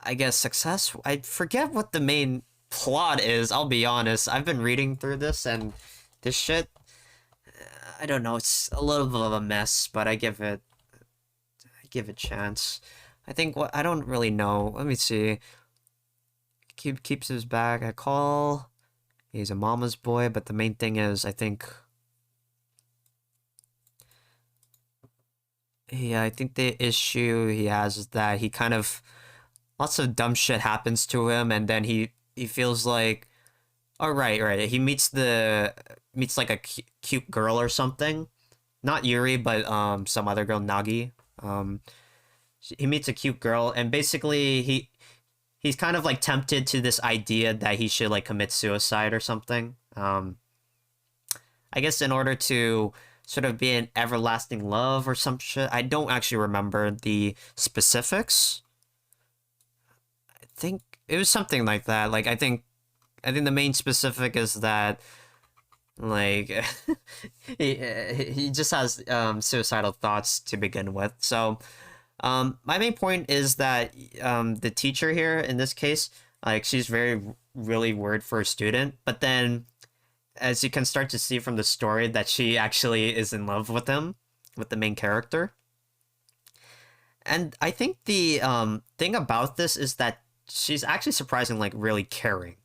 Speaker 1: I guess, success. I forget what the main plot is, I'll be honest. I've been reading through this, and this shit, I don't know, it's a little bit of a mess, but I give it a chance. I think I don't really know. Let me see. Keeps his bag. I call. He's a mama's boy, but the main thing is, I think... Yeah, I think the issue he has is that he kind of... Lots of dumb shit happens to him, and then he feels like... Oh, right. He meets like a cute girl or something. Not Yuri, but some other girl, Nagi. He meets a cute girl, and basically he's kind of like tempted to this idea that he should like commit suicide or something. I guess in order to sort of be in everlasting love or some shit. I don't actually remember the specifics. I think it was something like that. Like I think the main specific is that like he just has suicidal thoughts to begin with. So My main point is that the teacher here in this case, like she's really worried for a student, but then as you can start to see from the story that she actually is in love with him, with the main character. And I think the thing about this is that she's actually surprisingly like really caring.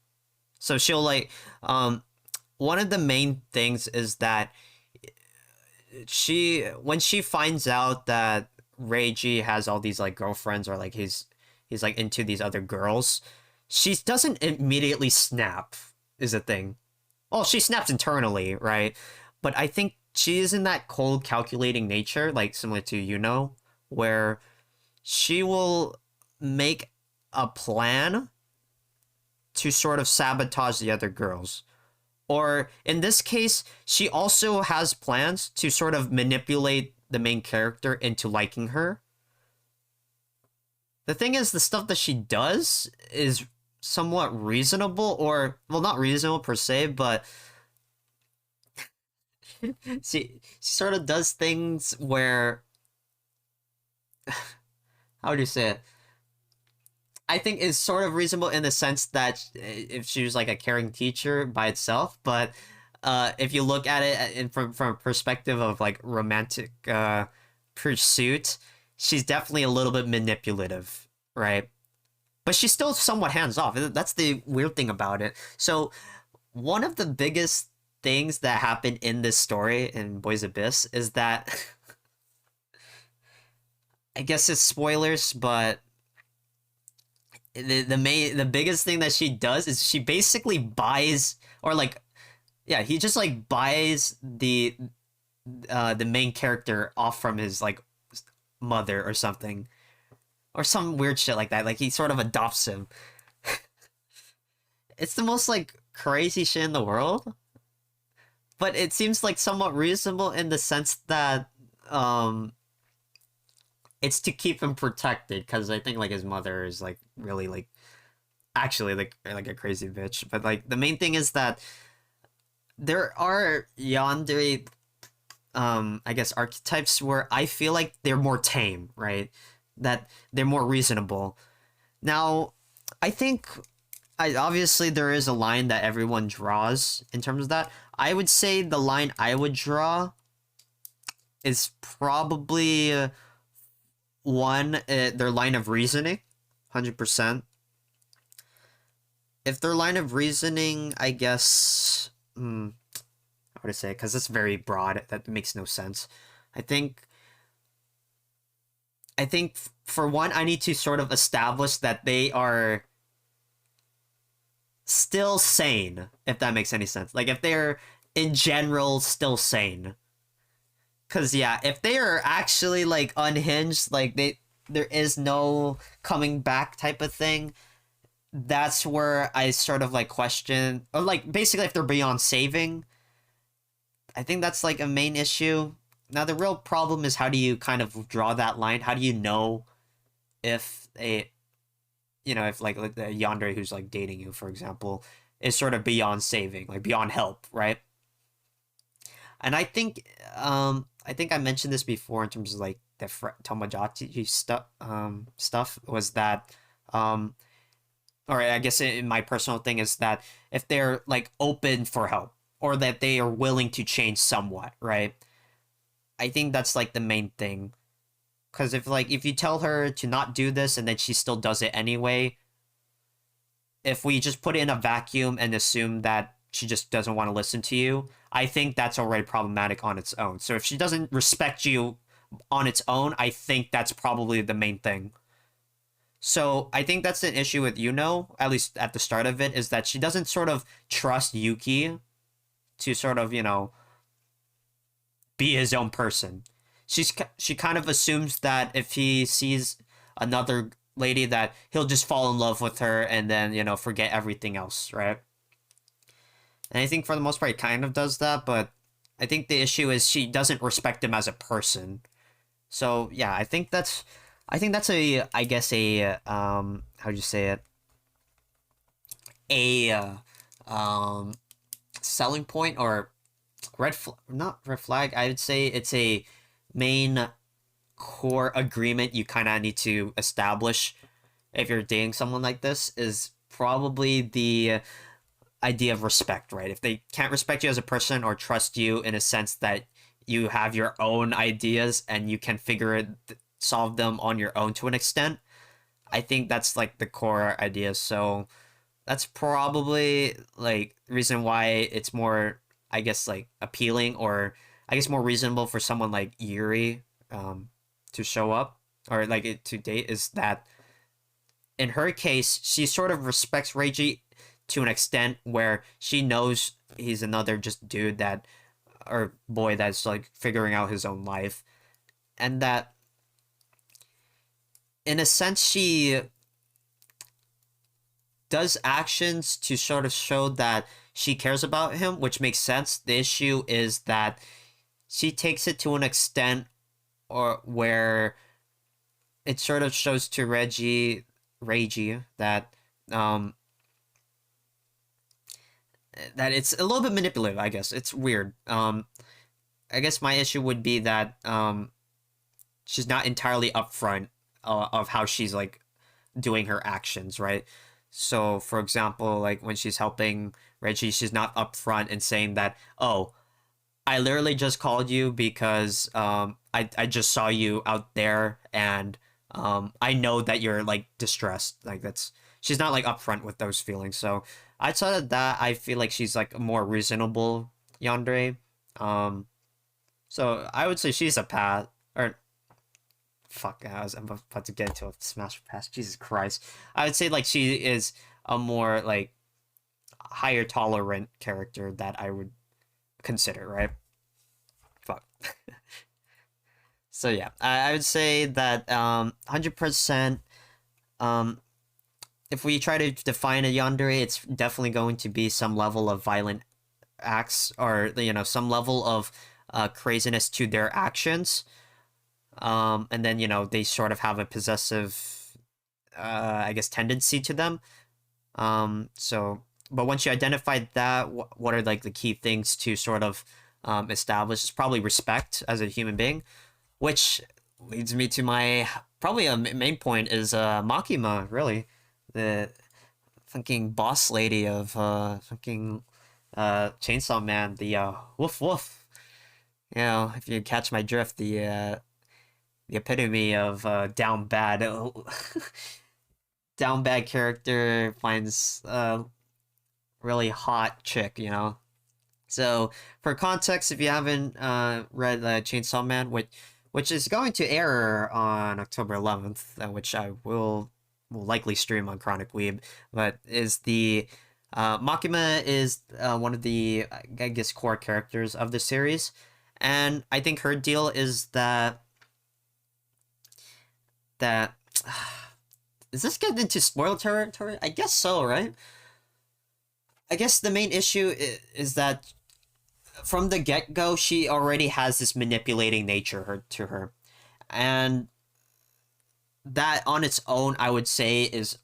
Speaker 1: So she'll like one of the main things is that when she finds out that Reiji has all these like girlfriends or like he's like into these other girls, she doesn't immediately snap is a thing. Well, she snaps internally, right? But I think she is in that cold calculating nature, like similar to where she will make a plan to sort of sabotage the other girls. Or in this case, she also has plans to sort of manipulate the main character into liking her. The thing is, the stuff that she does is somewhat reasonable, or, well, not reasonable per se, but she sort of does things where, how would you say it? I think is sort of reasonable in the sense that if she was like a caring teacher by itself, but if you look at it from a perspective of like romantic pursuit, she's definitely a little bit manipulative, right? But she's still somewhat hands off. That's the weird thing about it. So one of the biggest things that happened in this story in Boys Abyss is that I guess it's spoilers, but the biggest thing that she does is she basically buys, or like, yeah, he just like buys the main character off from his like mother or something, or some weird shit like that. Like he sort of adopts him. It's the most like crazy shit in the world, but it seems like somewhat reasonable in the sense that it's to keep him protected, because I think like his mother is like really like actually like a crazy bitch. But like the main thing is that there are yandere I guess archetypes where I feel like they're more tame, right? That they're more reasonable. Now, I think obviously there is a line that everyone draws in terms of that. I would say the line I would draw is probably their line of reasoning, 100%. If their line of reasoning, I guess, how would I say? Because it's very broad. That makes no sense. I think for one, I need to sort of establish that they are still sane, if that makes any sense. Like if they're in general still sane. Cause yeah, if they are actually like unhinged, like there is no coming back type of thing, that's where I sort of like question, or like basically if they're beyond saving, I think that's like a main issue. Now the real problem is how do you kind of draw that line? How do you know if if like the yandere who's like dating you, for example, is sort of beyond saving, like beyond help, right? And I think I mentioned this before in terms of like the Tomodachi stuff was that or I guess in my personal thing is that if they're like open for help or that they are willing to change somewhat, right? I think that's like the main thing. Because if you tell her to not do this and then she still does it anyway, if we just put it in a vacuum and assume that she just doesn't want to listen to you, I think that's already problematic on its own. So if she doesn't respect you on its own, I think that's probably the main thing. So I think that's an issue with at least at the start of it, is that she doesn't sort of trust Yuki to sort of, be his own person. She kind of assumes that if he sees another lady that he'll just fall in love with her and then, forget everything else, right? And I think for the most part, he kind of does that, but I think the issue is she doesn't respect him as a person. So yeah, I think that's I guess how'd you say it? Selling point or not red flag. I would say it's a main core agreement you kind of need to establish if you're dating someone like this is probably the idea of respect, right? If they can't respect you as a person or trust you in a sense that you have your own ideas and you can solve them on your own to an extent, I think that's like the core idea. So that's probably like reason why it's more, I guess, like appealing, or I guess more reasonable for someone like Yuri to show up, or like to date, is that in her case she sort of respects Reiji to an extent where she knows he's another just dude that, or boy, that's like figuring out his own life, and that in a sense she does actions to sort of show that she cares about him, which makes sense. The issue is that she takes it to an extent or where it sort of shows to Reiji that that it's a little bit manipulative, I guess. It's weird. I guess my issue would be that she's not entirely upfront of how she's like doing her actions, right? So, for example, like when she's helping Reggie, she's not upfront and saying that, oh, I literally just called you because I just saw you out there and I know that you're like distressed. Like she's not like upfront with those feelings. So outside of that, I feel like she's like a more reasonable Yandere. So I would say she's a pass, or fuck, I'm about to get into a smash pass. Jesus Christ. I would say like she is a more like higher tolerant character that I would consider, right? Fuck. So yeah, I would say that 100%, if we try to define a yandere, it's definitely going to be some level of violent acts, or some level of craziness to their actions. And then they sort of have a possessive, I guess, tendency to them. But once you identify that, what are like the key things to sort of establish? It's probably respect as a human being, which leads me to my probably a main point is Makima, really, the fucking boss lady of fucking Chainsaw Man, the woof woof. If you catch my drift, the epitome of down bad. Down bad character finds really hot chick, So for context, if you haven't read Chainsaw Man, which is going to air on October 11th, which I will likely stream on Chronic Weeb, but is the Makima is one of the, I guess, core characters of the series, and I think her deal is that is this getting into spoiler territory? I guess so, right? I guess the main issue is that from the get-go, she already has this manipulating nature to her. And that on its own, I would say, is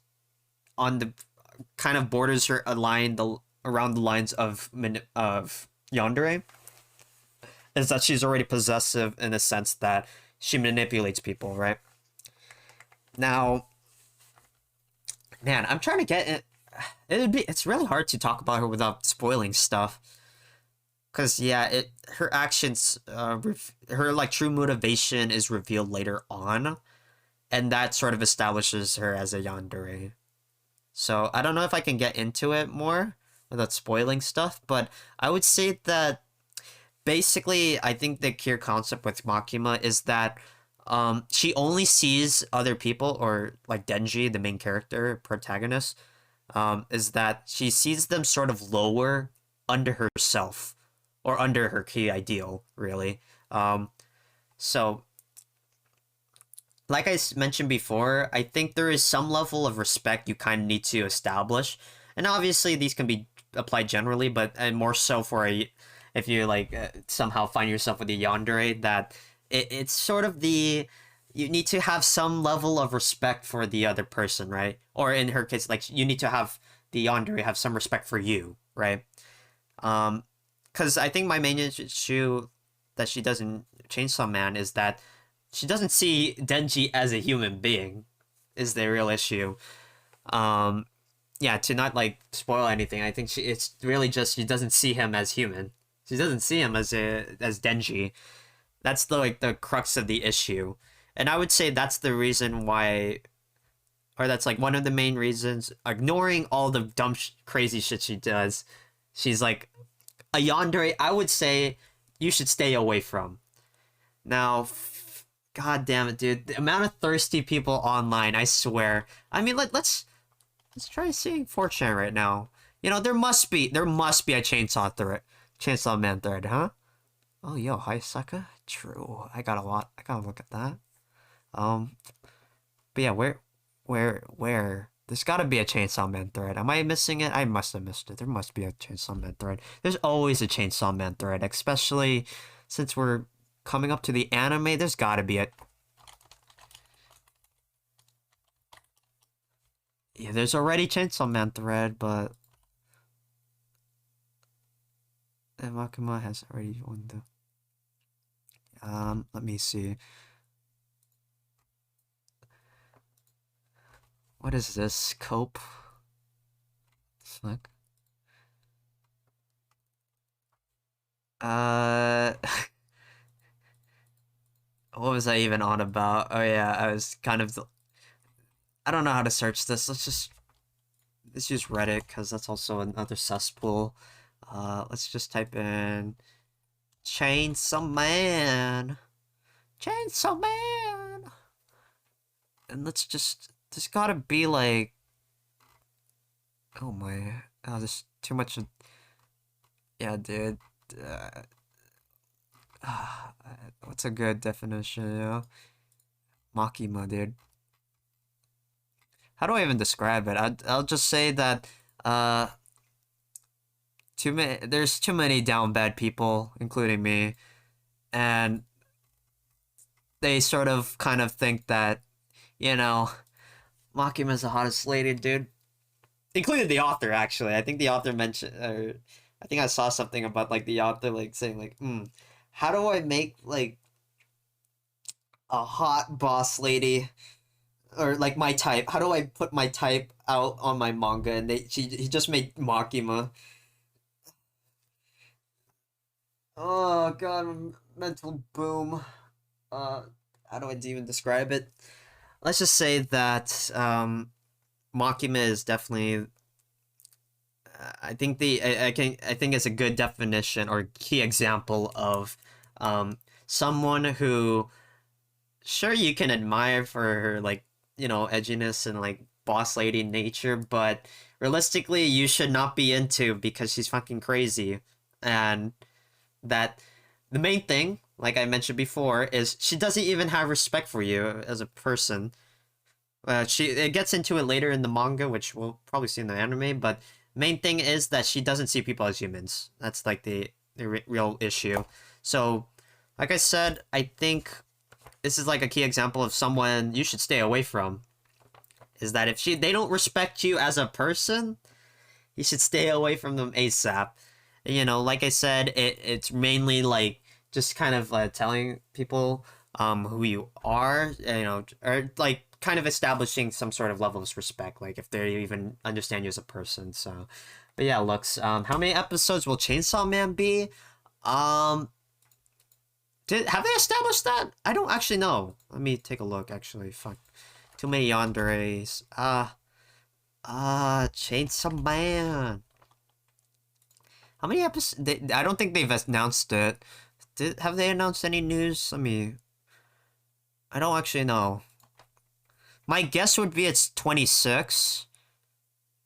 Speaker 1: on the kind of borders her around the lines of yandere. Is that she's already possessive in the sense that she manipulates people, right? Now, man, I'm trying to get it. It's really hard to talk about her without spoiling stuff. Cause yeah, her actions, her like true motivation is revealed later on, and that sort of establishes her as a yandere. So I don't know if I can get into it more without spoiling stuff, but I would say that basically, I think the key concept with Makima is that she only sees other people, or like Denji, the main character, protagonist, is that she sees them sort of lower under herself, or under her key ideal, really. So, like I mentioned before, I think there is some level of respect you kind of need to establish. And obviously, these can be applied generally, but more so for if you like somehow find yourself with a yandere, that it's sort of you need to have some level of respect for the other person, right? Or in her case, like you need to have the yandere have some respect for you, right? Because I think my main issue that she does in Chainsaw Man is that she doesn't see Denji as a human being is the real issue. Um, yeah, to not like spoil anything, I think it's really just she doesn't see him as human. She doesn't see him as Denji. That's the crux of the issue. And I would say that's the reason why, or that's like one of the main reasons, ignoring all the dumb crazy shit she does. She's like a yandere I would say you should stay away from. Now, god damn it, dude. The amount of thirsty people online, I swear. I mean, let's try seeing 4chan right now. You know, there must be a Chainsaw Man thread, huh? Oh, yo, hi, sucker. True. I gotta look at that. But yeah, where? There's gotta be a Chainsaw Man thread. Am I missing it? I must have missed it. There must be a Chainsaw Man thread. There's always a Chainsaw Man thread, especially since we're coming up to the anime. There's gotta be a... Yeah, there's already Chainsaw Man thread, but... And Makima has already won the... let me see. What is this? Cope? Fuck. What was I even on about? Oh yeah, I was kind of... I don't know how to search this. Let's use Reddit, because that's also another cesspool. Let's just type in... Chainsaw Man! Chainsaw Man! And let's just... There's gotta be like... Oh my... Oh, there's too much... Yeah, dude. What's a good definition, you know? Makima, dude. How do I even describe it? I'll just say that, there's too many down bad people, including me, and they sort of kind of think that, you know, Makima's the hottest lady, dude. Including the author, actually. I think the author mentioned, or I think I saw something about, like, the author, like, saying, like, how do I make, like, a hot boss lady, or, like, my type? How do I put my type out on my manga? And he just made Makima. Oh, God, mental boom. How do I even describe it? Let's just say that, Makima is definitely... I think I think it's a good definition or key example of someone who, sure, you can admire for her, like, you know, edginess and like boss lady nature, but realistically you should not be into because she's fucking crazy. And that the main thing, like I mentioned before, is she doesn't even have respect for you as a person. It gets into it later in the manga, which we'll probably see in the anime, but main thing is that she doesn't see people as humans. That's like the real issue. So, like I said, I think this is like a key example of someone you should stay away from. Is that if they don't respect you as a person, you should stay away from them ASAP. You know, like I said, it's mainly like just kind of telling people who you are, you know, or like kind of establishing some sort of level of respect, like if they even understand you as a person. So, but yeah, Lux, how many episodes will Chainsaw Man be? Have they established that? I don't actually know. Let me take a look. Actually, fuck, too many yanderes. Chainsaw Man. How many episodes? I don't think they've announced it. Have they announced any news? I don't actually know. My guess would be it's 26.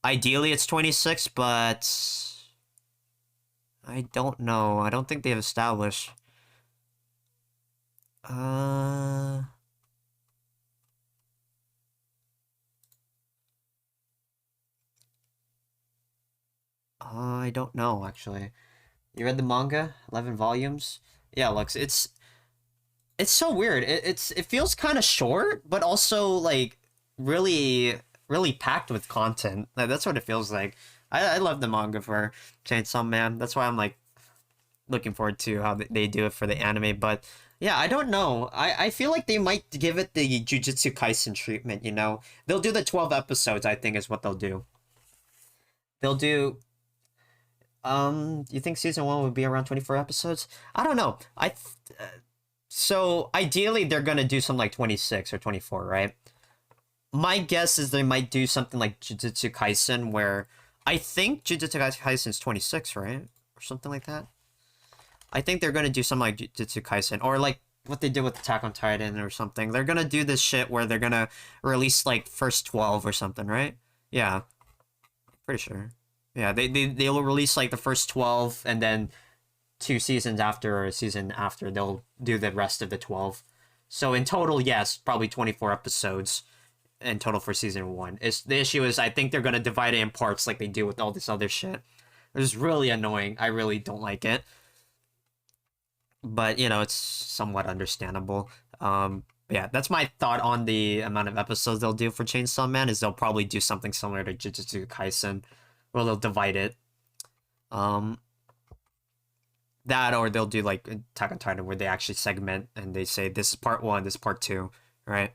Speaker 1: Ideally, it's 26, but I don't know. I don't think they've established. I don't know, actually. You read the manga? 11 volumes? Yeah, Lux, it's so weird. It feels kind of short, but also like really packed with content. Like, that's what it feels like. I love the manga for Chainsaw Man. That's why I'm like looking forward to how they do it for the anime. But Yeah, I don't know. I feel like they might give it the Jujutsu Kaisen treatment, you know? They'll do the 12 episodes, I think is what they'll do. They'll do you think season 1 would be around 24 episodes? I don't know. So ideally they're going to do something like 26 or 24, right? My guess is they might do something like Jujutsu Kaisen where I think Jujutsu Kaisen is 26, right? Or something like that. I think they're gonna do something like Jujutsu Kaisen, or like what they did with Attack on Titan or something. They're gonna do this shit where they're gonna release like first 12 or something, right? Yeah, pretty sure. Yeah, they'll release like the first 12, and then 2 seasons after or a season after they'll do the rest of the 12. So in total, yes, probably 24 episodes in total for season 1. The issue is I think they're gonna divide it in parts like they do with all this other shit. It's really annoying. I really don't like it. But, you know, it's somewhat understandable. Yeah, that's my thought on the amount of episodes they'll do for Chainsaw Man, is they'll probably do something similar to Jujutsu Kaisen, where they'll divide it. That, or they'll do like Attack on Titan, where they actually segment and they say this is part 1, this is part 2, right?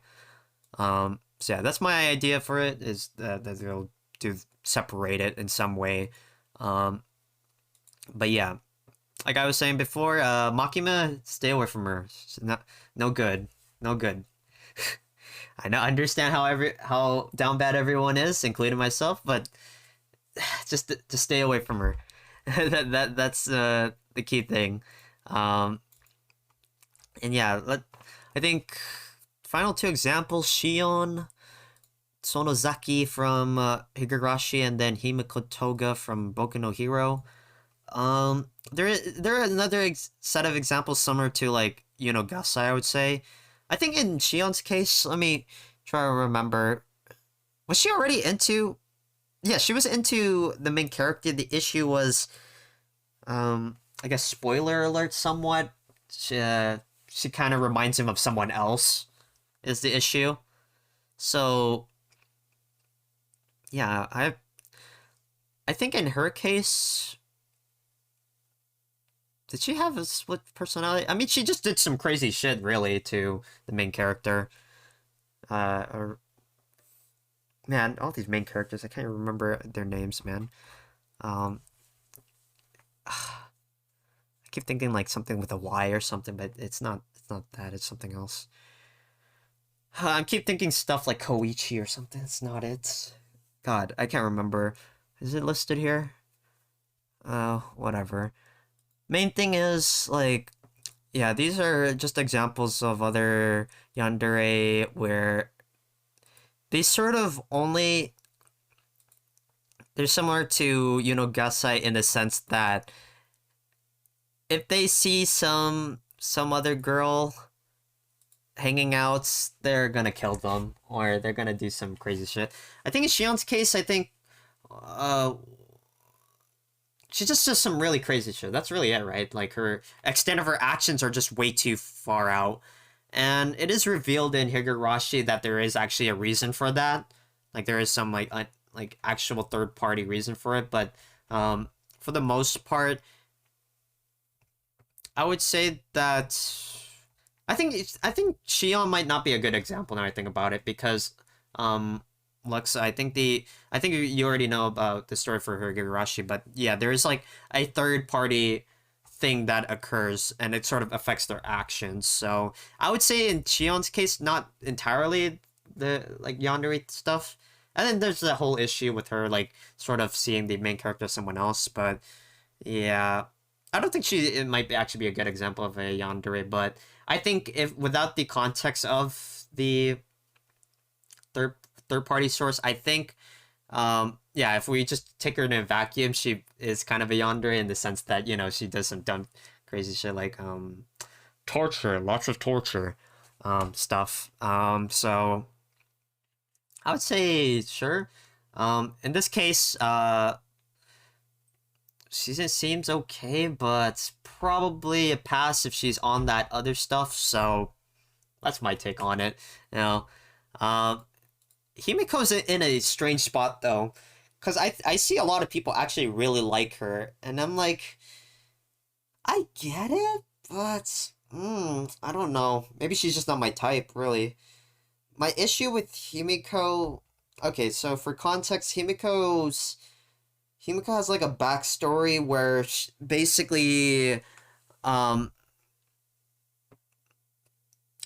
Speaker 1: So yeah, that's my idea for it, is that they'll do separate it in some way. But yeah, like I was saying before, Makima, stay away from her. She's no good, no good. I understand how down bad everyone is, including myself, but just stay away from her. That's the key thing. And yeah, I think final 2 examples: Shion, Sonozaki from Higurashi, and then Himiko Toga from Boku no Hero. There are another set of examples similar to like Gasai, I would say. I think in Shion's case, let me try to remember. Was she already into? Yeah, she was into the main character. The issue was, I guess spoiler alert, somewhat. She kind of reminds him of someone else. Is the issue? So, yeah, I think in her case, did she have a split personality? I mean, she just did some crazy shit, really, to the main character. Man, all these main characters, I can't remember their names, man. I keep thinking like something with a Y or something, but it's not. It's not that. It's something else. I keep thinking stuff like Koichi or something. It's not it. God, I can't remember. Is it listed here? Whatever. Main thing is, like, yeah, these are just examples of other yandere where they sort of only... They're similar to, Gasai in the sense that if they see some other girl hanging out, they're gonna kill them, or they're gonna do some crazy shit. I think in Shion's case, I think, she just does some really crazy shit. That's really it, right? Like, her extent of her actions are just way too far out. And it is revealed in Higurashi that there is actually a reason for that. Like, there is some, like, actual third-party reason for it. But, for the most part, I would say that... I think Shion might not be a good example now I think about it, because, Lux, I think you already know about the story for Higurashi, but yeah, there's like a third party thing that occurs and it sort of affects their actions. So I would say in Shion's case, not entirely the like yandere stuff. And then there's the whole issue with her like sort of seeing the main character as someone else, but yeah. I don't think it might actually be a good example of a yandere, but I think if without the context of the third party source, I think yeah, if we just take her in a vacuum, she is kind of a yandere in the sense that, she does some dumb crazy shit like torture, lots of torture stuff. So I would say sure. In this case, she seems okay, but probably a pass if she's on that other stuff, so that's my take on it. Himiko's in a strange spot though, because I see a lot of people actually really like her, and I'm like, I get it, but I don't know. Maybe she's just not my type, really. My issue with Himiko. Okay, so for context, Himiko has like a backstory where basically, um,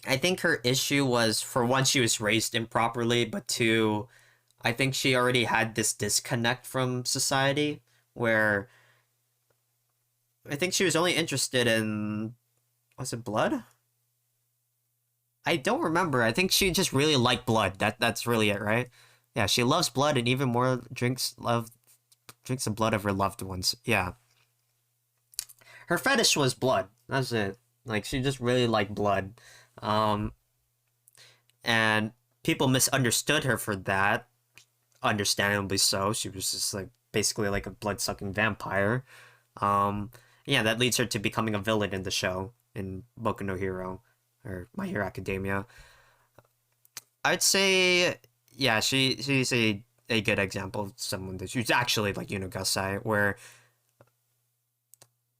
Speaker 1: I think her issue was, for one, she was raised improperly, but two, I think she already had this disconnect from society where I think she was only interested in, was it blood? I don't remember. I think she just really liked blood. That's really it, right? Yeah, she loves blood and even more drinks the blood of her loved ones. Yeah. Her fetish was blood. That's it. Like she just really liked blood. Um and people misunderstood her for that. Understandably so. She was just like basically like a blood-sucking vampire. Um yeah, that leads her to becoming a villain in the show in Boku no Hero or My Hero Academia. I'd say, yeah, she's a good example of someone that she's actually like Yunogasai, where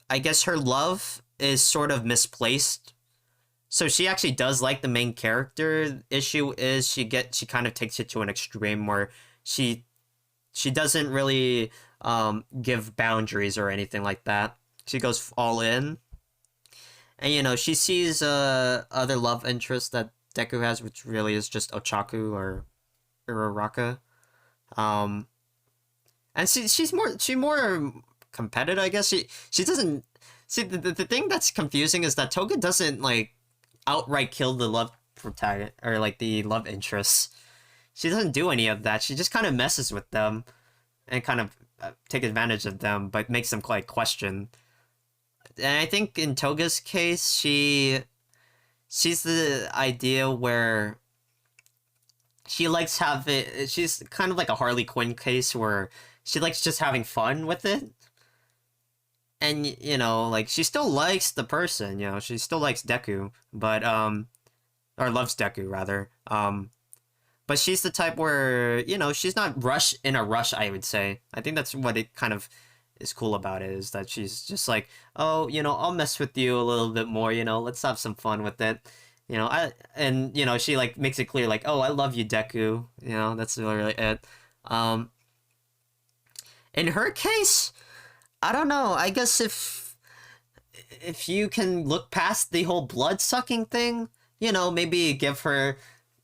Speaker 1: I guess her love is sort of misplaced. So she actually does like the main character. Issue is she kind of takes it to an extreme where she she doesn't really give boundaries or anything like that. She goes all in, and she sees other love interests that Deku has, which really is just Ochaku or Uraraka. Um, and she's more competitive, I guess. She doesn't see the thing that's confusing is that Toga doesn't like outright kill the love protagonist or like the love interests. She doesn't do any of that. She just kind of messes with them and kind of take advantage of them, but makes them quite question. And I think in Toga's case, she's the idea where she likes having. She's kind of like a Harley Quinn case where she likes just having fun with it. And like she still likes the person, she still likes Deku, but or loves Deku rather. But she's the type where, she's not in a rush, I would say. I think that's what it kind of is cool about it, is that she's just like, oh, I'll mess with you a little bit more, let's have some fun with it. She like makes it clear like, oh, I love you, Deku. That's really it. In her case, I don't know. I guess if you can look past the whole blood sucking thing, maybe give her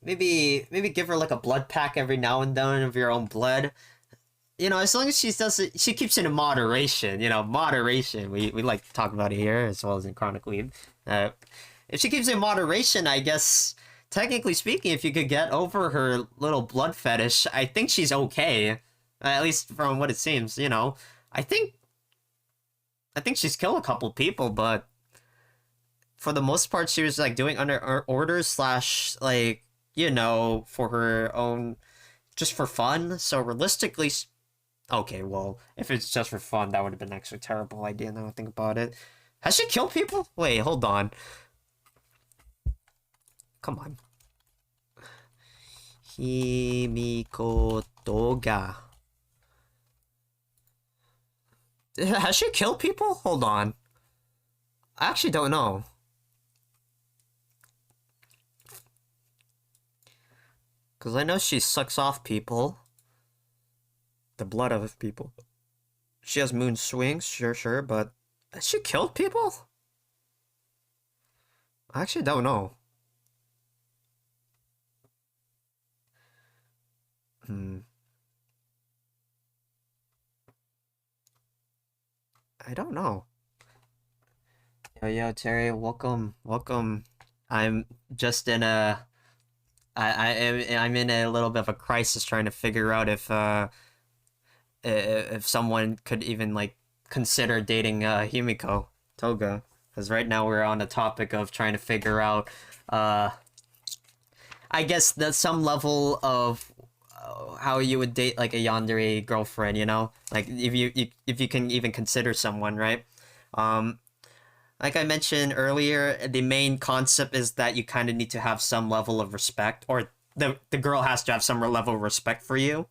Speaker 1: like a blood pack every now and then of your own blood. As long as she keeps it in moderation. Moderation. We like to talk about it here as well as in Chronic Lead. If she keeps it in moderation, I guess technically speaking, if you could get over her little blood fetish, I think she's okay. At least from what it seems. I think she's killed a couple people, but for the most part, she was like doing under orders slash like for her own, just for fun. So realistically, okay, well, if it's just for fun, that would have been actually a terrible idea. Now I think about it. Has she killed people? Wait, hold on. Come on. Himiko Toga. Has she killed people? Hold on. I actually don't know. Because I know she sucks off people. The blood of people. She has moon swings, sure, but has she killed people? I actually don't know. I don't know. Yo, Terry, welcome. I'm just in a... I'm in a little bit of a crisis trying to figure out if someone could even like consider dating Himiko Toga, because right now we're on the topic of trying to figure out I guess that some level of how you would date like a yandere girlfriend, like if you can even consider someone, right? um like I mentioned earlier, the main concept is that you kind of need to have some level of respect, or the girl has to have some level of respect for you.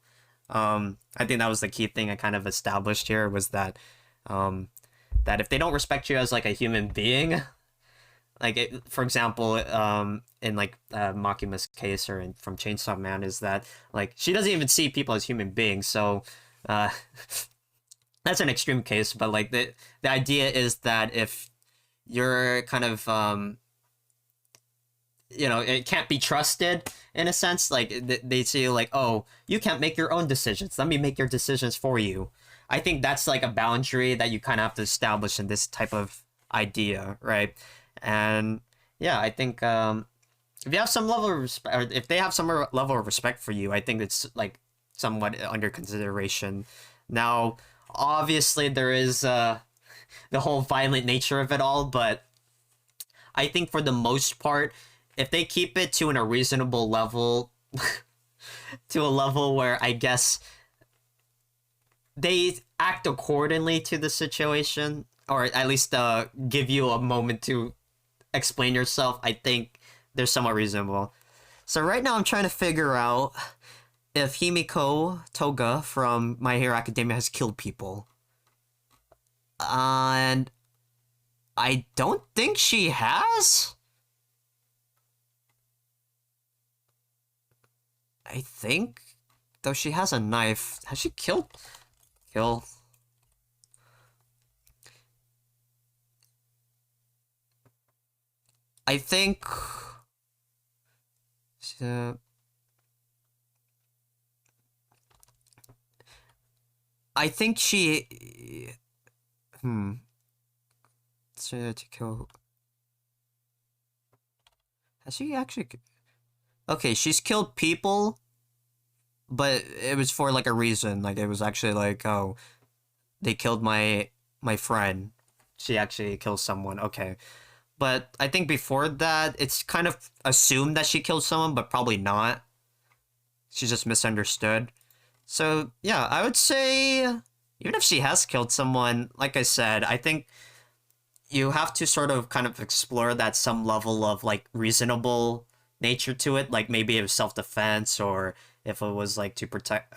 Speaker 1: I think that was the key thing I kind of established here, was that that if they don't respect you as like a human being, like for example, in like Makima's case or from Chainsaw Man, is that like she doesn't even see people as human beings. So uh, that's an extreme case, but like the idea is that if you're kind of it can't be trusted in a sense. Like they say, like, oh, you can't make your own decisions. Let me make your decisions for you. I think that's like a boundary that you kind of have to establish in this type of idea, right? And yeah, I think if you have some level of respect, or if they have some level of respect for you, I think it's like somewhat under consideration. Now, obviously, there is the whole violent nature of it all, but I think for the most part, if they keep it to a reasonable level, to a level where I guess they act accordingly to the situation, or at least give you a moment to explain yourself, I think they're somewhat reasonable. So right now I'm trying to figure out if Himiko Toga from My Hero Academia has killed people. And I don't think she has. I think, though she has a knife. Has she killed? Kill. I think. I think she. To kill. Has she actually? Okay, she's killed people, but it was for like a reason. Like it was actually like, oh, they killed my friend. She actually killed someone. Okay. But I think before that, it's kind of assumed that she killed someone, but probably not. She's just misunderstood. So, yeah, I would say, even if she has killed someone, like I said, I think you have to sort of kind of explore that some level of, like, reasonable nature to it. Like, maybe it was self-defense, or if it was, like, to protect,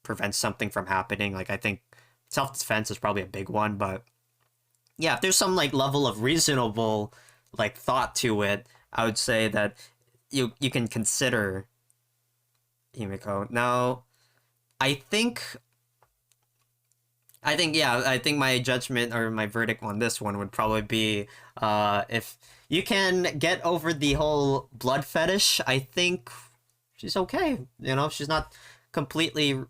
Speaker 1: prevent something from happening. Like, I think self-defense is probably a big one, but yeah, if there's some like level of reasonable like thought to it, I would say that you can consider Himiko. Now, I think I think my judgment or my verdict on this one would probably be if you can get over the whole blood fetish, I think she's okay. You know, she's not completely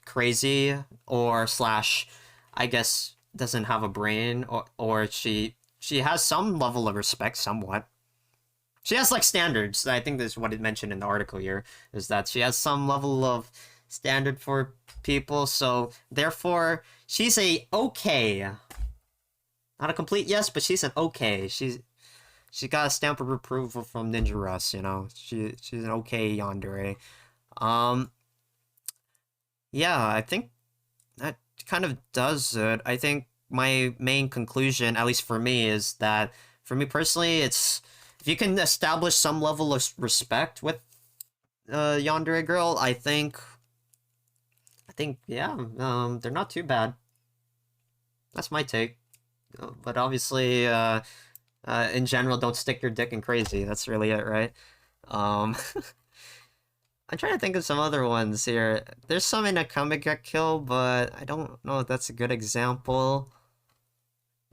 Speaker 1: crazy or slash I guess doesn't have a brain, or she has some level of respect somewhat. She has like standards. I think this is what it mentioned in the article here, is that she has some level of standard for people, so therefore she's a okay. Not a complete yes, but she's an okay. She got a stamp of approval from Ninja Russ, you know. She's an okay yandere. Yeah, I think that kind of does it. I think my main conclusion, at least for me, is that for me personally, it's if you can establish some level of respect with Yandere Girl, I think yeah, they're not too bad. That's my take. But obviously, in general, don't stick your dick in crazy. That's really it, right? Um, I'm trying to think of some other ones here. There's some in Akame got killed, but I don't know if that's a good example.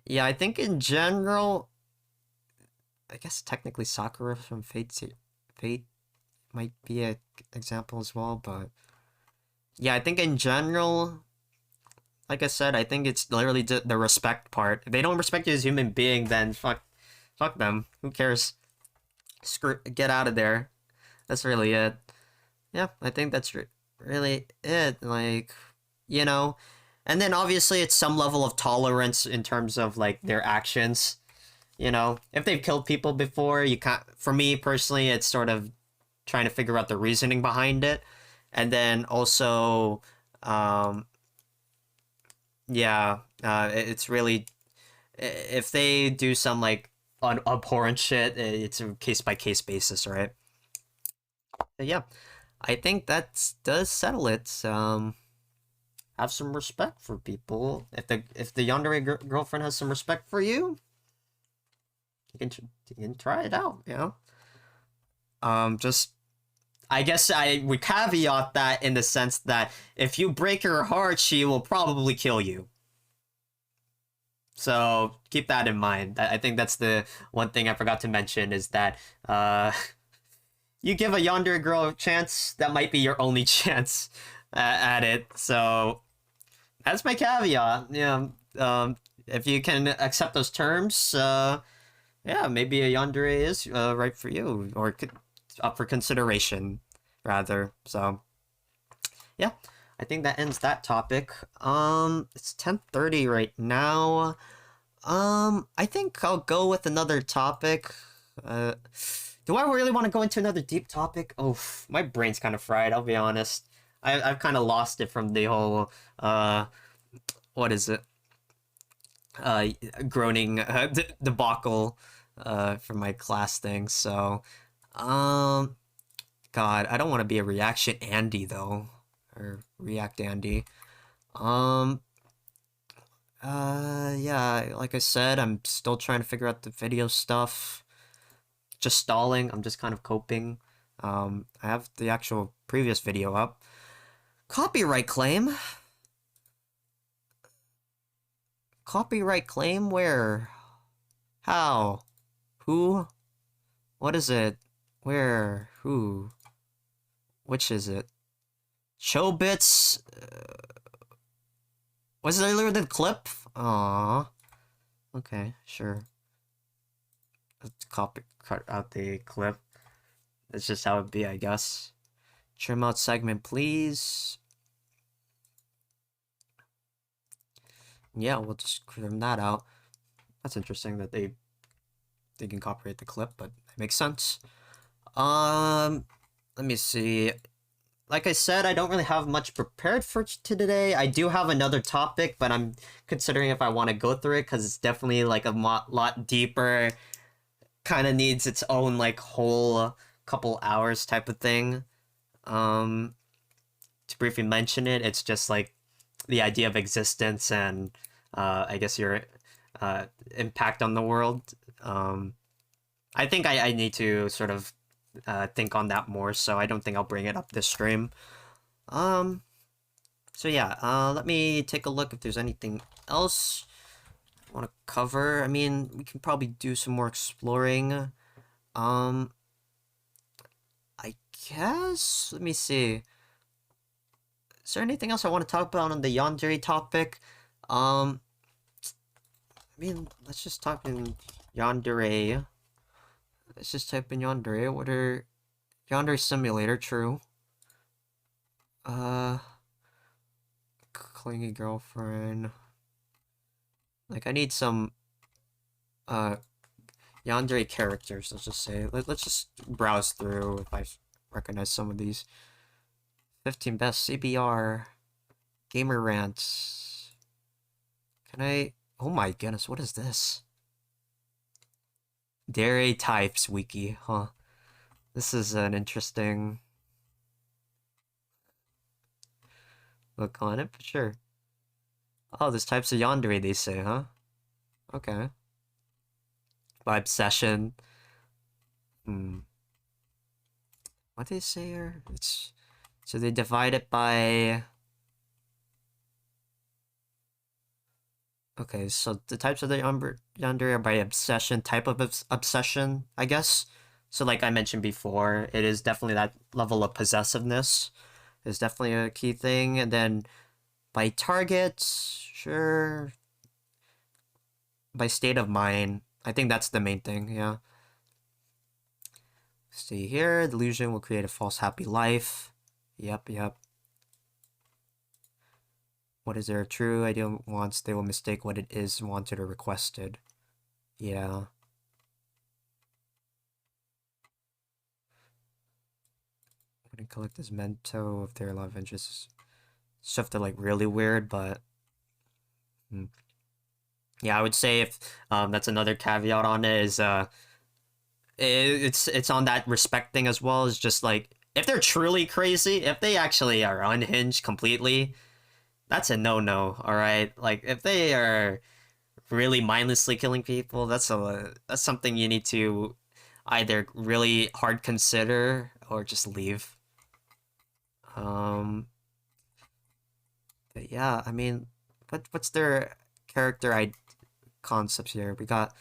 Speaker 1: Yeah, I think in general, I guess technically Sakura from Fate might be an example as well, but yeah, I think in general, like I said, I think it's literally the respect part. If they don't respect you as a human being, then fuck them. Who cares? Get out of there. That's really it. Yeah, I think that's really it. Like, you know, and then obviously it's some level of tolerance in terms of like their actions. You know, if they've killed people before, you can't. For me personally, it's sort of trying to figure out the reasoning behind it, and then also, yeah, it's really if they do some like abhorrent shit, it's a case by case basis, right? But yeah. I think that does settle it. have some respect for people. If the yandere girlfriend has some respect for you, you can try it out. You know. Just I guess I would caveat that in the sense that if you break her heart, she will probably kill you. So keep that in mind. I think that's the one thing I forgot to mention is that you give a yandere girl a chance, that might be your only chance at it. So that's my caveat. Yeah. If you can accept those terms, yeah, maybe a yandere is right for you, or up for consideration, rather. So yeah, I think that ends that topic. It's 10:30 right now. I think I'll go with another topic. Do I really want to go into another deep topic? Oh, my brain's kind of fried, I'll be honest. I've kind of lost it from the whole, what is it? Groaning debacle, for my class thing, so, God, I don't want to be a reaction Andy, though. Or React Andy. Yeah, like I said, I'm still trying to figure out the video stuff. Just stalling, I'm just kind of coping. I have the actual previous video up. Copyright claim? Copyright claim? Where? How? Who? What is it? Where? Who? Which is it? Showbits? Was it earlier than clip? Aww. Okay, sure. Let's cut out the clip. That's just how it be, I guess. Trim out segment, please. Yeah, we'll just trim that out. That's interesting that they can copyright the clip, but it makes sense. Let me see. Like I said, I don't really have much prepared for today. I do have another topic, but I'm considering if I want to go through it, because it's definitely like a lot deeper. Kind of needs its own like whole couple hours type of thing. To briefly mention it, it's just like the idea of existence and I guess your impact on the world. I think I need to sort of think on that more, so I don't think I'll bring it up this stream. So yeah, let me take a look if there's anything else I want to cover. I mean, we can probably do some more exploring. I guess, let me see. Is there anything else I want to talk about on the yandere topic? I mean, let's just type in yandere. Let's just type in yandere. What are yandere simulator? True. Clingy girlfriend. Like, I need some yandere characters. Let's just say. Let's just browse through if I recognize some of these. 15 best CBR gamer rants. Can I? Oh my goodness, what is this? Dare types wiki, huh? This is an interesting look on it, but sure. Oh, there's types of yandere, they say, huh? Okay. By obsession. What they say here? It's so they divide it by. Okay, so the types of the yandere are by obsession, type of obsession, I guess. So like I mentioned before, it is definitely that level of possessiveness is definitely a key thing. And then by targets, sure. By state of mind, I think that's the main thing, yeah. See here, delusion will create a false happy life. Yep. What is their true ideal wants? They will mistake what it is wanted or requested. Yeah. I'm gonna collect this mento if there are a lot of interests. Stuff that like really weird, but yeah, I would say if that's another caveat on it is it's on that respect thing as well. Is just like if they're truly crazy, if they actually are unhinged completely, that's a no-no, all right? Like if they are really mindlessly killing people, that's something you need to either really hard consider or just leave. Um, but yeah, I mean, what's their character concepts here? We got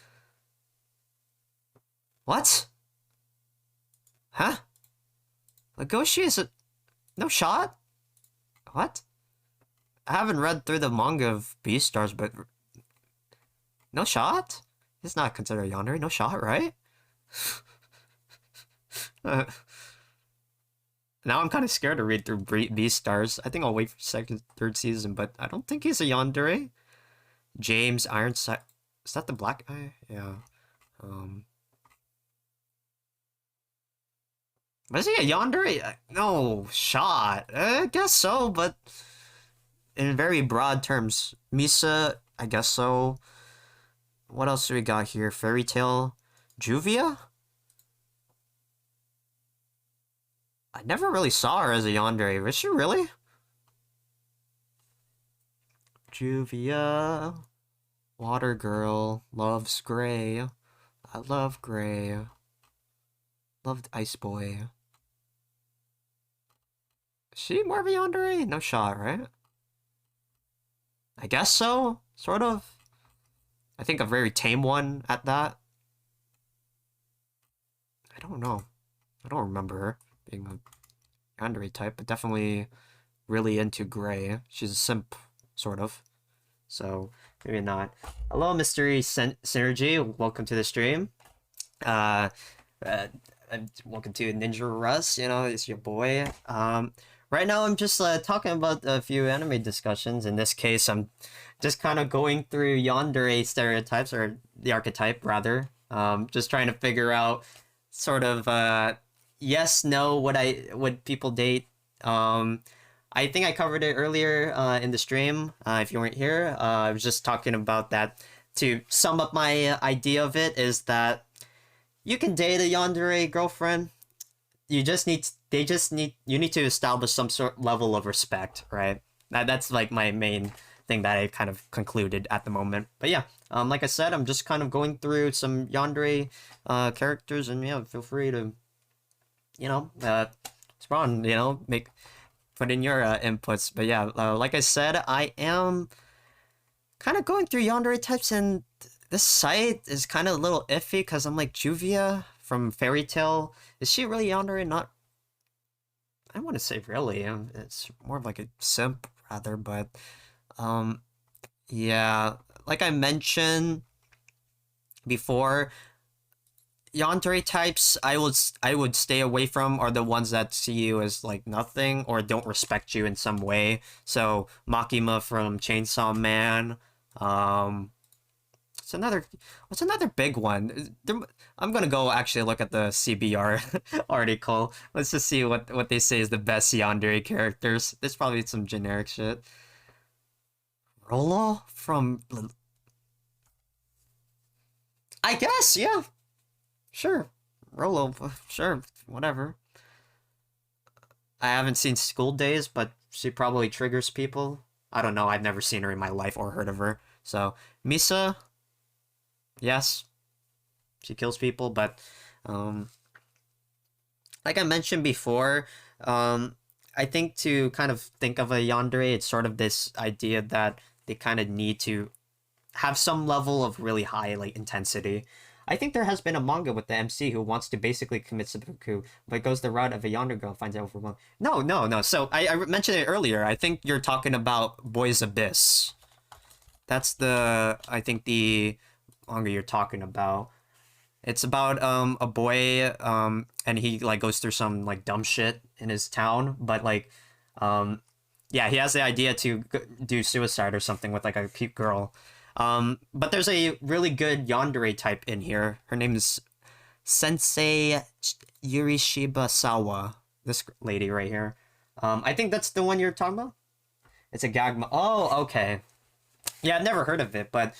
Speaker 1: what? Huh? Legoshi is a no shot? What? I haven't read through the manga of Beastars, but no shot? He's not considered a yandere. No shot, right? Uh, now I'm kind of scared to read through Beastars. I think I'll wait for second, third season, but I don't think he's a yandere. James Ironside. Is that the black guy? Yeah. Was he a yandere? No shot. I guess so, but in very broad terms. Misa, I guess so. What else do we got here? Fairy Tale, Juvia? I never really saw her as a yandere. Was she really? Juvia, Water Girl, loves Gray. I love Gray. Loved Ice Boy. Is she more of a yandere? No shot, right? I guess so, sort of. I think a very tame one at that. I don't know. I don't remember her being a yandere type, but definitely really into Gray. She's a simp, sort of. So, maybe not. Hello, Mystery Synergy. Welcome to the stream. Welcome to Ninja Russ. You know, it's your boy. Right now I'm just talking about a few anime discussions. In this case, I'm just kind of going through yandere stereotypes, or the archetype, rather. Just trying to figure out sort of yes, no, would people date. I think I covered it earlier in the stream. If you weren't here, I was just talking about that. To sum up my idea of it is that you can date a yandere girlfriend. You need to establish some sort of level of respect, right? That's like my main thing that I kind of concluded at the moment. But yeah, like I said, I'm just kind of going through some yandere characters, and yeah, feel free to, you know, spawn, you know, put in your inputs. But yeah, like I said, I am kind of going through yandere types, and this site is kind of a little iffy because I'm like, Juvia from Fairy Tale, is she really yandere? Not, I want to say really. It's more of like a simp rather, but yeah, like I mentioned before, yandere types I would stay away from are the ones that see you as like nothing or don't respect you in some way. So Makima from Chainsaw Man. What's another big one? I'm gonna go actually look at the CBR article. Let's just see what they say is the best yandere characters. There's probably some generic shit. Rolo from, I guess, yeah, sure. Rolo, sure, whatever. I haven't seen School Days, but she probably triggers people. I don't know. I've never seen her in my life or heard of her. So Misa, yes, she kills people, but like I mentioned before, I think to kind of think of a yandere, it's sort of this idea that they kind of need to have some level of really high like intensity. I think there has been a manga with the MC who wants to basically commit seppuku, but goes the route of a yandere girl, finds out overwhelmed. No. So I mentioned it earlier. I think you're talking about Boys Abyss. That's I think the manga you're talking about. It's about a boy and he like goes through some like dumb shit in his town, but like yeah, he has the idea to do suicide or something with like a cute girl. But there's a really good yandere type in here. Her name is Sensei Yurishiba Sawa. This lady right here. I think that's the one you're talking about. It's a gagma. Oh, okay. Yeah, I've never heard of it, but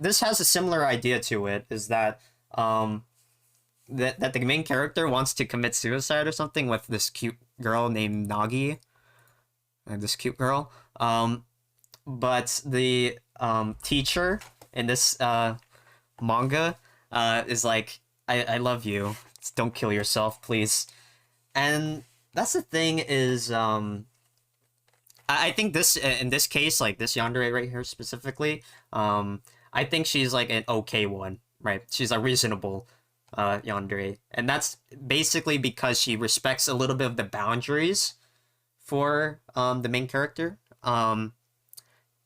Speaker 1: this has a similar idea to it. Is that that the main character wants to commit suicide or something with this cute girl named Nagi. And this cute girl. but the teacher in this manga is like, I love you. Don't kill yourself, please. And that's the thing is, I think this in this case, like this yandere right here specifically, I think she's like an okay one, right? She's a reasonable yandere, and that's basically because she respects a little bit of the boundaries for the main character.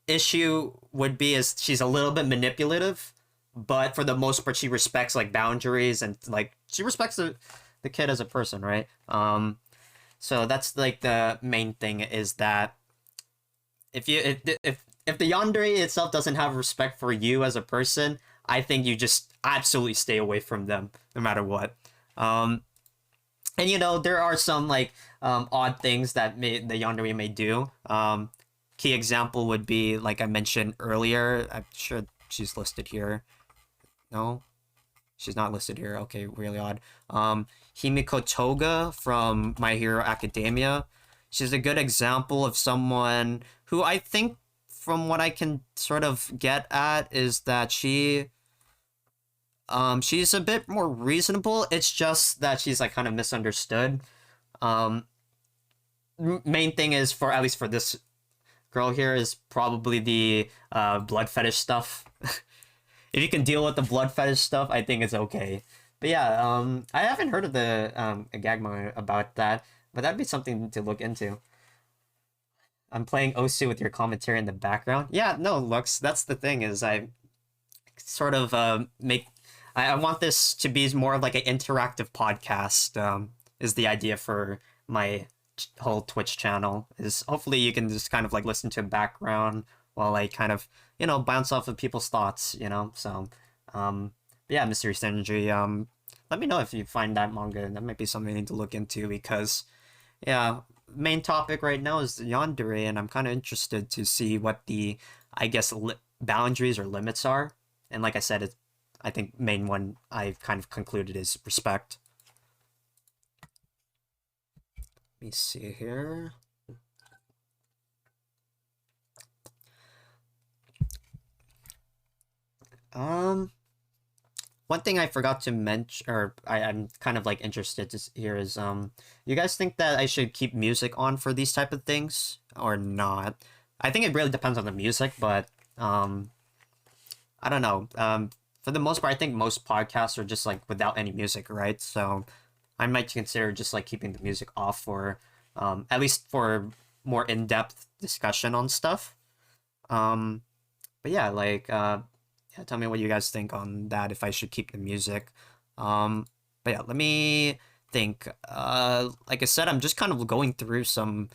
Speaker 1: Issue would be is she's a little bit manipulative, but for the most part, she respects like boundaries and like she respects the kid as a person, right? So that's like the main thing is that if the yandere itself doesn't have respect for you as a person, I think you just absolutely stay away from them no matter what. And you know there are some like odd things that the yandere may do. Key example would be like I mentioned earlier. I'm sure she's listed here. No, she's not listed here. Okay, really odd. Himiko Toga from My Hero Academia. She's a good example of someone who I think, from what I can sort of get at, is that she's a bit more reasonable. It's just that she's like kind of misunderstood. Main thing is for at least for this girl here is probably the blood fetish stuff. If you can deal with the blood fetish stuff, I think it's okay. But yeah, I haven't heard of the gag manga about that, but that'd be something to look into. I'm playing Osu with your commentary in the background. Yeah, no, Lux, that's the thing is I sort of I want this to be more of like an interactive podcast, is the idea for my whole Twitch channel. Is hopefully you can just kind of like listen to background while I kind of, you know, bounce off of people's thoughts, you know? So, but yeah, Mystery Synergy, let me know if you find that manga. That might be something I need to look into because, yeah, main topic right now is yandere, and I'm kind of interested to see what the, I guess, boundaries or limits are. And like I said, I think main one I've kind of concluded is respect. Let me see here. One thing I forgot to mention, or I'm kind of like interested to hear is, you guys think that I should keep music on for these type of things or not? I think it really depends on the music, but I don't know. For the most part, I think most podcasts are just like without any music, right? So I might consider just like keeping the music off for, at least for more in-depth discussion on stuff. But yeah, like, yeah, tell me what you guys think on that, if I should keep the music. But yeah, let me think. Like I said, I'm just kind of going through some,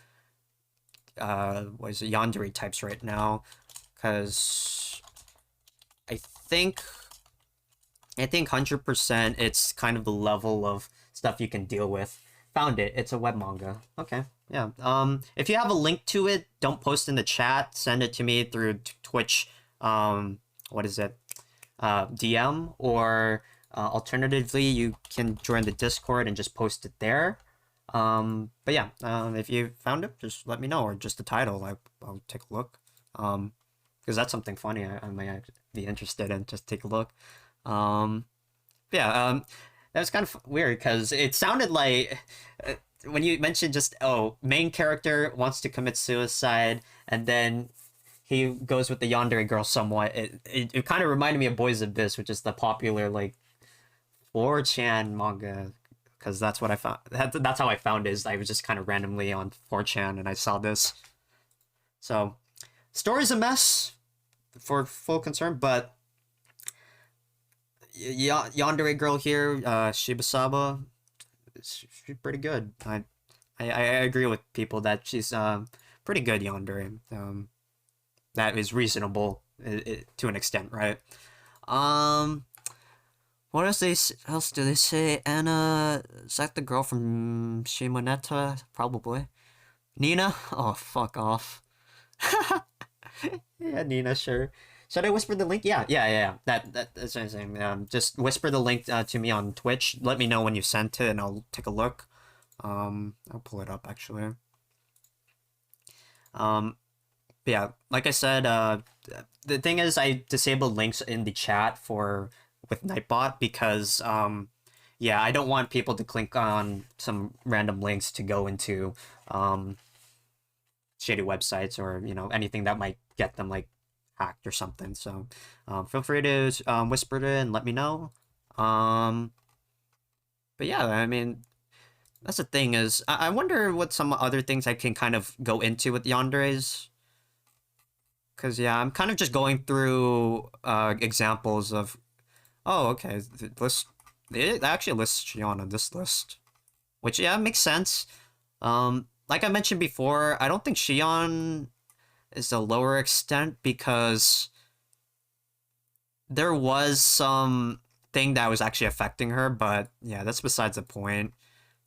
Speaker 1: what is it, yandere types right now, because I think 100% it's kind of the level of stuff you can deal with. Found it. It's a web manga. Okay. Yeah. If you have a link to it, don't post in the chat. Send it to me through Twitch. What is it? DM, or alternatively, you can join the Discord and just post it there. But yeah, if you found it, just let me know, or just the title. I'll take a look. Because that's something funny I might be interested in. Just take a look. Yeah. That was kind of weird because it sounded like when you mentioned just, oh, main character wants to commit suicide and then he goes with the yandere girl somewhat. It kind of reminded me of Boys Abyss, which is the popular like 4chan manga, because that's what I found. That's how I found it. Is I was just kind of randomly on 4chan and I saw this. So, story's a mess for full concern, but yandere girl here, Shibasaba, she's pretty good. I agree with people that she's pretty good yandere. That is reasonable to an extent, right? What else do they say? Anna, is that the girl from Shimoneta? Probably. Nina? Oh, fuck off. Yeah, Nina, sure. Should I whisper the link? Yeah. That's what I'm saying. Just whisper the link to me on Twitch. Let me know when you sent it, and I'll take a look. I'll pull it up actually. yeah, like I said, the thing is, I disabled links in the chat for with Nightbot because yeah, I don't want people to click on some random links to go into um shady websites or anything that might get them like hacked or something. So feel free to whisper it and let me know. Um, but yeah, I mean, that's the thing is, I wonder what some other things I can kind of go into with Yandere's. Because, yeah, I'm kind of just going through examples of, oh, okay, it actually lists Shion on this list. Which, yeah, makes sense. Like I mentioned before, I don't think Shion is a lower extent because there was some thing that was actually affecting her, but yeah, that's besides the point.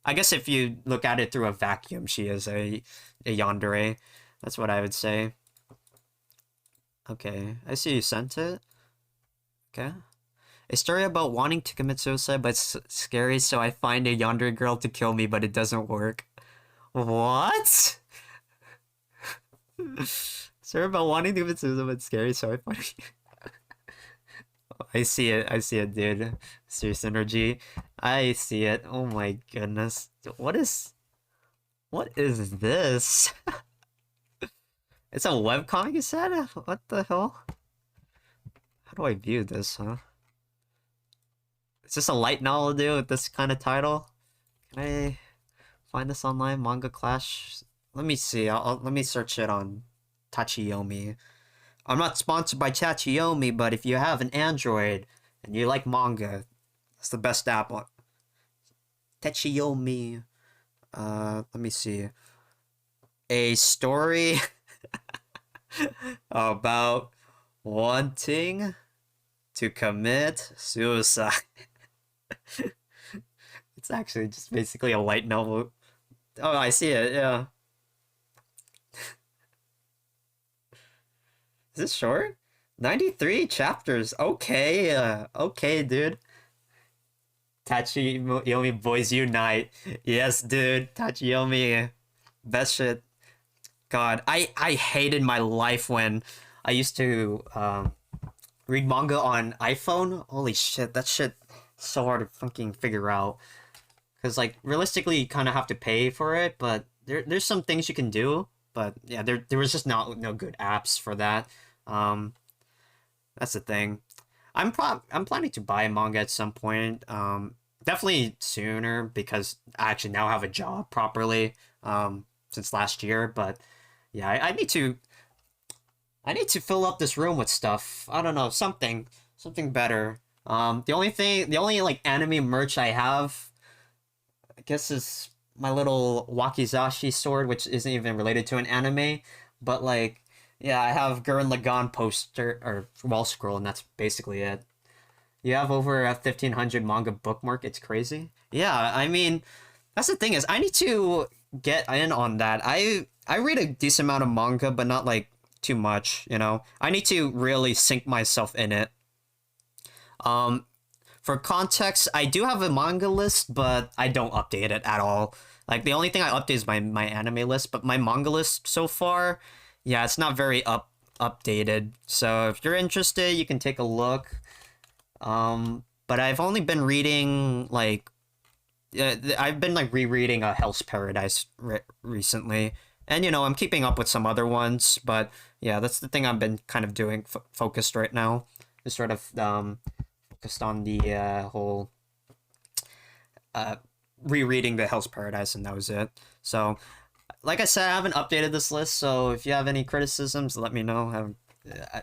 Speaker 1: I guess if you look at it through a vacuum, she is a yandere. That's what I would say. Okay, I see you sent it. Okay. A story about wanting to commit suicide, but it's scary, so I find a yandere girl to kill me, but it doesn't work. What? Story about wanting to commit suicide, but it's scary, so I find... I see it, dude. Serious energy. I see it. Oh my goodness. What is this? It's a webcomic, you said? What the hell? How do I view this, huh? Is this a light novel, dude, with this kind of title? Can I find this online? Manga Clash? Let me see. Let me search it on Tachiyomi. I'm not sponsored by Tachiyomi, but if you have an Android and you like manga, it's the best app on Tachiyomi. Let me see. A story about wanting to commit suicide. It's actually just basically a light novel. Oh, I see it, yeah. Is this short? 93 chapters. Okay, okay, dude. Tachiyomi boys unite. Yes, dude. Tachiyomi. Best shit. God, I hated my life when I used to read manga on iPhone. Holy shit, that shit so hard to fucking figure out. Cause like realistically, you kind of have to pay for it, but there's some things you can do. But yeah, there was just no good apps for that. Um, that's the thing. I'm planning to buy manga at some point. Definitely sooner because I actually now have a job properly. Since last year, but yeah, I need to fill up this room with stuff. I don't know, something better. The only like anime merch I have, I guess, is my little wakizashi sword, which isn't even related to an anime, but like, yeah, I have Gurren Lagann poster or wall scroll, and that's basically it. You have over a 1,500 manga bookmark. It's crazy. Yeah, I mean, that's the thing is, I need to get in on that. I read a decent amount of manga, but not like too much. I need to really sink myself in it. Um, for context, I do have a manga list, but I don't update it at all. Like the only thing I update is my anime list, but my manga list so far, yeah, it's not very updated. So if you're interested, you can take a look. But I've only been reading like I've been like rereading Hell's Paradise recently, and I'm keeping up with some other ones. But yeah, that's the thing I've been kind of doing focused right now. Just sort of focused on the whole rereading the Hell's Paradise, and that was it. So, like I said, I haven't updated this list. So if you have any criticisms, let me know.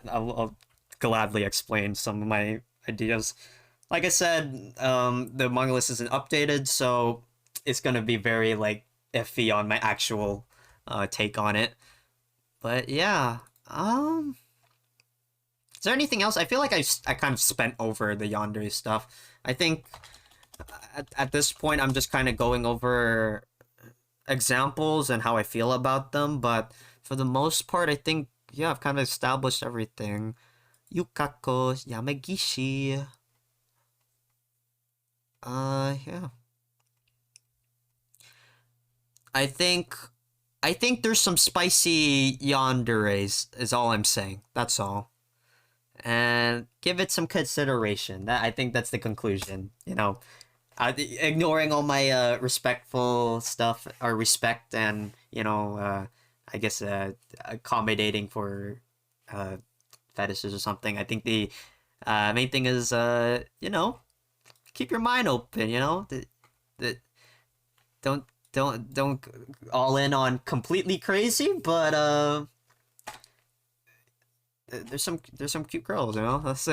Speaker 1: I'll gladly explain some of my ideas. Like I said, the manga list isn't updated, so it's gonna be very like iffy on my actual take on it. But yeah, is there anything else? I feel like I kind of spent over the Yandere stuff. I think at this point I'm just kind of going over examples and how I feel about them. But for the most part, I think yeah, I've kind of established everything. Yukako Yamagishi. Yeah. I think I think there's some spicy yanderes, is all I'm saying. That's all. And give it some consideration. That I think that's the conclusion. You know, ignoring all my respectful stuff or respect and I guess accommodating for uh, fetishes or something. I think the main thing is keep your mind open. The don't don't all in on completely crazy, but there's some cute girls. That's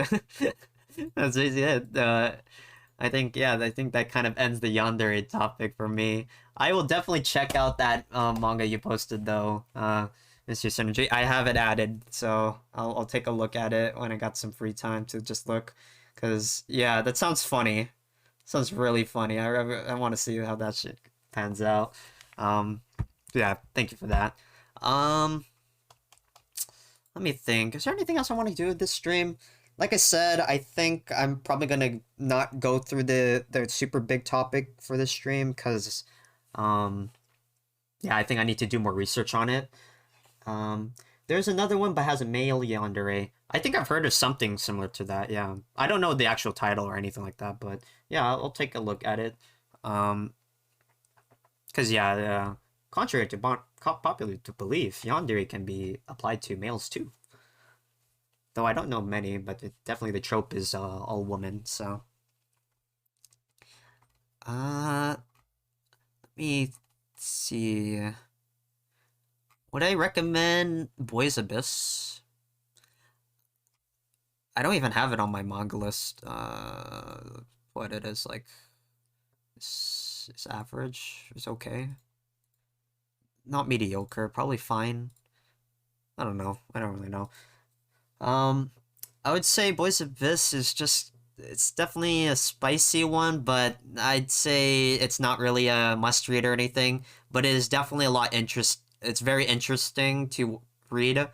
Speaker 1: that's easy. It. I think that kind of ends the yandere topic for me. I will definitely check out that manga you posted though, Mr. Synergy. I have it added, so I'll take a look at it when I got some free time to just look, cause yeah, that sounds funny. Sounds really funny. I want to see how that shit pans out. Um, yeah, thank you for that. Um, Let me think. Is there anything else I want to do with this stream? Like I said, I think I'm probably gonna not go through the super big topic for this stream because, um, yeah, I think I need to do more research on it. Um, there's another one, but has a male yandere. I think I've heard of something similar to that. Yeah, I don't know the actual title or anything like that, but yeah, I'll take a look at it. Um, because yeah, contrary to popular to belief, yandere can be applied to males too. Though I don't know many, but definitely the trope is all women. So, let me see. Would I recommend Boys Abyss? I don't even have it on my manga list. What it is like? It's average. It's okay. Not mediocre. Probably fine. I don't know. I don't really know. I would say Boys Abyss is just it's definitely a spicy one, but I'd say it's not really a must read or anything. But it is definitely a lot It's very interesting to read,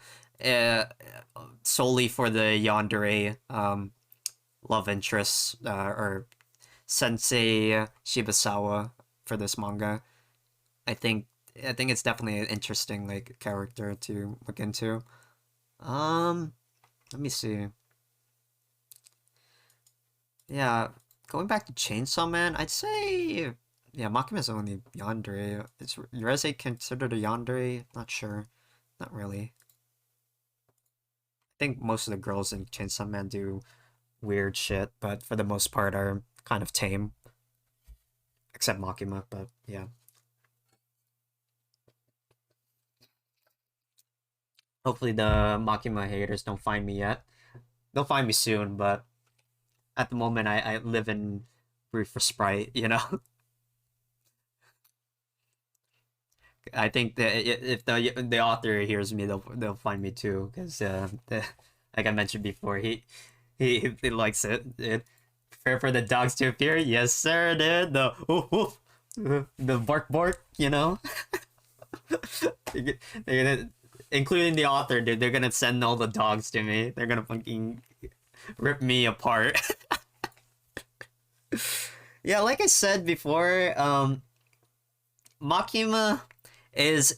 Speaker 1: solely for the yandere love interest or Sensei Shibasawa for this manga. I think I think it's definitely an interesting like character to look into. Um, Let me see. Yeah, going back to Chainsaw Man, I'd say yeah, Makima's only yandere. Is Yureze considered a yandere? Not sure. Not really. I think most of the girls in Chainsaw Man do weird shit, but for the most part are kind of tame. Except Makima, but yeah. Hopefully the Makima haters don't find me yet. They'll find me soon, but at the moment I live in root for Sprite, you know? I think that if the author hears me, they'll find me too, because like I mentioned before, he likes it. Dude. Prepare for the dogs to appear, yes sir, dude. The oof, oof, the bark bark, you know. They're gonna, including the author, dude. They're gonna send all the dogs to me. They're gonna fucking rip me apart. Yeah, like I said before, Makima is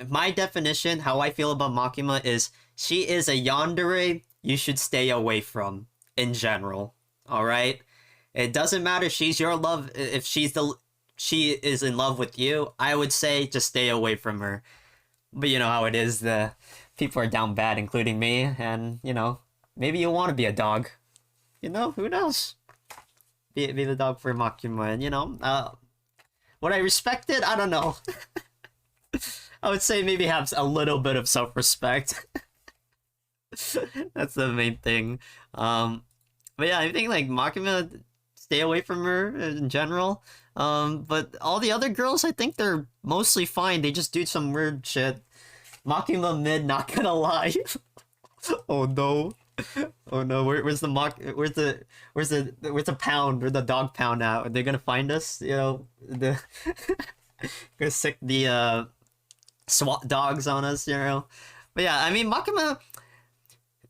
Speaker 1: my definition, how I feel about Makima is she is a yandere you should stay away from in general. All right? It doesn't matter if she's your love if she is in love with you. I would say just stay away from her. But you know how it is, the people are down bad including me, and maybe you want to be a dog. Who knows? Be the dog for Makima, and would I respect it? I don't know. I would say maybe have a little bit of self-respect. That's the main thing. But yeah, I think like Makima, stay away from her in general. But all the other girls, I think they're mostly fine. They just do some weird shit. Makima mid, not gonna lie. Oh no. Oh no, where's the pound, where's the dog pound at? Are they gonna find us? The gonna sick the SWAT dogs on us, But yeah, I mean Makima,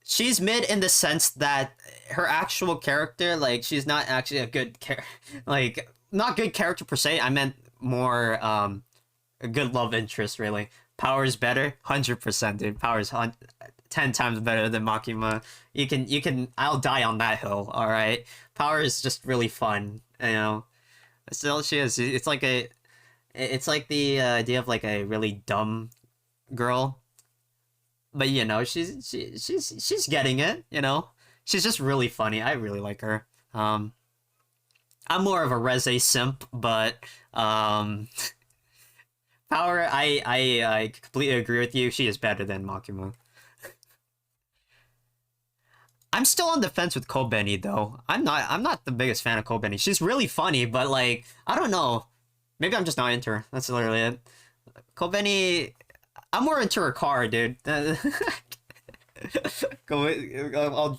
Speaker 1: she's mid in the sense that her actual character, like she's not actually a good not good character per se. I meant more a good love interest, really. Power is better, 100%, dude. Power is 10 times better than Makima. I'll die on that hill, alright? Power is just really fun, you know? Still, she is. It's like the idea of like a really dumb girl, but you know, she's getting it, you know? She's just really funny. I really like her. I'm more of a Reze simp, but Power, I completely agree with you. She is better than Makima. I'm still on the fence with Kobeni though. I'm not the biggest fan of Kobeni. She's really funny, but like I don't know. Maybe I'm just not into her. That's literally it. Kobeni, I'm more into her car, dude. Go,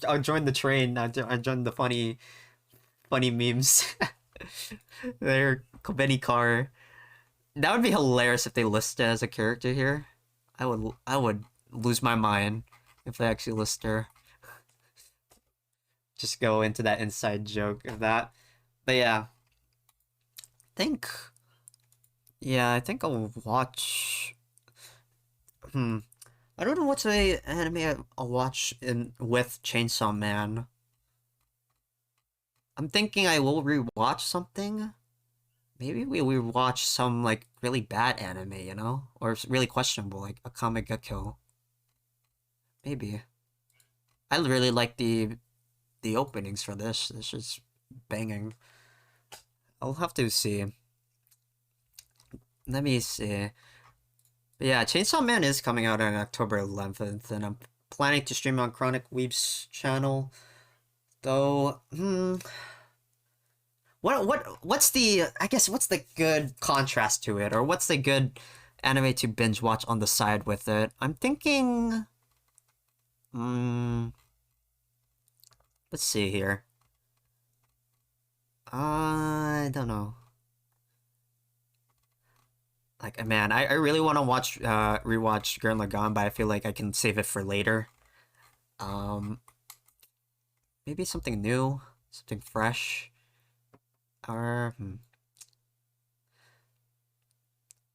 Speaker 1: I'll join the train. I'll join the funny memes. Their Kobeni car. That would be hilarious if they listed as a character here. I would lose my mind if they actually list her. Just go into that inside joke of that. But yeah. think I think I'll watch I don't know what's a anime I'll watch in with Chainsaw Man. I'm thinking I will rewatch something. Maybe we rewatch some like really bad anime, you know? Or really questionable, like Akame ga Kill. Maybe. I really like the openings for this. This is banging. I'll have to see. Let me see. But yeah, Chainsaw Man is coming out on October 11th, and I'm planning to stream on Chronic Weeb's channel. Though, what's the, I guess, what's the good contrast to it, or what's the good anime to binge watch on the side with it? I'm thinking, let's see here. I don't know. Like, man, I really want to rewatch Gurren Lagann, but I feel like I can save it for later. Maybe something new, something fresh. Or,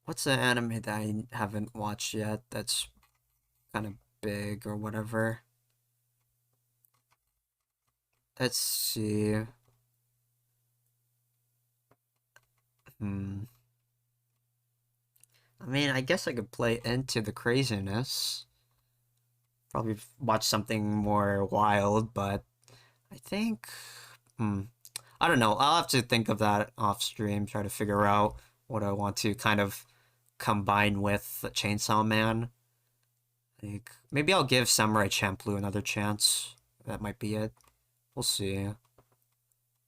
Speaker 1: what's an anime that I haven't watched yet that's kind of big or whatever? Let's see. I mean, I guess I could play into the craziness. Probably watch something more wild, but I think, I don't know. I'll have to think of that off stream, try to figure out what I want to kind of combine with Chainsaw Man. Like, maybe I'll give Samurai Champloo another chance. That might be it. We'll see.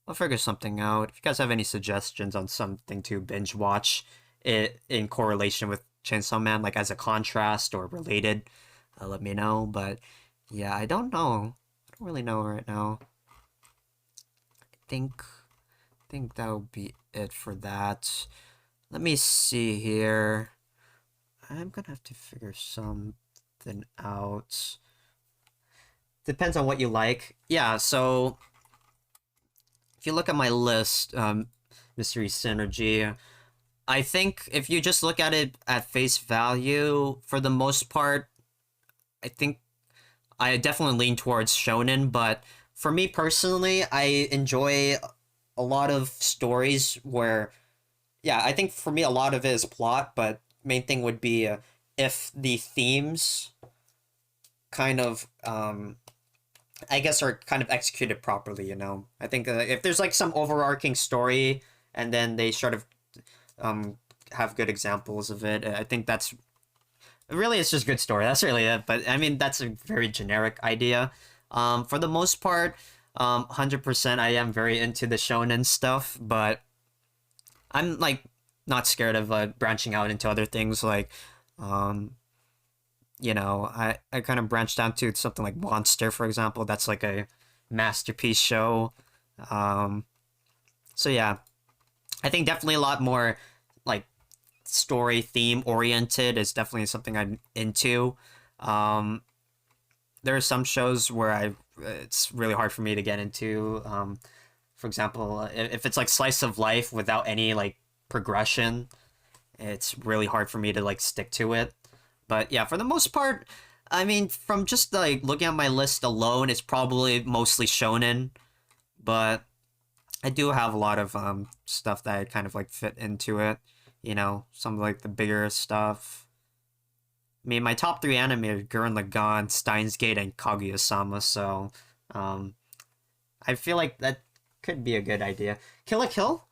Speaker 1: I'll figure something out. If you guys have any suggestions on something to binge watch it in correlation with Chainsaw Man, like as a contrast or related, let me know. But yeah, I don't know. I don't really know right now. I think that would be it for that. Let me see here. I'm gonna have to figure something out. Depends on what you like. Yeah, so if you look at my list, Mystery Synergy, I think if you just look at it at face value, for the most part, I think I definitely lean towards shonen, but for me personally, I enjoy a lot of stories where, yeah, I think for me a lot of it is plot, but main thing would be if the themes kind of, I guess, are kind of executed properly, you know? I think if there's like some overarching story and then they sort of have good examples of it, I think that's really, it's just good story. That's really it. But I mean, that's a very generic idea. For the most part, 100% I am very into the shonen stuff, but I'm like not scared of branching out into other things. Like, you know, I kind of branched down to something like Monster, for example. That's like a masterpiece show. So yeah, I think definitely a lot more like story theme oriented is definitely something I'm into. There are some shows where it's really hard for me to get into. For example, if it's like slice of life without any like progression, it's really hard for me to like stick to it. But yeah, for the most part, I mean, from just like looking at my list alone, it's probably mostly shonen. But I do have a lot of stuff that I kind of like fit into it. You know, some of like the bigger stuff. I mean, my top three anime are Gurren Lagann, Steins Gate, and Kaguya-sama. So, um, I feel like that could be a good idea. Kill la Kill?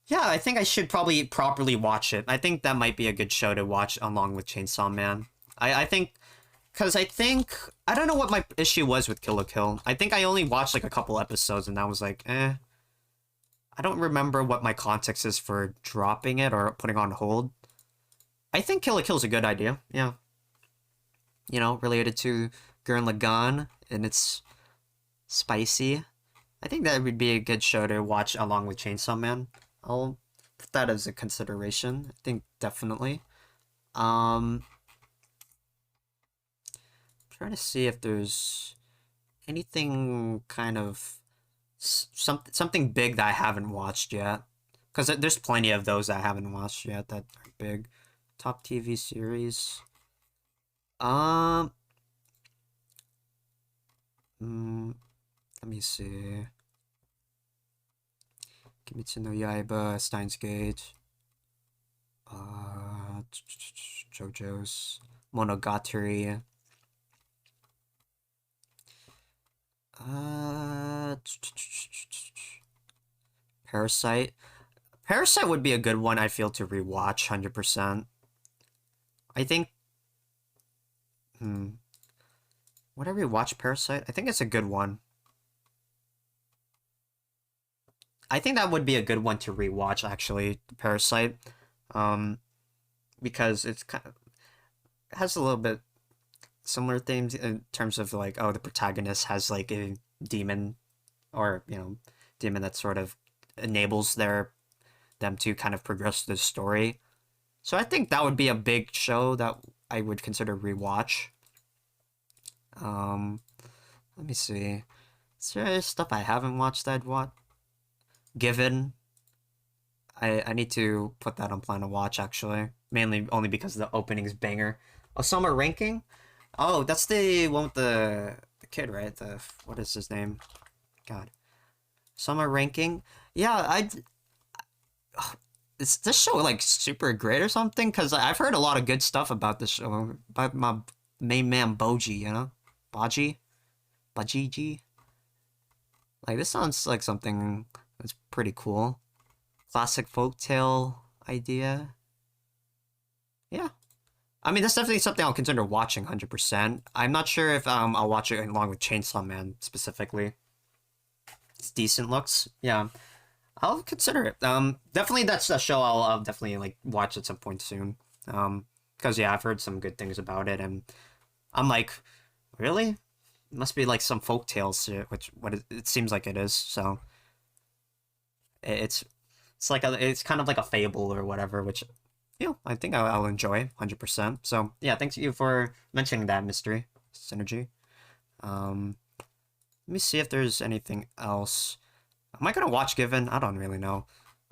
Speaker 1: Yeah, I think I should probably properly watch it. I think that might be a good show to watch along with Chainsaw Man. I think, because I think, I don't know what my issue was with Kill la Kill. I think I only watched like a couple episodes and I was like, eh. I don't remember what my context is for dropping it or putting on hold. I think Kill la Kill is a good idea, yeah. You know, related to Gurren Lagann, and it's spicy. I think that would be a good show to watch along with Chainsaw Man. I'll put that as a consideration. I think definitely. Trying to see if there's anything kind of something big that I haven't watched yet. Because there's plenty of those that I haven't watched yet that are big. Top TV series. Let me see. Kimetsu no Yaiba, Steins Gate, JoJo's, Monogatari, Parasite. Parasite would be a good one, I feel, to rewatch 100%. I think... Would I rewatch Parasite? I think it's a good one. I think that would be a good one to rewatch, actually, Parasite. Because it's kind of... It has a little bit similar themes in terms of, like, oh, the protagonist has, like, a demon, or, you know, demon that sort of enables them to kind of progress the story. So I think that would be a big show that I would consider rewatch. Let me see. Is there stuff I haven't watched that I'd watch? Given. I need to put that on plan to watch, actually. Mainly only because the opening's banger. Oh, Summer Ranking? Oh, that's the one with the kid, right? What is his name? God. Summer Ranking? Yeah, is this show, like, super great or something? Because I've heard a lot of good stuff about this show. About my main man, Boji, you know? Baji? Bajiji? Like, this sounds like something that's pretty cool. Classic folktale idea. Yeah. I mean, that's definitely something I'll consider watching 100%. I'm not sure if I'll watch it along with Chainsaw Man, specifically. It's decent looks. Yeah. I'll consider it. Definitely that's a show I'll definitely, like, watch at some point soon. Because, yeah, I've heard some good things about it, and I'm like, really? It must be, like, some folktale shit, which, it seems like it is, so... It's like it's kind of like a fable or whatever, which, you know, I think I'll enjoy 100%. So, yeah, thanks you for mentioning that, Mystery Synergy. Let me see if there's anything else. Am I gonna watch Given? I don't really know.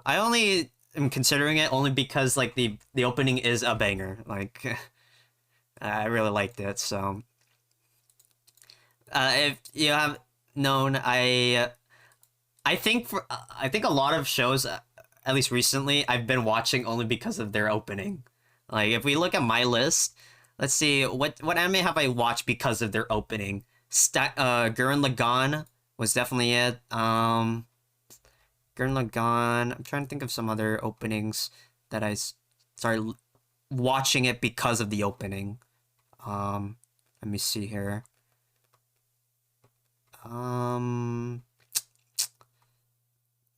Speaker 1: I only am considering it only because, like, the opening is a banger. Like, I really liked it, so... if you have known, I think a lot of shows, at least recently, I've been watching only because of their opening. Like, if we look at my list, let's see, what anime have I watched because of their opening? Gurren Lagann was definitely it. Gurren Lagann. I'm trying to think of some other openings that I started watching it because of the opening. Let me see here.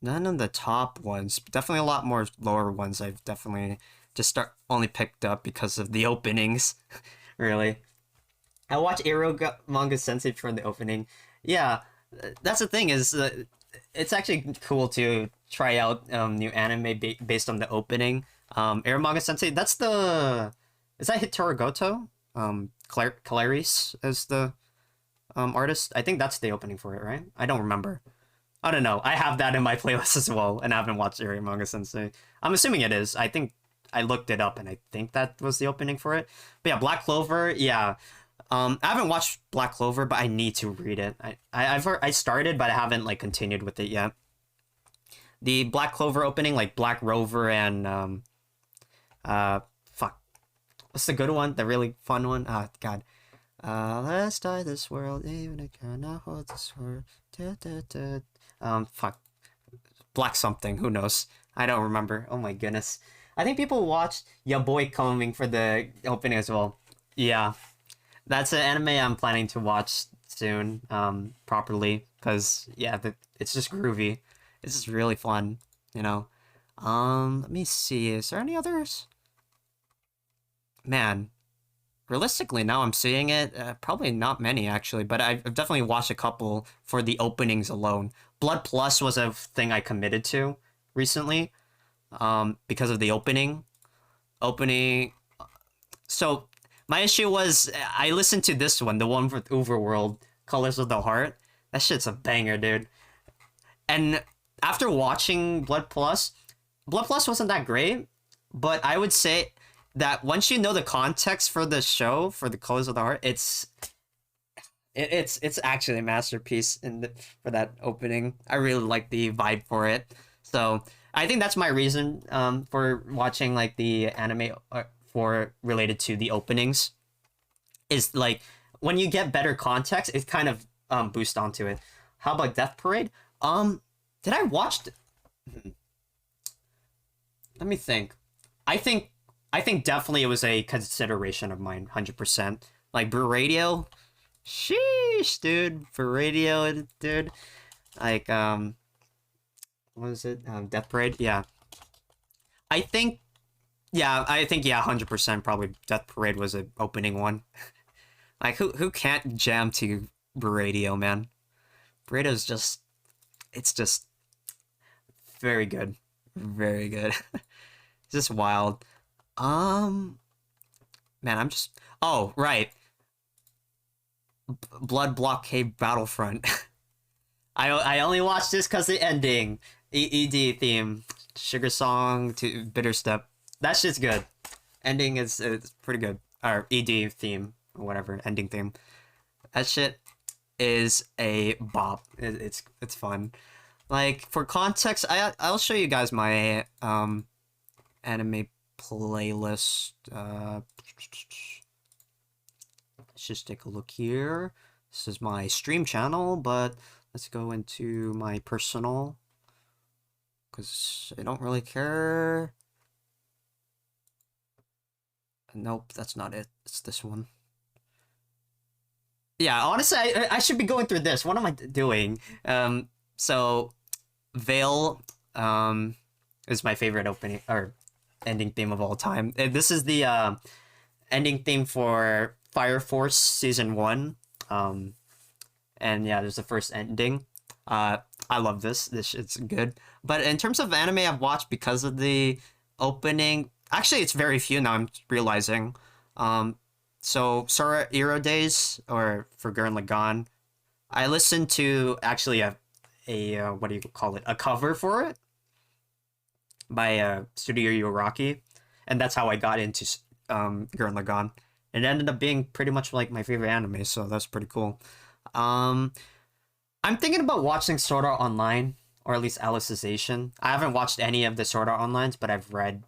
Speaker 1: None of the top ones. Definitely a lot more lower ones I've definitely just only picked up because of the openings. Really. I watched Manga Sensei for the opening. Yeah, that's the thing is, it's actually cool to try out new anime based on the opening. Manga Sensei, that's the... Is that Hitoru Goto? Clarice is the artist? I think that's the opening for it, right? I don't remember. I don't know. I have that in my playlist as well, and I haven't watched Manga Sensei. I'm assuming it is. I think I looked it up and I think that was the opening for it. But yeah, Black Clover, yeah. I haven't watched Black Clover, but I need to read it. I started, but I haven't like continued with it yet. The Black Clover opening, like Black Rover and fuck, what's the good one? The really fun one? Ah, God. Let's die this world, even if I cannot hold this world. Da, da, da. Fuck. Black something, who knows? I don't remember. Oh my goodness. I think people watched Ya Boy Coming for the opening as well. Yeah. That's an anime I'm planning to watch soon, properly. Because, yeah, it's just groovy. It's just really fun, you know? Let me see. Is there any others? Man. Realistically, now I'm seeing it, probably not many actually, but I've definitely watched a couple for the openings alone. Blood Plus was a thing I committed to recently, because of the opening. So my issue was I listened to this one, the one with Overworld, Colors of the Heart. That shit's a banger, dude. And after watching Blood Plus wasn't that great, but I would say that once you know the context for the show, for the Colors of the Heart, it's actually a masterpiece for that opening. I really like the vibe for it. So I think that's my reason for watching like the anime for related to the openings, is like when you get better context, it kind of boosts onto it. How about Death Parade? Did I watch? Let me think. I think definitely it was a consideration of mine, 100%. Like Brew Radio, sheesh, dude. Brew Radio, dude. Like what was it? Death Parade. Yeah. I think. Yeah, 100% probably Death Parade was an opening one. Like who can't jam to Brew Radio, man? Brew Radio's just, it's just very good, very good. It's just wild. Man, I'm just. Oh, right. Blood Blockade Battlefront. I only watched this because the ending. ED theme. Sugar Song to Bitter Step. That shit's good. Ending is it's pretty good. Or ED theme. Or whatever. Ending theme. That shit is a bop. It's fun. Like, for context, I'll show you guys my anime playlist. Let's just take a look here. This is my stream channel, but let's go into my personal, because I don't really care. Nope, that's not it. It's this one. Yeah, honestly, I should be going through this. What am I doing? So Veil is my favorite opening or ending theme of all time. This is the ending theme for Fire Force Season 1. And yeah, there's the first ending. I love this. This shit's good. But in terms of anime I've watched because of the opening, actually it's very few now, I'm realizing. So Sora Hero Days, or for Gurren Lagann, I listened to actually a what do you call it? A cover for it by Studio Yoraki, and that's how I got into Gurren Lagann. It ended up being pretty much like my favorite anime, so that's pretty cool. I'm thinking about watching Sword Art Online, or at least Alicization. I haven't watched any of the Sword Art Onlines, but I've read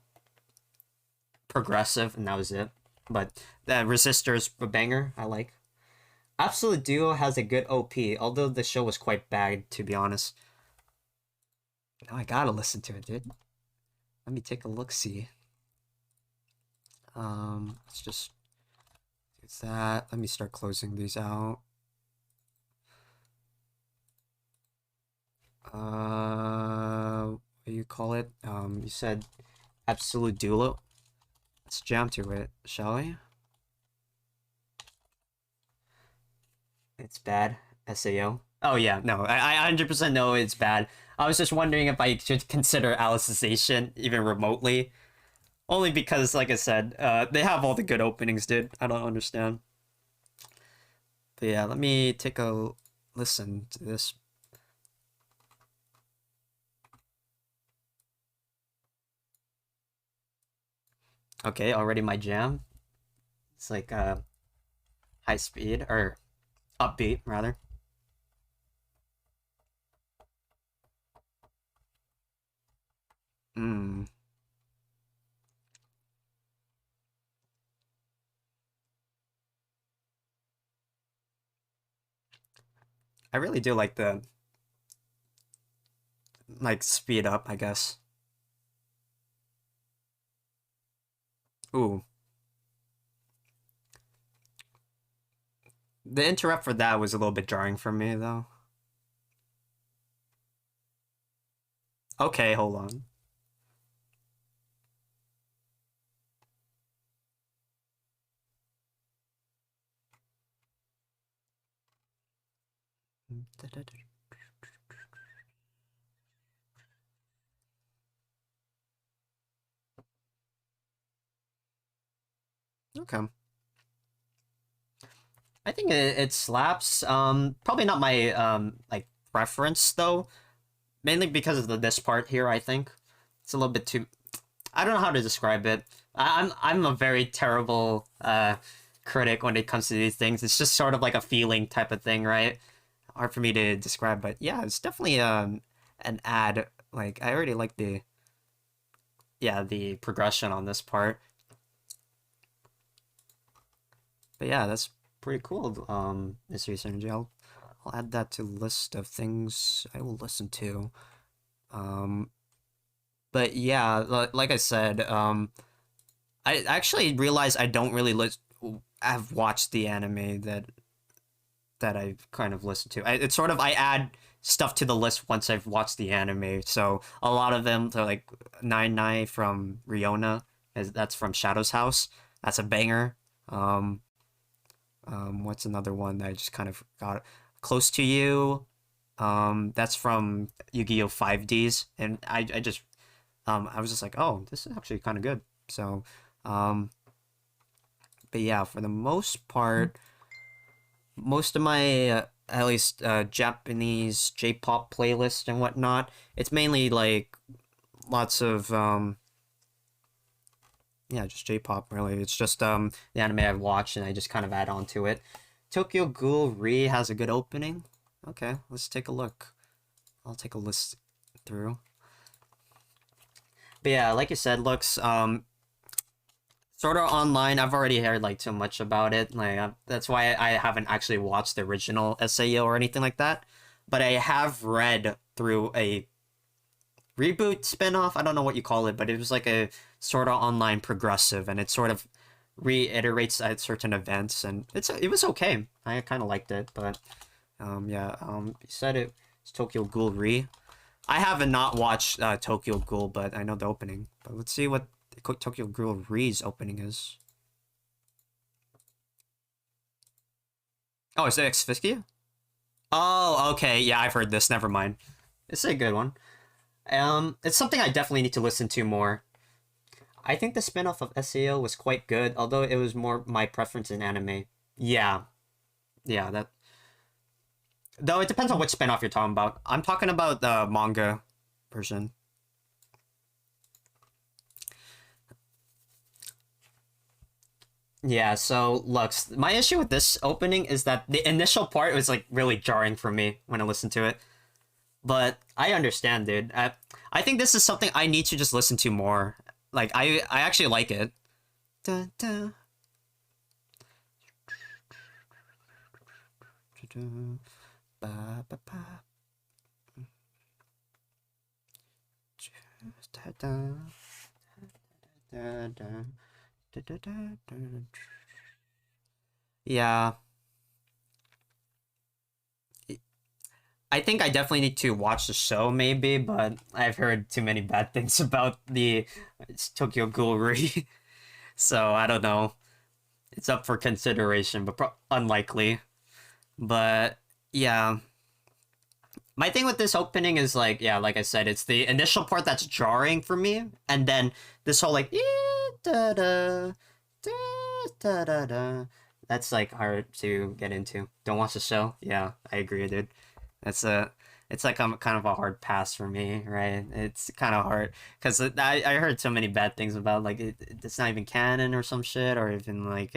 Speaker 1: Progressive, and that was it. But the Resistor's a banger, I like. Absolute Duo has a good OP, although the show was quite bad, to be honest. Now I gotta listen to it, dude. Let me take a look-see. Let's just do that. Let me start closing these out. What do you call it? You said Absolute Duo. Let's jump to it, shall we? It's bad. SAO. Oh yeah, no, I 100% know it's bad. I was just wondering if I should consider Alicization even remotely. Only because, like I said, they have all the good openings, dude. I don't understand. But yeah, let me take a listen to this. Okay, already my jam. It's like high speed or upbeat rather. Hmm. I really do like the like speed up, I guess. Ooh. The interrupt for that was a little bit jarring for me though. Okay, hold on. Okay. I think it slaps. Probably not my like preference though. Mainly because of this part here. I think it's a little bit too. I don't know how to describe it. I'm a very terrible critic when it comes to these things. It's just sort of like a feeling type of thing, right? Hard for me to describe, but yeah, it's definitely an ad. Like I already like the progression on this part. But yeah, that's pretty cool. This Energy. I'll add that to list of things I will listen to. Um, but yeah, like I said, I actually realized I don't really have watched the anime that I've kind of listened to. It's sort of I add stuff to the list once I've watched the anime. So a lot of them are like Nine Nine from Riona, that's from Shadow's House. That's a banger. Um, what's another one that I just kind of got close to you? That's from Yu-Gi-Oh! 5Ds, and I just I was just like, oh, this is actually kind of good. So, um, but yeah, for the most part, most of my at least Japanese J-pop playlist and whatnot, it's mainly like lots of yeah, just J-pop really. It's just the anime I've watched and I just kind of add on to it. Tokyo Ghoul Re has a good opening. Okay, let's take a look. I'll take a list through. But yeah, like you said, looks sort of online. I've already heard like too much about it. Like that's why I haven't actually watched the original SAO or anything like that. But I have read through a reboot spinoff. I don't know what you call it, but it was like a sort of online progressive, and it sort of reiterates at certain events, and it was okay. I kind of liked it, but yeah. You said it's Tokyo Ghoul Re. I haven't not watched Tokyo Ghoul, but I know the opening. But let's see what Tokyo Ghoul Re's opening is. Oh, is it Asphyxia? Oh, okay. Yeah, I've heard this. Never mind. It's a good one. It's something I definitely need to listen to more. I think the spin-off of SAO was quite good, although it was more my preference in anime. Yeah, yeah, that. Though it depends on which spin-off you're talking about. I'm talking about the manga version. Yeah, so Lux, my issue with this opening is that the initial part was like really jarring for me when I listened to it. But I understand, dude. I think this is something I need to just listen to more. Like I actually like it. Dun, dun. Ba, ba, ba. Da, da. Da, da. Da, da, da, da. Yeah, I think I definitely need to watch the show, maybe, but I've heard too many bad things about the Tokyo Ghoul Re, so I don't know. It's up for consideration, but unlikely. But yeah, my thing with this opening is like, yeah, like I said, it's the initial part that's jarring for me, and then this whole like, da da da da da da. That's like hard to get into. Don't watch the show. Yeah, I agree, dude. That's it's like kind of a hard pass for me, right? It's kind of hard because I heard so many bad things about like it's not even canon or some shit, or even like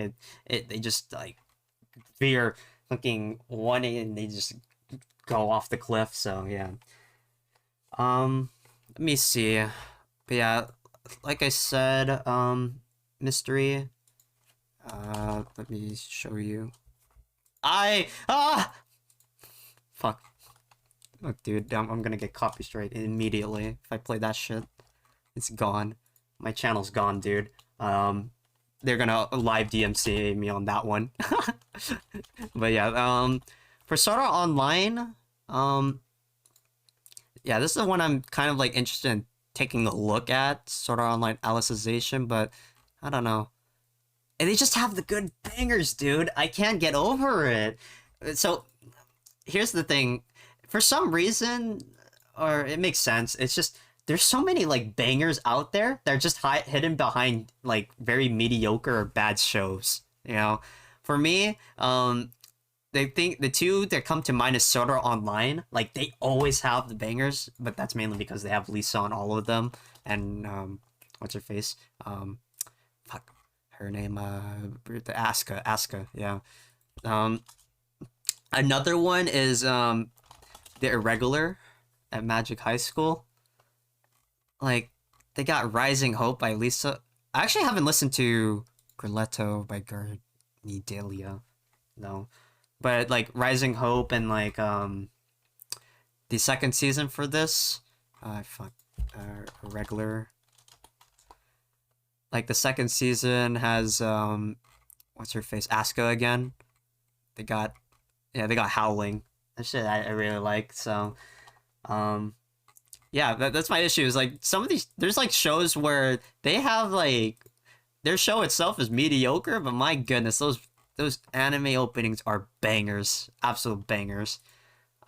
Speaker 1: they just like fear fucking one and they just go off the cliff. So yeah. Let me see. But yeah, like I said, mystery. Let me show you. Fuck. Look, dude, I'm gonna get copy straight immediately if I play that shit. It's gone. My channel's gone, dude. They're gonna live DMCA me on that one. But yeah, for Sword Art Online, yeah, this is the one I'm kind of like interested in taking a look at, Sword Art Online Alicization, but I don't know. And they just have the good bangers, dude. I can't get over it. So here's the thing. For some reason, or it makes sense, it's just there's so many like bangers out there that are just hidden behind like very mediocre or bad shows. You know, for me, they think the two that come to mind is Sword Art Online. Like they always have the bangers, but that's mainly because they have Lisa on all of them, and what's her face? Fuck, her name, the Asuka, yeah. Another one is the Irregular at Magic High School. Like they got Rising Hope by Lisa. I actually haven't listened to Grilletto by Garnidelia. No. But like Rising Hope and like the second season for this, Irregular. Like the second season has what's her face, Asuka again. They got Howling. That shit I really like. So yeah, that's my issue. Is like some of these there's like shows where they have like their show itself is mediocre, but my goodness, those anime openings are bangers, absolute bangers.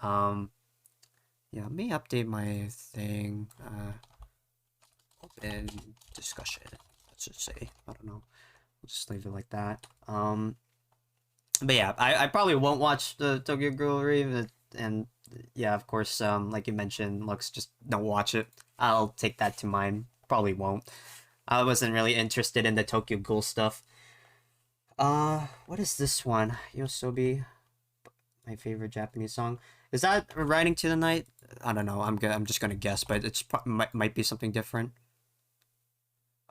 Speaker 1: Yeah, let me update my thing. Open discussion. Let's just say, I don't know. We'll just leave it like that. But yeah, I probably won't watch the Tokyo Ghoul Rave, and yeah, of course, like you mentioned, Lux, just don't watch it. I'll take that to mind. Probably won't. I wasn't really interested in the Tokyo Ghoul stuff. What is this one? Yosobi, my favorite Japanese song. Is that Riding to the Night? I don't know. I'm just gonna guess, but it's might be something different.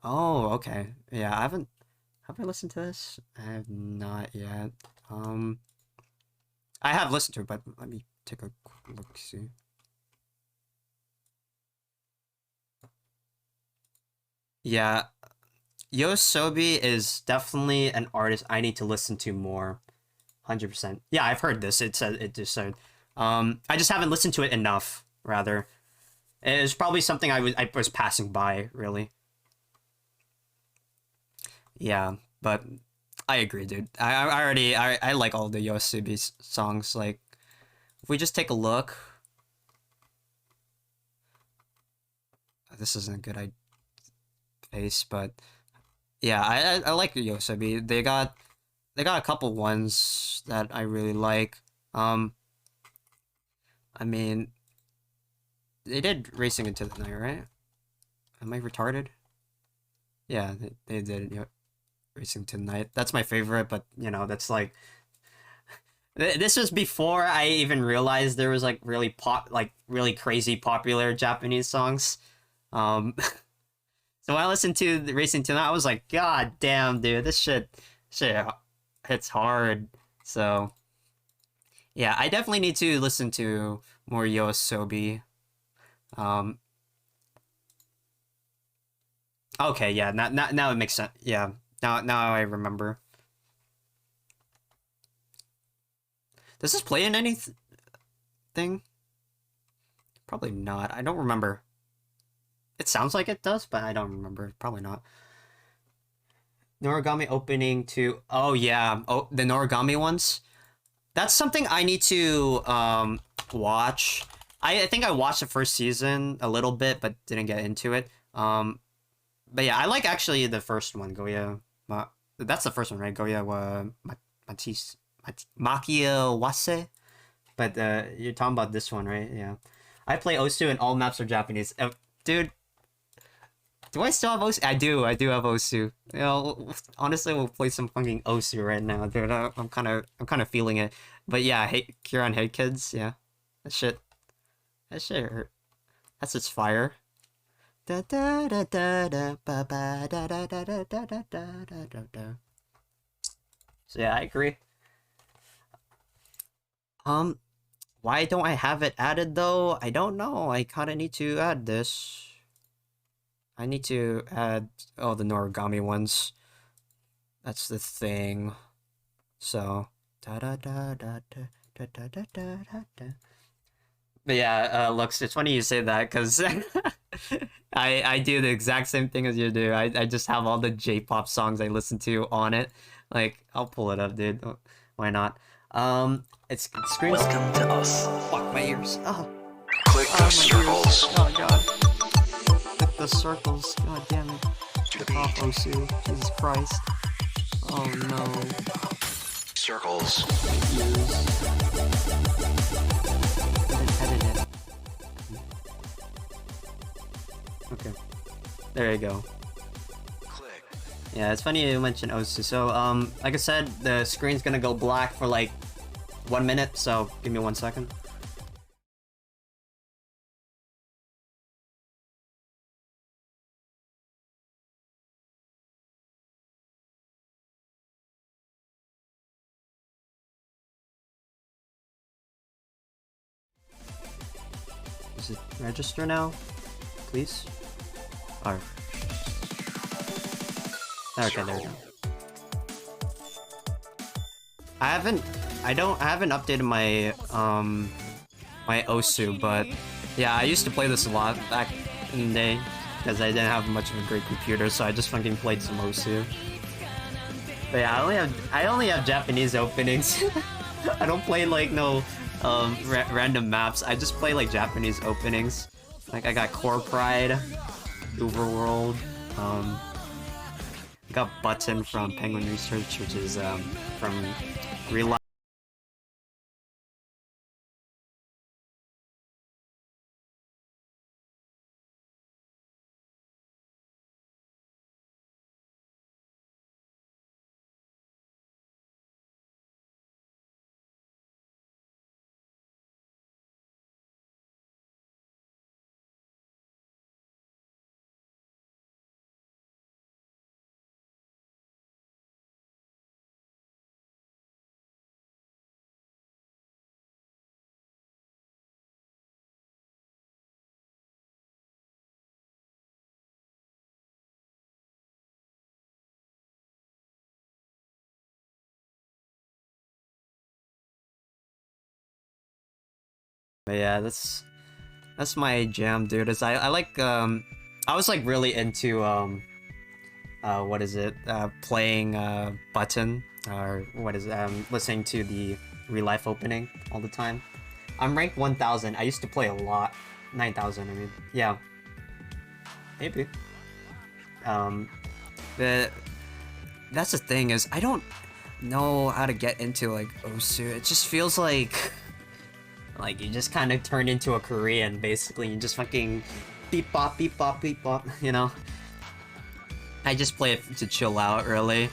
Speaker 1: Oh, okay. Yeah, have I listened to this? I have not yet. I have listened to it, but let me take a quick look, see. Yeah, Yosobi is definitely an artist I need to listen to more. 100%. Yeah, I've heard this. It just said. I just haven't listened to it enough. Rather, it's probably something I was passing by. Really. Yeah, but I agree, dude. I like all the Yosobi songs. Like, if we just take a look, this isn't a good face, but yeah, I like Yosobi. They got a couple ones that I really like. I mean, they did Racing into the Night, right? Am I retarded? Yeah, they did, you know, Racing to the Night. That's my favorite, but you know, that's like this was before I even realized there was like really crazy popular Japanese songs. So when I listened to the Racing to the Night, I was like, God damn, dude, this shit hits hard. So yeah, I definitely need to listen to more Yoasobi. Okay, yeah, now it makes sense. Yeah, now I remember. Does this play in anything? Probably not. I don't remember. It sounds like it does, but I don't remember. Probably not. Noragami opening to... Oh, yeah. Oh, the Noragami ones? That's something I need to watch. I think I watched the first season a little bit, but didn't get into it. But yeah, I like actually the first one, Goya. That's the first one, right? Goya wa Makia Wase. But you're talking about this one, right? Yeah. I play Osu and all maps are Japanese. Dude, do I still have Osu? I do have Osu. You know, honestly, we'll play some fucking Osu right now, dude. I'm kind of feeling it. But yeah, Kieran Hey Kids, yeah. That shit hurt. That's its fire. Da da da da da ba ba da da da da da da da da da. So yeah, I agree. Why don't I have it added though? I don't know. I kinda need to add this. I need to add the Noragami ones. That's the thing. So da da da da da da da da da da. But yeah, Lux, it's funny you say that because I do the exact same thing as you do. I just have all the J-pop songs I listen to on it. Like, I'll pull it up, dude. Why not? It's screen.
Speaker 4: Welcome to us.
Speaker 1: Fuck my ears. Oh.
Speaker 4: Click the circles.
Speaker 1: Oh god. Click the circles. God damn it. Get off Osu. Jesus Christ. Oh no.
Speaker 4: Circles.
Speaker 1: Edit it. Okay. There you go.
Speaker 4: Click.
Speaker 1: Yeah, it's funny you mentioned Osu. So, like I said, the screen's gonna go black for like 1 minute, so give me 1 second. Does it register now? Please? Or... Okay, there we go. I haven't updated my my Osu, but yeah, I used to play this a lot back in the day because I didn't have much of a great computer, so I just fucking played some Osu. But yeah, I only have Japanese openings. I don't play like no random maps. I just play like Japanese openings. Like I got Core Pride, Overworld, got Button from Penguin Research, which is from real life. But yeah, that's my jam, dude. Is I like I was like really into what is it? Playing Button, or what is it? Listening to the real life opening all the time. I'm ranked 1000. I used to play a lot. 9000, I mean. Yeah. Maybe. That's the thing is I don't know how to get into like Osu. It just feels like you just kind of turn into a Korean basically. You just fucking beep bop, you know. I just play it to chill out really.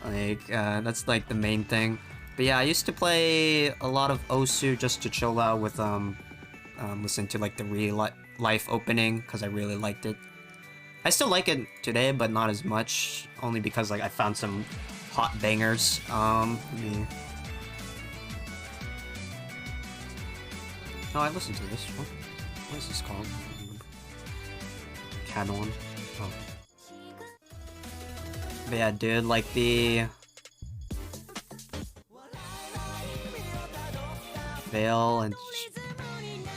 Speaker 1: Like that's like the main thing. But yeah, I used to play a lot of Osu just to chill out with listen to like the real life opening because I really liked it. I still like it today, but not as much. Only because like I found some hot bangers. Let me... No, I listened to this one. What is this called? I don't remember. Canon. Oh. But yeah, dude, like the Veil and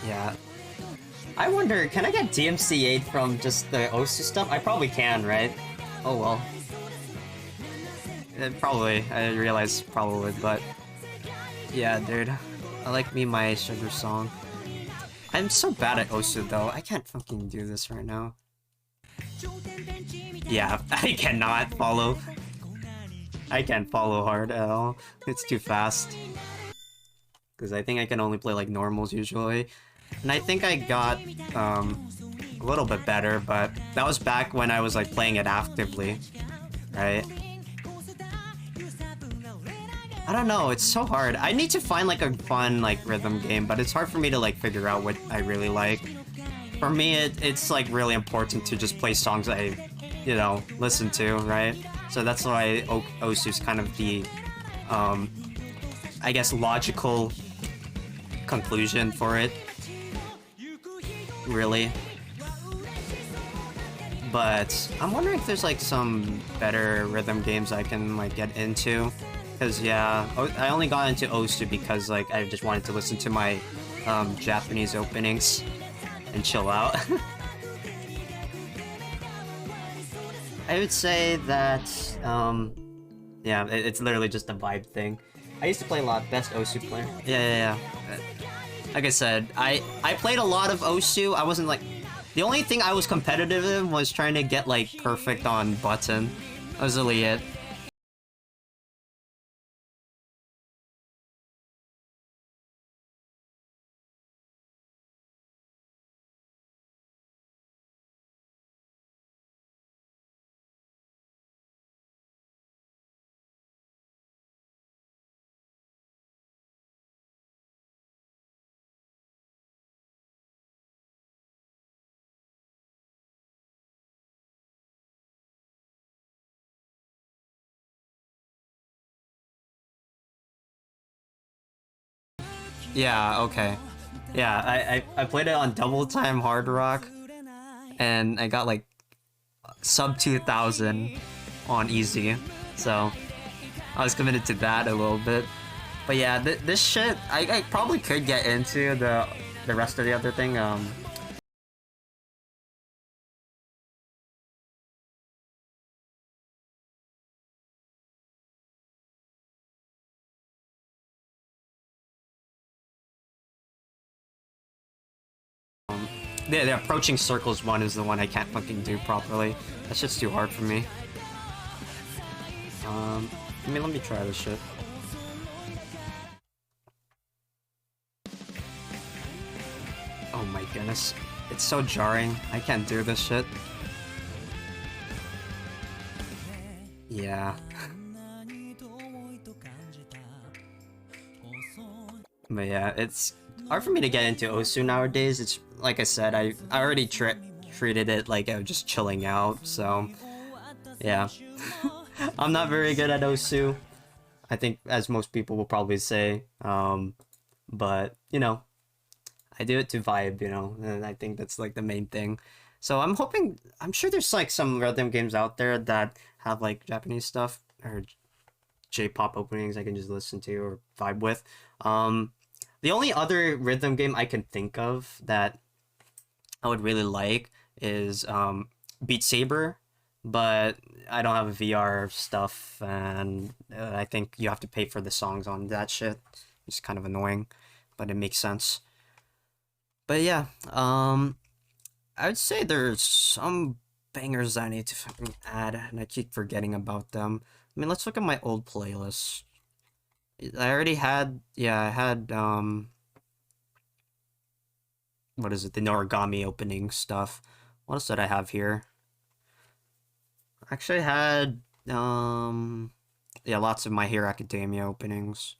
Speaker 1: yeah. I wonder, can I get DMCA'd from just the Osu stuff? I probably can, right? Oh well. Probably. I realize probably, but yeah, dude. I like me my sugar song. I'm so bad at Osu though. I can't fucking do this right now. Yeah, I cannot follow. I can't follow hard at all. It's too fast. because I think I can only play like normals usually. And I think I got a little bit better, but that was back when I was like playing it actively, right? I don't know, it's so hard. I need to find like a fun like rhythm game, but it's hard for me to like figure out what I really like. For me, it's like really important to just play songs I, you know, listen to, right? So that's why Osu's kind of the, I guess, logical conclusion for it. Really. But I'm wondering if there's like some better rhythm games I can like get into. Because yeah, I only got into Osu because like I just wanted to listen to my Japanese openings and chill out. I would say that yeah, it's literally just a vibe thing. I used to play a lot. Best Osu player. Yeah. Like I said, I played a lot of Osu. I wasn't like... The only thing I was competitive in was trying to get like perfect on button. That was really it. Yeah, okay. Yeah, I played it on double time hard rock, and I got like sub 2000 on easy, so I was committed to that a little bit. But yeah, this shit, I probably could get into the rest of the other thing. The approaching circles one is the one I can't fucking do properly. That shit's too hard for me. Let me try this shit. Oh my goodness. It's so jarring. I can't do this shit. Yeah. But yeah, it's hard for me to get into Osu nowadays. It's like I said, I already treated it like I was just chilling out, so yeah. I'm not very good at Osu, I think, as most people will probably say. But you know, I do it to vibe, you know, and I think that's like the main thing. So I'm sure there's like some rhythm games out there that have like Japanese stuff or J-pop openings I can just listen to or vibe with. The only other rhythm game I can think of that I would really like is Beat Saber, but I don't have a VR stuff, and I think you have to pay for the songs on that shit. It's kind of annoying, but it makes sense. But yeah, I would say there's some bangers I need to fucking add, and I keep forgetting about them. I mean, let's look at my old playlist. I already had, yeah, I had, what is it, the Noragami opening stuff. What else did I have here? Actually, I had, yeah, lots of My Hero Academia openings.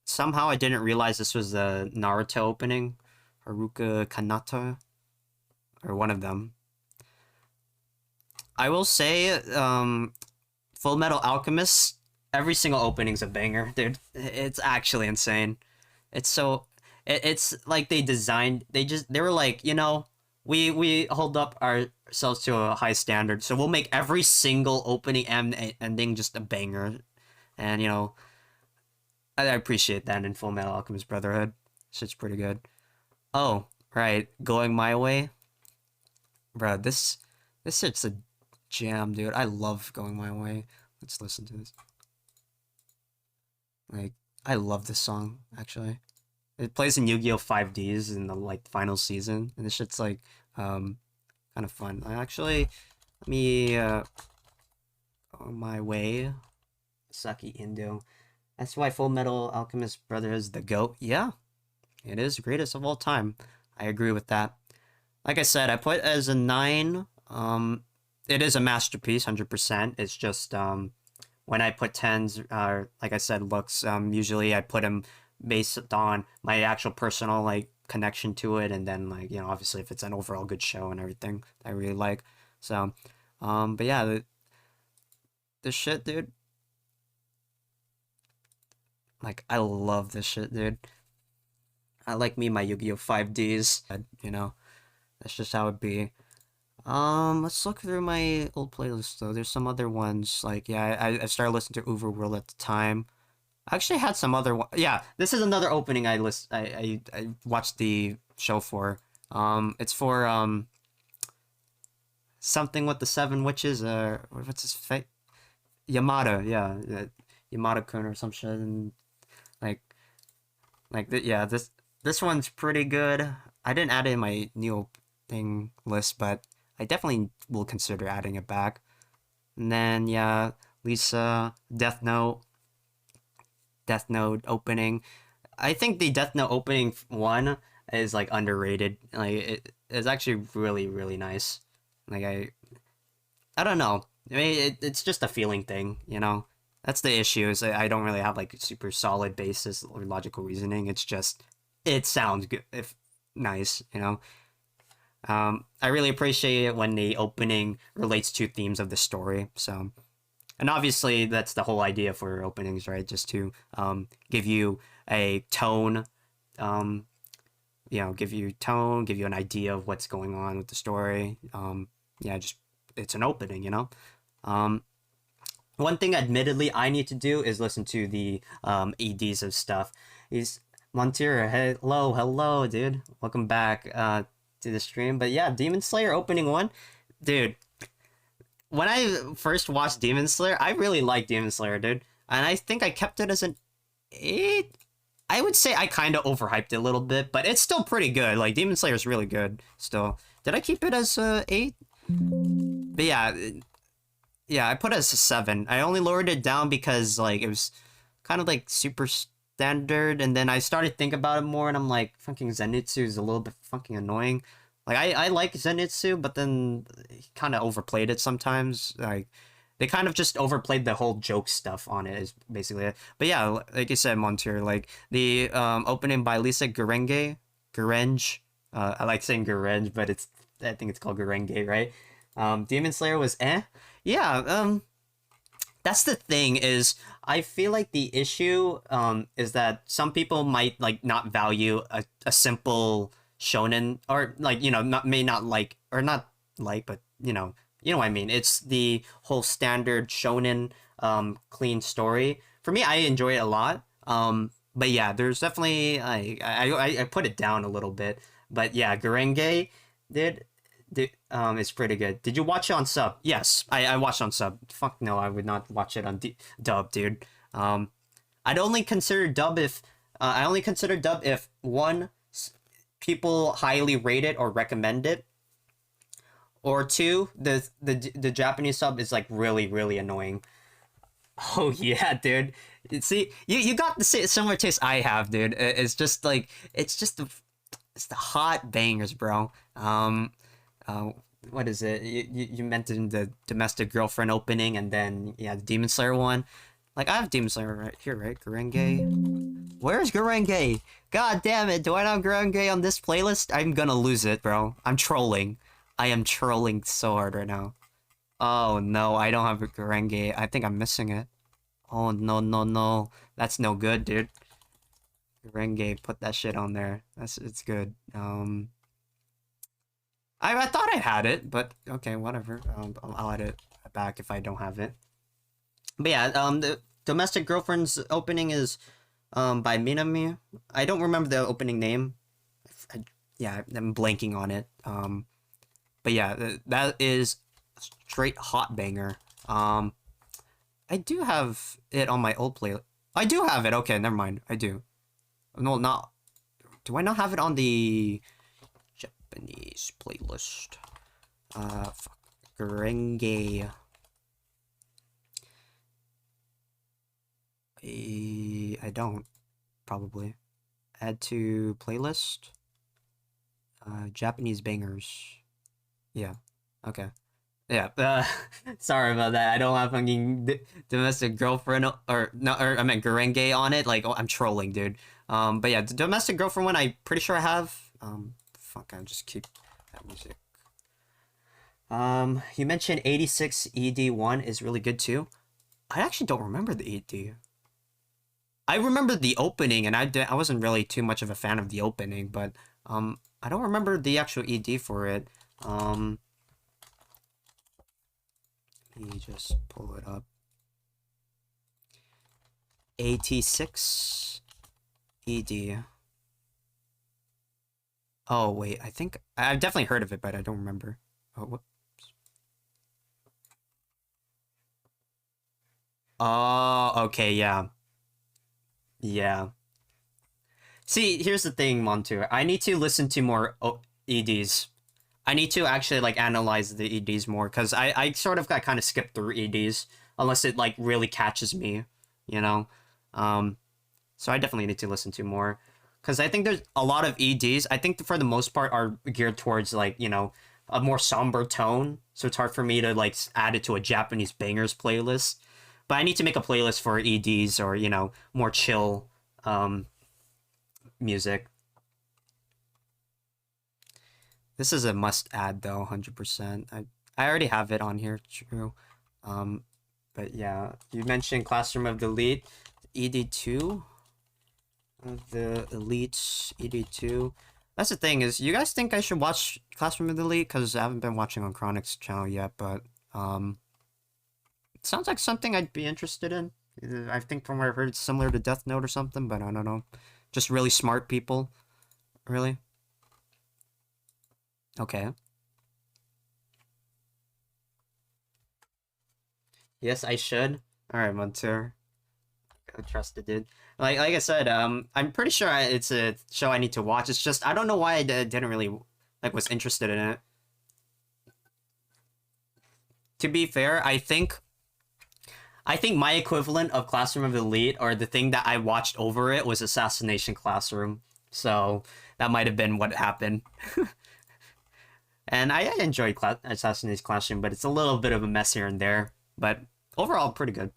Speaker 1: Somehow I didn't realize this was the Naruto opening. Haruka Kanata, or one of them. I will say, Full Metal Alchemist, every single opening's a banger, dude. It's actually insane. It's so, it's like they were like, you know, we hold up ourselves to a high standard, so we'll make every single opening and ending just a banger. And, you know, I appreciate that in Full Metal Alchemist Brotherhood. Shit's pretty good. Oh, right, Going My Way. Bro, this shit's a jam, dude. I love Going My Way. Let's listen to this. Like, I love this song, actually. It plays in Yu-Gi-Oh! 5Ds in the, like, final season, and this shit's, like, kind of fun. Actually, let me, On My Way, Saki Indo. That's why Full Metal Alchemist Brother is the GOAT. Yeah, it is the greatest of all time. I agree with that. Like I said, I put it as a 9. It is a masterpiece, 100%. It's just when I put 10s, like I said, looks. Usually I put them based on my actual personal like connection to it, and then like obviously if it's an overall good show and everything I really like. So, but yeah, this shit, dude. Like I love this shit, dude. I like me my Yu-Gi-Oh 5Ds. That's just how it be. Let's look through my old playlist though. There's some other ones like yeah, I started listening to Overworld at the time. I actually had some other one. Yeah, this is another opening I watched the show for. It's for something with the seven witches. What's his fate? Yamada. Yeah, Yamada-kun or some shit. And like yeah, this one's pretty good. I didn't add it in my new thing list, but I definitely will consider adding it back. And then yeah, Lisa, Death Note opening. I think the Death Note opening one is like underrated. Like it's actually really really nice. Like I don't know. I mean it's just a feeling thing, That's the issue. Is I don't really have like a super solid basis or logical reasoning. It's just it sounds good if nice. I really appreciate it when the opening relates to themes of the story. So, and obviously that's the whole idea for openings, right? Just to give you a tone, give you tone, give you an idea of what's going on with the story. Yeah, just it's an opening. One thing, admittedly, I need to do is listen to the EDs of stuff. Montier, hello, dude. Welcome back to the stream. But yeah, Demon Slayer opening one, dude. When I first watched Demon Slayer, I really liked Demon Slayer, dude. And I think I kept it as an 8. I would say I kind of overhyped it a little bit, but it's still pretty good. Like, Demon Slayer is really good still. Did I keep it as 8? But yeah, I put it as a 7. I only lowered it down because, like, it was kind of, like, super standard, and then I started thinking about it more, and I'm like, fucking Zenitsu is a little bit fucking annoying. Like, I like Zenitsu, but then he kind of overplayed it sometimes. Like, they kind of just overplayed the whole joke stuff on it, is basically it. But yeah, like you said, Montier, like, the opening by Lisa Garenge. I like saying Garenge, but I think it's called Garenge, right? Demon Slayer was eh. Yeah, that's the thing is, I feel like the issue is that some people might like not value a simple shonen, or like may not like, or not like, but what I mean. It's the whole standard shonen clean story. For me, I enjoy it a lot. But yeah, there's definitely I put it down a little bit. But yeah, Gurenge did. It's pretty good. Did you watch it on sub? Yes, I watched on sub. Fuck no, I would not watch it on dub, dude. I'd only consider dub if one, people highly rate it or recommend it, or two, the Japanese sub is like really really annoying. Oh yeah, dude. See, you got the similar taste I have, dude. It's just like it's the hot bangers, bro. What is it? You mentioned the domestic girlfriend opening, and then yeah, the Demon Slayer one. Like, I have Demon Slayer right here, right? Gurenge. Where's Gurenge? God damn it! Do I not have Gurenge on this playlist? I'm gonna lose it, bro. I'm trolling. I am trolling so hard right now. Oh no, I don't have Gurenge. I think I'm missing it. Oh no. That's no good, dude. Gurenge, put that shit on there. It's good. I thought I had it, but okay, whatever. I'll add it back if I don't have it. But yeah, the Domestic Girlfriend's opening is by Minami. I don't remember the opening name. I'm blanking on it. But yeah, that is a straight hot banger. I do have it on my old playlist. I do have it. Okay, never mind. I do. No, not. Do I not have it on the Japanese playlist? Fuck. Gurenge. I don't. Probably. Add to playlist. Japanese bangers. Yeah. Okay. Yeah. Sorry about that. I don't have fucking domestic girlfriend or no, or I meant Gurenge on it. Like, oh, I'm trolling, dude. But yeah, the domestic girlfriend one, I'm pretty sure I have. Fuck, I'll just keep that music. You mentioned 86 ED1 is really good too. I actually don't remember the ED. I remember the opening, and I wasn't really too much of a fan of the opening, but I don't remember the actual ED for it. Let me just pull it up. 86 ED. Oh wait, I think I've definitely heard of it, but I don't remember. Oh, whoops. Oh, okay, yeah. Yeah. See, here's the thing, Montour. I need to listen to more EDs. I need to actually like analyze the EDs more because I sort of got kind of skipped through EDs unless it like really catches me, you know. So I definitely need to listen to more because I think there's a lot of EDs. I think for the most part are geared towards like a more somber tone, so it's hard for me to like add it to a Japanese bangers playlist. But I need to make a playlist for EDs or more chill music. This is a must add though, 100%. I already have it on here, true. But yeah, you mentioned Classroom of the Elite, ED2. The Elite ED2. That's the thing is, you guys think I should watch Classroom of the Elite? Because I haven't been watching on Chronic's channel yet, but it sounds like something I'd be interested in. I think from what I've heard, it's similar to Death Note or something, but I don't know. Just really smart people. Really? Okay. Yes, I should. Alright, Montour. I trust it, dude. Like I said, I'm pretty sure it's a show I need to watch. It's just, I don't know why I didn't really, was interested in it. To be fair, I think my equivalent of Classroom of Elite, or the thing that I watched over it, was Assassination Classroom. So, that might have been what happened. And I enjoyed Assassination Classroom, but it's a little bit of a mess here and there. But overall, pretty good.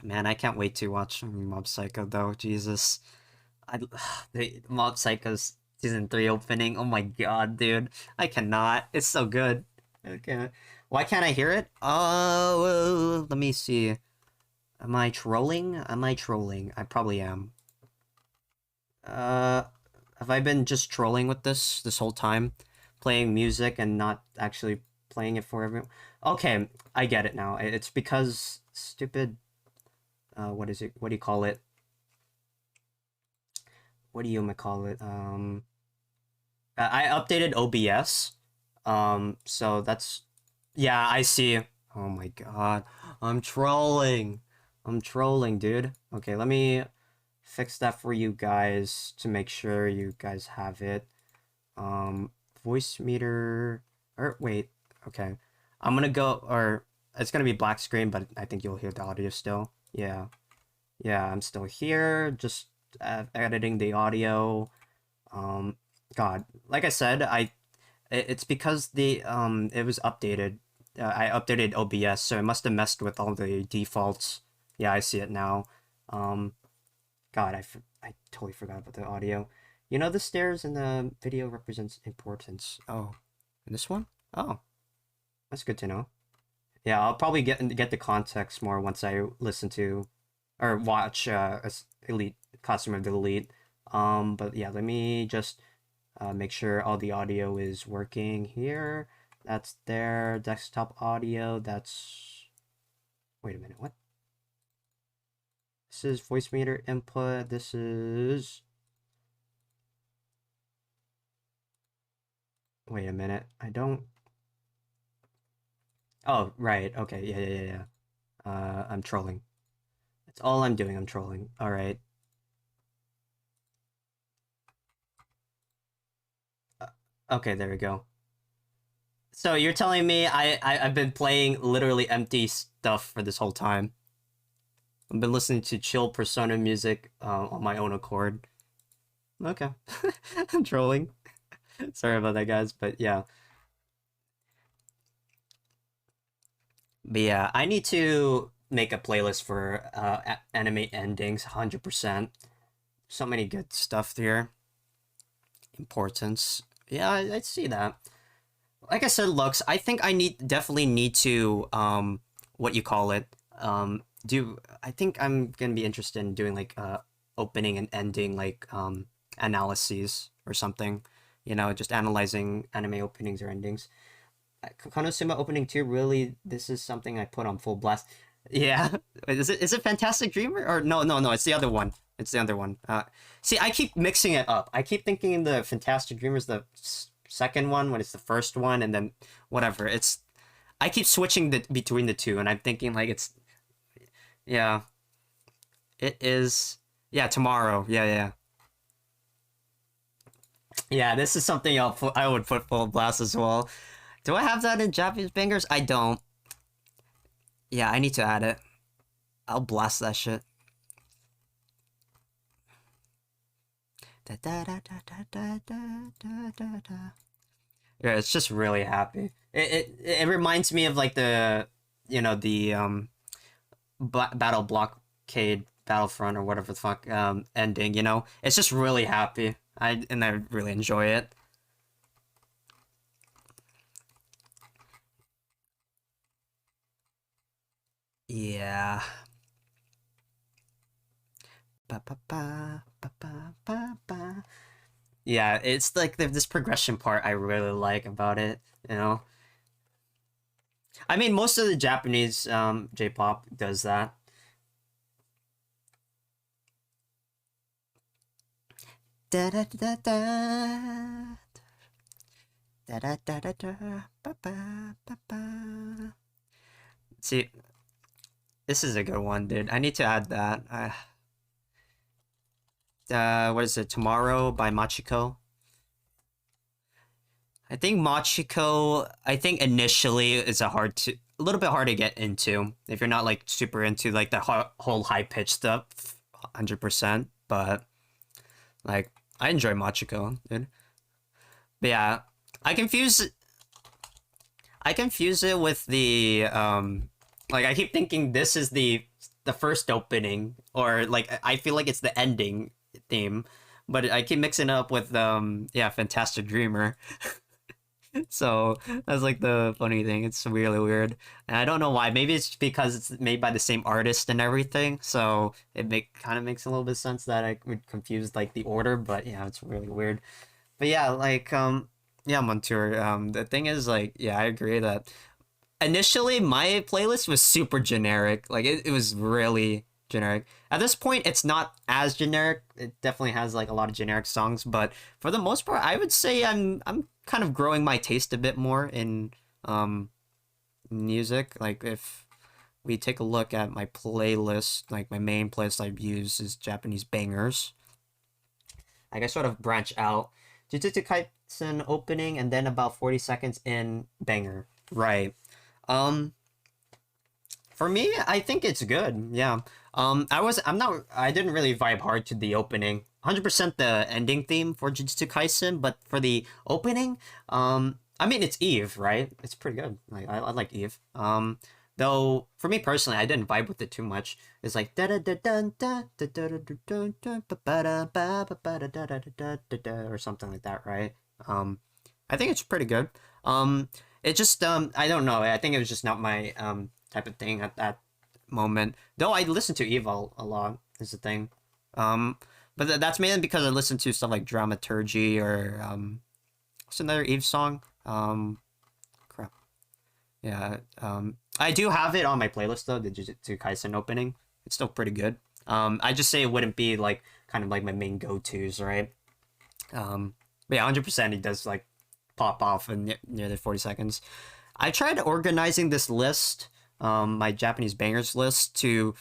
Speaker 1: Man, I can't wait to watch Mob Psycho though. Jesus, the Mob Psycho's season 3 opening. Oh my god, dude, I cannot. It's so good. Okay, why can't I hear it? Oh, let me see. Am I trolling? Am I trolling? I probably am. Have I been just trolling with this whole time, playing music and not actually playing it for everyone? Okay, I get it now. It's because stupid. What is it? What do you call it? What do you call it? I updated OBS. So that's, yeah, I see. Oh my god, I'm trolling. I'm trolling, dude. Okay, let me fix that for you guys to make sure you guys have it. Voice meter. Or wait. Okay, I'm gonna go. Or it's gonna be black screen, but I think you'll hear the audio still. Yeah. Yeah, I'm still here, just editing the audio. God, like I said, it's because it was updated. I updated OBS, so it must have messed with all the defaults. Yeah, I see it now. God, I totally forgot about the audio. You know, the stairs in the video represents importance. Oh, and this one? Oh, that's good to know. Yeah, I'll probably get the context more once I listen to or watch Elite Costume of the Elite. But yeah, let me just make sure all the audio is working here. That's their desktop audio. That's, wait a minute, what? This is voice meter input. This is, wait a minute. I don't, oh, right. Okay. Yeah. I'm trolling. That's all I'm doing. I'm trolling. All right. Okay, there we go. So you're telling me I've been playing literally empty stuff for this whole time. I've been listening to chill Persona music on my own accord. Okay. I'm trolling. Sorry about that, guys, but yeah. But yeah, I need to make a playlist for anime endings, 100%. So many good stuff there. Importance. Yeah, I see that. Like I said, Lux, I think I definitely need to what you call it I think I'm gonna be interested in doing like opening and ending like analyses or something, you know, just analyzing anime openings or endings. Konosuba opening 2, really, this is something I put on full blast. Yeah. Wait, is it Fantastic Dreamer? Or no, it's the other one. It's the other one. See, I keep mixing it up. I keep thinking the Fantastic Dreamer is the second one when it's the first one, and then whatever. I keep switching between the two, and I'm thinking like it's, yeah. It is, yeah, tomorrow. Yeah. Yeah, this is something I would put full blast as well. Do I have that in Japanese bangers? I don't. Yeah, I need to add it. I'll blast that shit. Yeah, it's just really happy. It reminds me of like the, you know, the battle blockade battlefront or whatever the fuck ending, you know. It's just really happy. I really enjoy it. Yeah. Yeah, it's like this progression part I really like about it, you know. I mean, most of the Japanese J-pop does that. Da da da da da da da da da ba ba ba ba. See, this is a good one, dude. I need to add that. What is it? Tomorrow by Machiko. I think Machiko. I think initially is a little bit hard to get into if you're not like super into like the whole high pitch stuff, 100%. But like, I enjoy Machiko, dude. But yeah, I confuse it with the like I keep thinking this is the first opening, or like I feel like it's the ending theme, but I keep mixing it up with yeah, Fantastic Dreamer. So that's like the funny thing. It's really weird, and I don't know why. Maybe it's because it's made by the same artist and everything, so it kind of makes a little bit of sense that I would confuse like the order. But yeah, it's really weird. But yeah, like yeah, Montour. The thing is, like, yeah, I agree that initially my playlist was super generic. Like it was really generic. At this point, it's not as generic. It definitely has like a lot of generic songs, but for the most part, I would say I'm kind of growing my taste a bit more in music. Like if we take a look at my playlist, like my main playlist I use is Japanese bangers. Like I sort of branch out. Jujutsu Kaisen opening and then about 40 seconds in banger. Right. For me, I think it's good. Yeah. I didn't really vibe hard to the opening. 100% the ending theme for Jujutsu Kaisen, but for the opening, I mean, it's Eve, right? It's pretty good. Like I like Eve. Though for me personally, I didn't vibe with it too much. It's like da da da da da da da da da da da da or something like that, right? I think it's pretty good. It just I don't know. I think it was just not my type of thing at that moment. Though I listen to Eve a lot is the thing. But that's mainly because I listen to stuff like Dramaturgy or what's another Eve song? Crap. Yeah. I do have it on my playlist though, the Jujutsu Kaisen opening. It's still pretty good. I just say it wouldn't be like kind of like my main go-tos, right? But yeah, 100% it does like pop off in near the 40 seconds. I tried organizing this list, my Japanese bangers list, to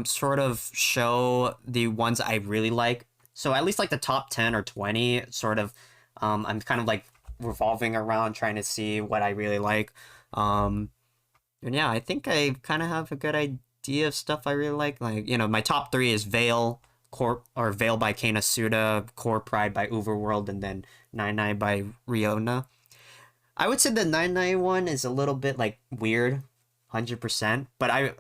Speaker 1: sort of show the ones I really like. So at least like the top 10 or 20 sort of, I'm kind of like revolving around trying to see what I really like. And yeah, I think I kind of have a good idea of stuff I really like. Like, you know, my top three is Veil, Veil by Kana Suda, Core Pride by Overworld, and then Nine Nine by Riona. I would say the 99 one is a little bit like weird, 100%, but I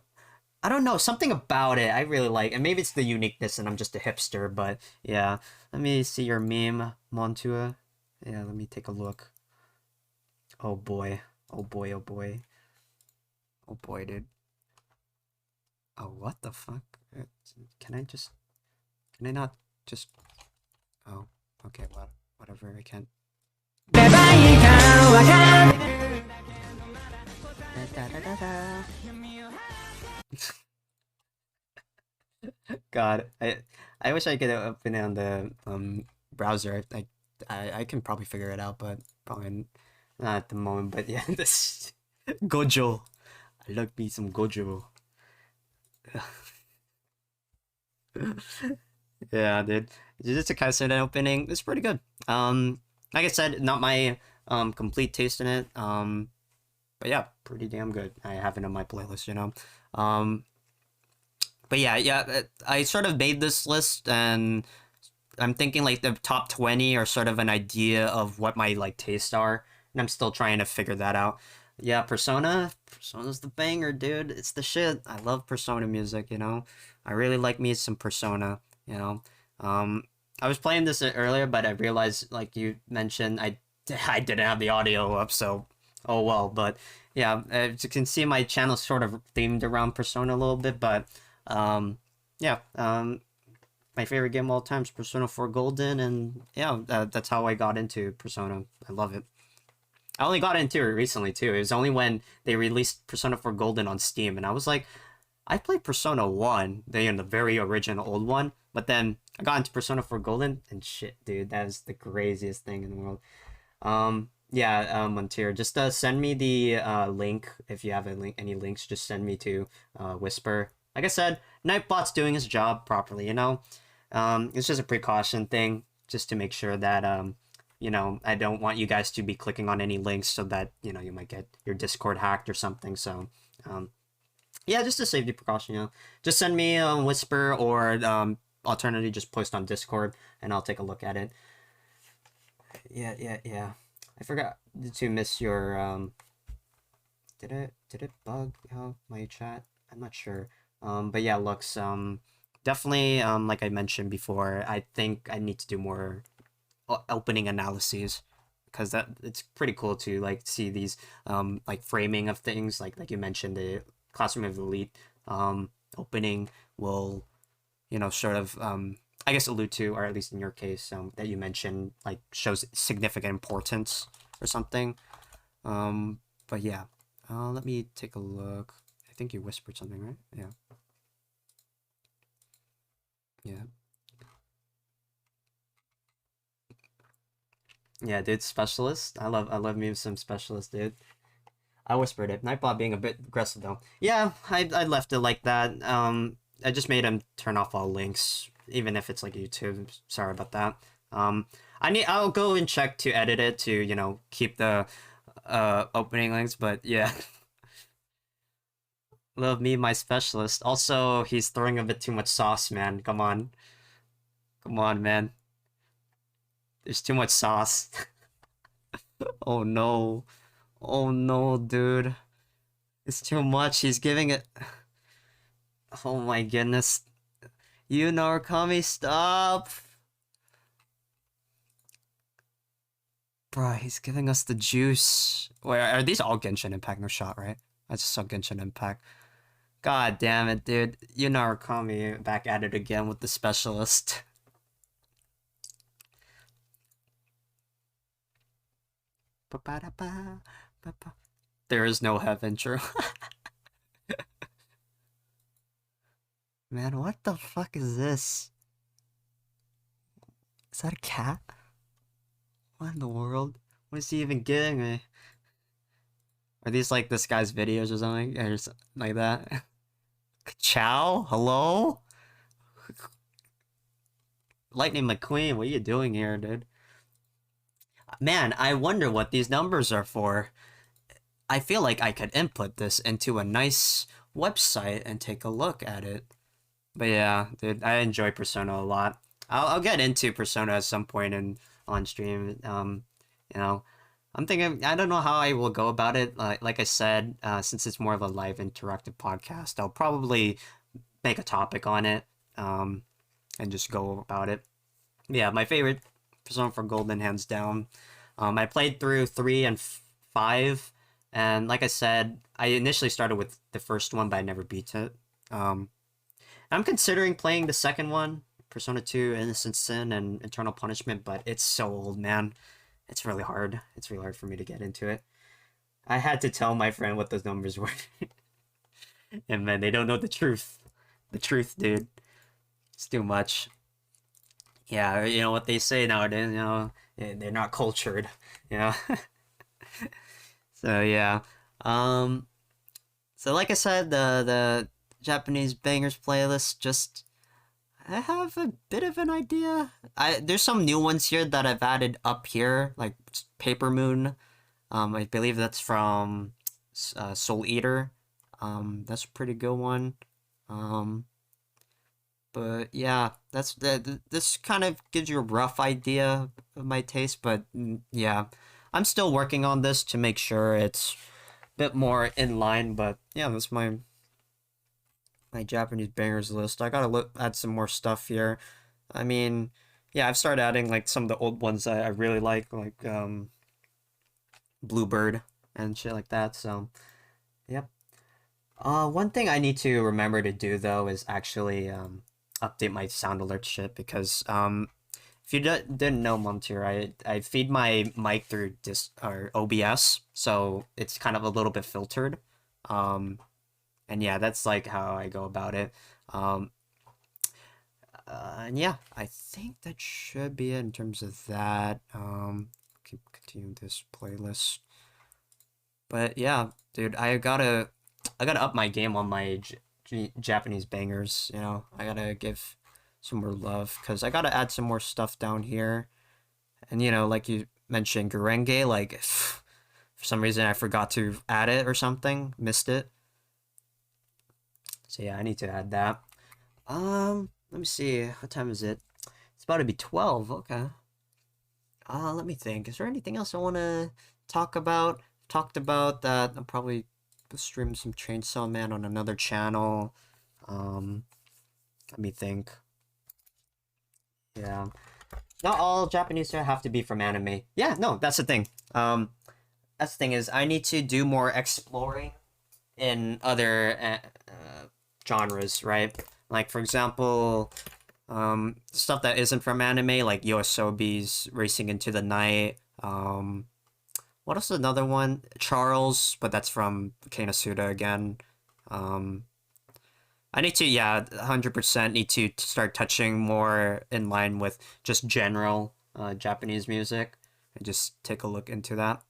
Speaker 1: don't know, something about it I really like, and maybe it's the uniqueness and I'm just a hipster, but yeah. Let me see your meme, Montua. Yeah, let me take a look. Oh boy. Oh boy, oh boy. Oh boy, dude. Oh, what the fuck? Can I not just... Oh, okay, well, whatever, I can't. God, I wish I could open it on the browser. I can probably figure it out, but probably not at the moment. But yeah, this Gojo. I love me some Gojo. Yeah, dude. Jujutsu Kaisen opening. It's pretty good. Like I said, not my complete taste in it. But yeah, pretty damn good. I have it on my playlist, you know. But yeah, I sort of made this list, and I'm thinking like the top 20 are sort of an idea of what my like tastes are, and I'm still trying to figure that out. Yeah, Persona's the banger, dude. It's the shit. I love Persona music, you know. I really like me some Persona, you know. I was playing this earlier, but I realized, like you mentioned, I didn't have the audio up, so oh well. But yeah, as you can see, my channel's sort of themed around Persona a little bit, but yeah, my favorite game of all time is Persona 4 Golden, and yeah, that's how I got into Persona. I love it. I only got into it recently too. It was only when they released Persona 4 Golden on Steam, and I was like, I played Persona 1, the very original old one, but then I got into Persona 4 Golden, and shit, dude, that is the craziest thing in the world. Yeah, Montier, just send me the link if you have any links. Just send me to Whisper. Like I said, Nightbot's doing his job properly, you know. It's just a precaution thing, just to make sure that you know, I don't want you guys to be clicking on any links so that, you know, you might get your Discord hacked or something. So, yeah, just a safety precaution, you know. Just send me a Whisper, or alternatively just post on Discord, and I'll take a look at it. Yeah. I forgot to miss your did it bug my chat? I'm not sure. But yeah, looks definitely like I mentioned before, I think I need to do more opening analyses, because that it's pretty cool to like see these like framing of things, like you mentioned, the Classroom of Elite opening will, you know, sort of I guess allude to, or at least in your case, that you mentioned, like shows significant importance or something. But yeah, let me take a look. I think you whispered something, right? Yeah. Yeah, dude, Specialist. I love me some Specialist, dude. I whispered it. Nightbot being a bit aggressive though. Yeah, I left it like that. I just made him turn off all links, even if it's like YouTube. Sorry about that. I'll go and check to edit it to, you know, keep the opening links, but yeah. Love me my Specialist. Also, he's throwing a bit too much sauce, man. Come on. Come on, man. There's too much sauce. Oh no. Oh no, dude. It's too much. He's giving it. Oh my goodness. You Narukami, stop! Bruh, he's giving us the juice. Wait, are these all Genshin Impact? No shot, right? I just saw Genshin Impact. God damn it, dude. You Narukami back at it again with the Specialist. There is no heaven, true. Man, what the fuck is this? Is that a cat? What in the world? What is he even giving me? Are these like this guy's videos or something? Or something like that? Chow? Hello? Lightning McQueen, what are you doing here, dude? Man, I wonder what these numbers are for. I feel like I could input this into a nice website and take a look at it. But yeah, dude, I enjoy Persona a lot. I'll get into Persona at some point in on stream. You know, I'm thinking I don't know how I will go about it. Like I said, since it's more of a live interactive podcast, I'll probably make a topic on it, and just go about it. Yeah, my favorite Persona for Golden, hands down. I played through 3 and 5, and like I said, I initially started with the first one, but I never beat it. I'm considering playing the second one, Persona 2, Innocent Sin, and Eternal Punishment, but it's so old, man. It's really hard. It's really hard for me to get into it. I had to tell my friend what those numbers were. And man, they don't know the truth. The truth, dude. It's too much. Yeah, you know what they say nowadays, they're not cultured, you know? So yeah. Um so like I said, the Japanese bangers playlist, just I have a bit of an idea. There's some new ones here that I've added up here, like Paper Moon. I believe that's from Soul Eater. That's a pretty good one. Um, but yeah, this kind of gives you a rough idea of my taste. But yeah, I'm still working on this to make sure it's a bit more in line. But yeah, that's my Japanese bangers list. I gotta add some more stuff here. I mean, yeah, I've started adding like some of the old ones I really like Bluebird and shit like that. So, yep. One thing I need to remember to do though is actually update my sound alert shit because if you didn't know, Montier, I feed my mic through this or OBS, so it's kind of a little bit filtered. Um, and yeah, that's like how I go about it. Um, and yeah, I think that should be it in terms of that. Keep continuing this playlist. But yeah, dude, I gotta up my game on my Japanese bangers. I gotta give some more love because I gotta add some more stuff down here. And like you mentioned, Gurenge, like for some reason I forgot to add it or something, missed it. So yeah, I need to add that. Let me see. What time is it? It's about to be 12. Okay. Let me think. Is there anything else I want to talk about? Talked about that. I'll probably stream some Chainsaw Man on another channel. Let me think. Yeah. Not all Japanese have to be from anime. Yeah, no, that's the thing. That's the thing is I need to do more exploring in other genres, right? Like for example, stuff that isn't from anime, like Yoasobi's Racing into the Night. What else is another one? Charles, but that's from Konosuba again. I need to, yeah, 100% need to start touching more in line with just general Japanese music and just take a look into that.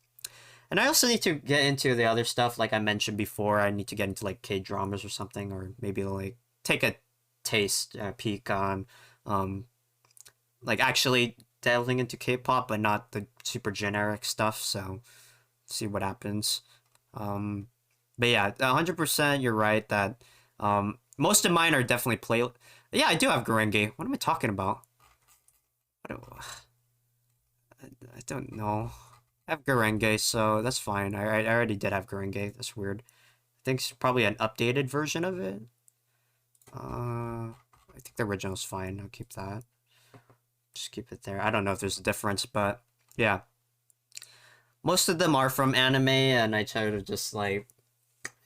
Speaker 1: And I also need to get into the other stuff, like I mentioned before. I need to get into like K-dramas or something, or maybe like take a taste, peek on, like actually delving into K-pop, but not the super generic stuff. So see what happens. But yeah, 100% you're right that most of mine are definitely play. Yeah, I do have Gurenge. What am I talking about? I don't know. I have Gurenge, so that's fine. I already did have Gurenge. That's weird. I think it's probably an updated version of it. I think the original's fine. I'll keep that. Just keep it there. I don't know if there's a difference, but yeah. Most of them are from anime, and I try to just like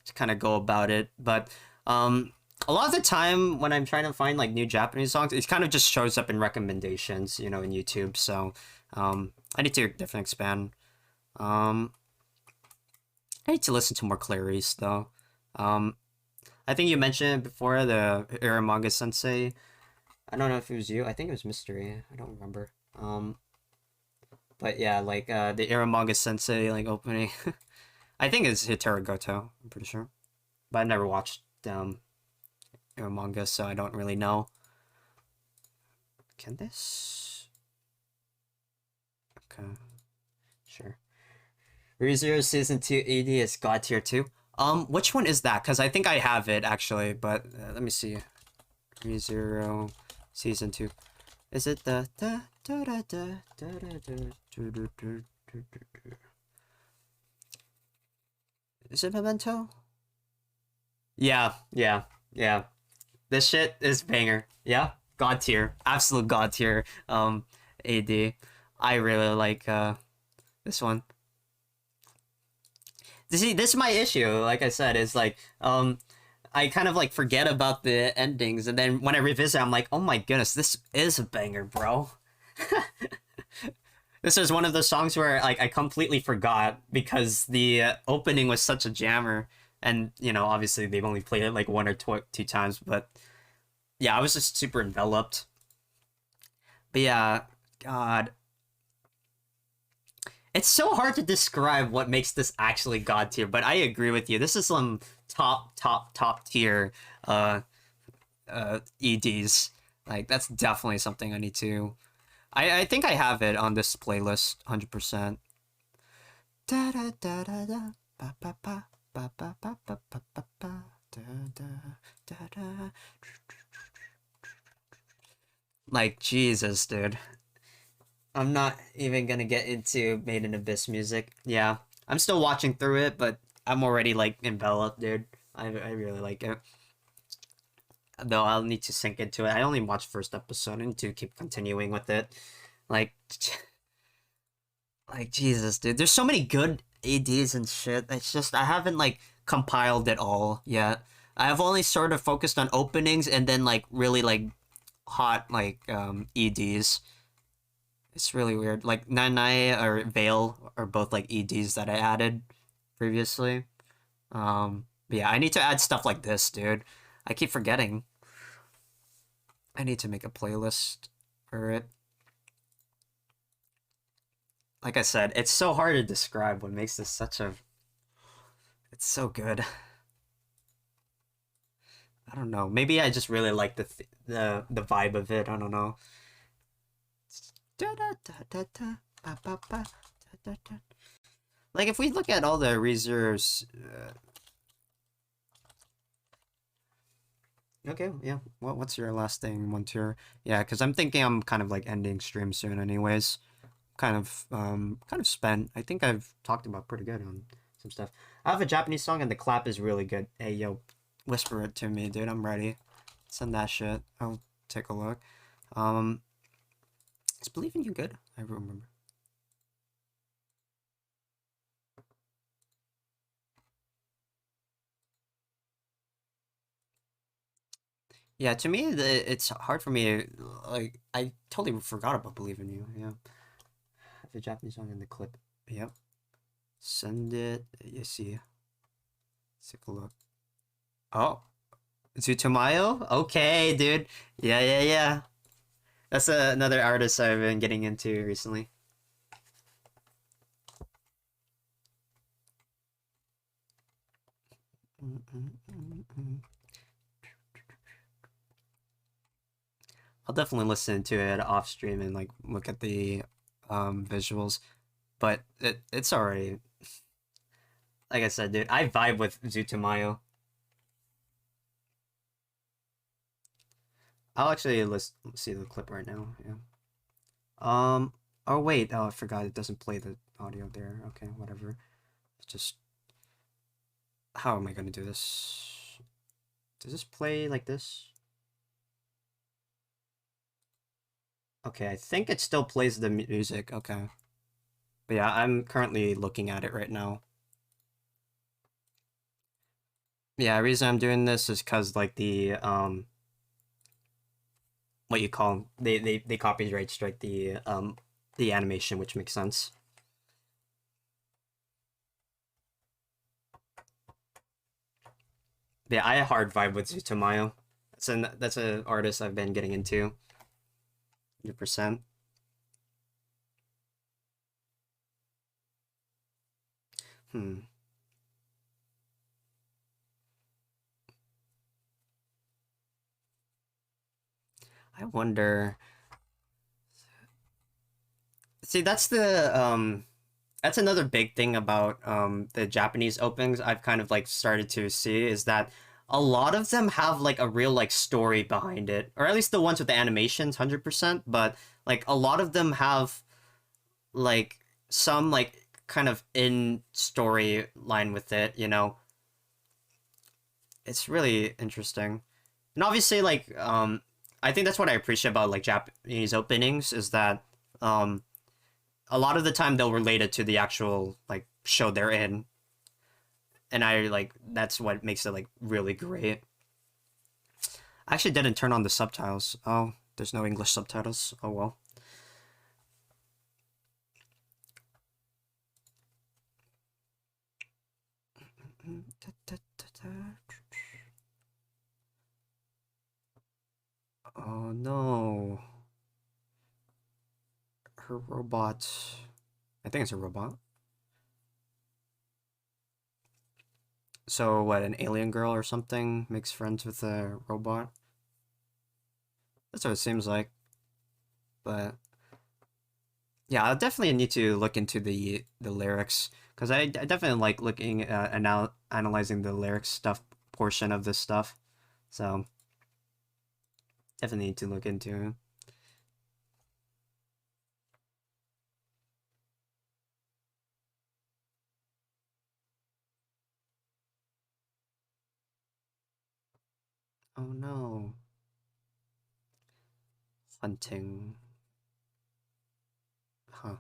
Speaker 1: to kind of go about it. But a lot of the time when I'm trying to find like new Japanese songs, it kind of just shows up in recommendations, in YouTube. So I need to definitely expand. I need to listen to more Clarice though. I think you mentioned before the Iramanga Sensei. I don't know if it was you. I think it was Mystery. I don't remember. But yeah, like the Iramanga Sensei like opening. I think it's Hitara Goto. I'm pretty sure, but I never watched Iramanga, so I don't really know. Can this? Okay. Sure. ReZero Season 2 AD is God tier 2. Which one is that? Because I think I have it, actually, but let me see. ReZero Season 2. Is it the... Is it Memento? Yeah. This shit is banger. Yeah? God tier. Absolute God tier. AD. I really like, this one. See, this is my issue, like I said, is like, I kind of like forget about the endings, and then when I revisit, I'm like, oh my goodness, this is a banger, bro. This is one of the songs where like I completely forgot because the opening was such a jammer, and you know, obviously they've only played it like one or two times, but yeah, I was just super enveloped. But yeah, God, it's so hard to describe what makes this actually God tier, but I agree with you. This is some top tier EDs. Like that's definitely something I need to. I think I have it on this playlist, 100%. Da da da da da ba ba ba ba ba ba ba ba ba ba da da da da. Like Jesus, dude. I'm not even gonna get into Made in Abyss music. Yeah, I'm still watching through it, but I'm already like enveloped, dude. I really like it. Though I'll need to sink into it. I only watched first episode and to keep continuing with it. Like, like Jesus, dude. There's so many good ADs and shit. It's just I haven't like compiled it all yet. I've only sort of focused on openings and then like really like hot like EDs. It's really weird. Like Nanai or Veil are both like EDs that I added previously. But yeah, I need to add stuff like this, dude. I keep forgetting. I need to make a playlist for it. Like I said, it's so hard to describe what makes this such a... It's so good. I don't know. Maybe I just really like the vibe of it. I don't know. Like if we look at all the reserves, okay, yeah. What's your last thing, Montier? Yeah, because I'm thinking I'm kind of like ending stream soon, anyways. Kind of spent. I think I've talked about pretty good on some stuff. I have a Japanese song and the clap is really good. Hey yo, whisper it to me, dude. I'm ready. Send that shit. I'll take a look. Is Believe in You good? I remember. Yeah, to me, it's hard for me. Like, I totally forgot about Believe in You. Yeah, the Japanese song in the clip. Yep. Send it. You see. Let's take a look. Oh, Tsutomayo? Okay, dude. Yeah. That's another artist I've been getting into recently. I'll definitely listen to it off stream and like look at the visuals, but it's already, like I said, dude. I vibe with Zutomayo. I'll actually let's see the clip right now. Yeah. Oh wait. Oh, I forgot. It doesn't play the audio there. Okay, whatever. Just how am I gonna do this? Does this play like this? Okay, I think it still plays the music. Okay. But yeah, I'm currently looking at it right now. Yeah, the reason I'm doing this is because like the what you call 'em, they copyright strike the animation, which makes sense. Yeah, I hard vibe with Zutomayo. That's an artist I've been getting into. 100%. I wonder. See, that's the that's another big thing about the Japanese openings I've kind of like started to see is that a lot of them have like a real like story behind it, or at least the ones with the animations, 100%. But like a lot of them have like some like kind of in storyline with it. It's really interesting, and obviously like I think that's what I appreciate about like Japanese openings is that a lot of the time they'll relate it to the actual like show they're in, and I like that's what makes it like really great. I actually didn't turn on the subtitles. Oh, there's no English subtitles. Oh well. Oh no. Her robot. I think it's a robot. So what, an alien girl or something makes friends with a robot? That's what it seems like. But yeah, I definitely need to look into the lyrics because I definitely like looking at analyzing the lyrics stuff portion of this stuff. So definitely need to look into it. Oh no. Hunting. Huh.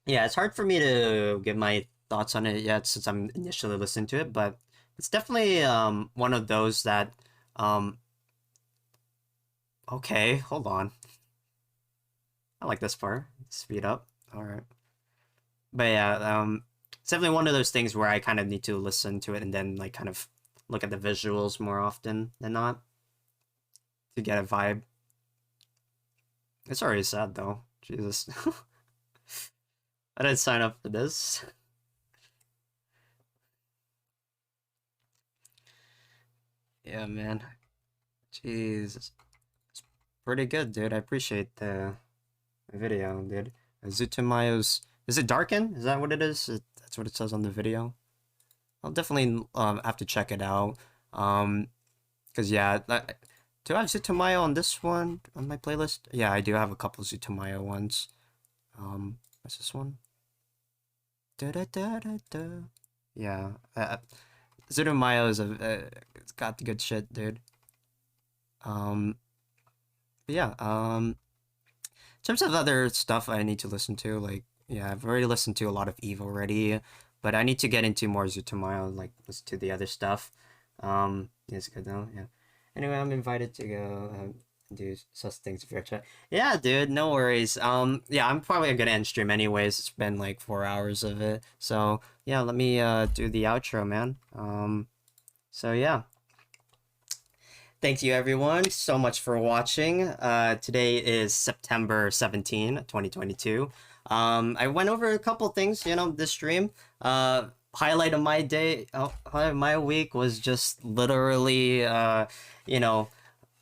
Speaker 1: Yeah, it's hard for me to give my thoughts on it yet since I'm initially listening to it, but it's definitely one of those that um okay, hold on. I like this part. Speed up. All right. But yeah, it's definitely one of those things where I kind of need to listen to it and then like kind of look at the visuals more often than not to get a vibe. It's already sad though. Jesus. I didn't sign up for this. Yeah, man. Jesus. It's pretty good, dude. I appreciate the video, dude. Zutomayo's... Is it darken? Is that what it is? That's what it says on the video. I'll definitely have to check it out. Cause yeah, do I have Zutomayo on this one on my playlist? Yeah, I do have a couple Zutomayo ones. What's this one? Da da da da da. Yeah, Zutomayo is it's got the good shit, dude. But yeah, in terms of other stuff I need to listen to, like, yeah, I've already listened to a lot of Eve already, but I need to get into more Zutomayo, like, listen to the other stuff. Yeah, it's good though, yeah. Anyway, I'm invited to go do such things with your chat. Yeah, dude, no worries. Yeah, I'm probably gonna end stream anyways. It's been like 4 hours of it. So, yeah, let me do the outro, man. So yeah. Thank you everyone so much for watching. Today is September 17, 2022. I went over a couple things, this stream. Highlight of my day, highlight of my week was just literally,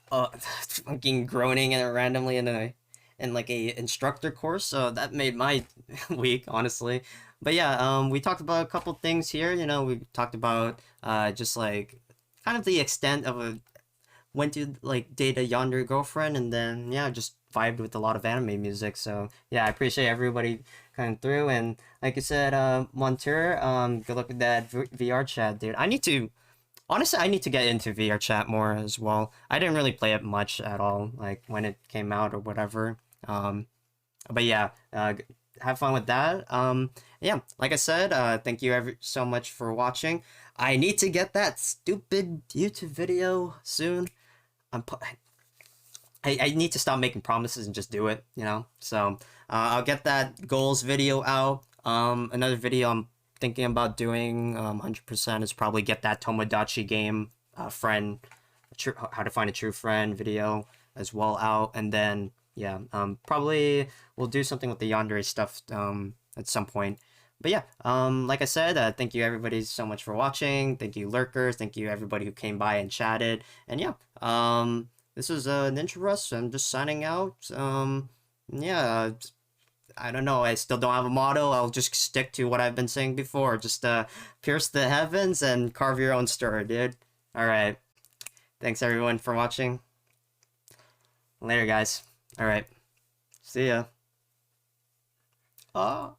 Speaker 1: fucking groaning and randomly in like a instructor course. So that made my week, honestly. But yeah, we talked about a couple things here. We talked about just like kind of the extent of went to like date a Yandere girlfriend, and then yeah, just vibed with a lot of anime music. So yeah, I appreciate everybody coming through, and like I said, Monteur, good luck with that VR chat, dude. Honestly, I need to get into VR chat more as well. I didn't really play it much at all, like when it came out or whatever. But yeah, have fun with that. Yeah, like I said, thank you so much for watching. I need to get that stupid YouTube video soon. I need to stop making promises and just do it, So I'll get that goals video out. Another video I'm thinking about doing 100% is probably get that Tomodachi game friend, how to find a true friend video as well out, and then yeah, probably we'll do something with the Yandere stuff at some point. But yeah, like I said, thank you everybody so much for watching. Thank you lurkers. Thank you everybody who came by and chatted. And yeah, this is Ninja Russ. I'm just signing out. yeah, I don't know. I still don't have a motto. I'll just stick to what I've been saying before. Just pierce the heavens and carve your own story, dude. All right. Thanks everyone for watching. Later, guys. All right. See ya. Ah.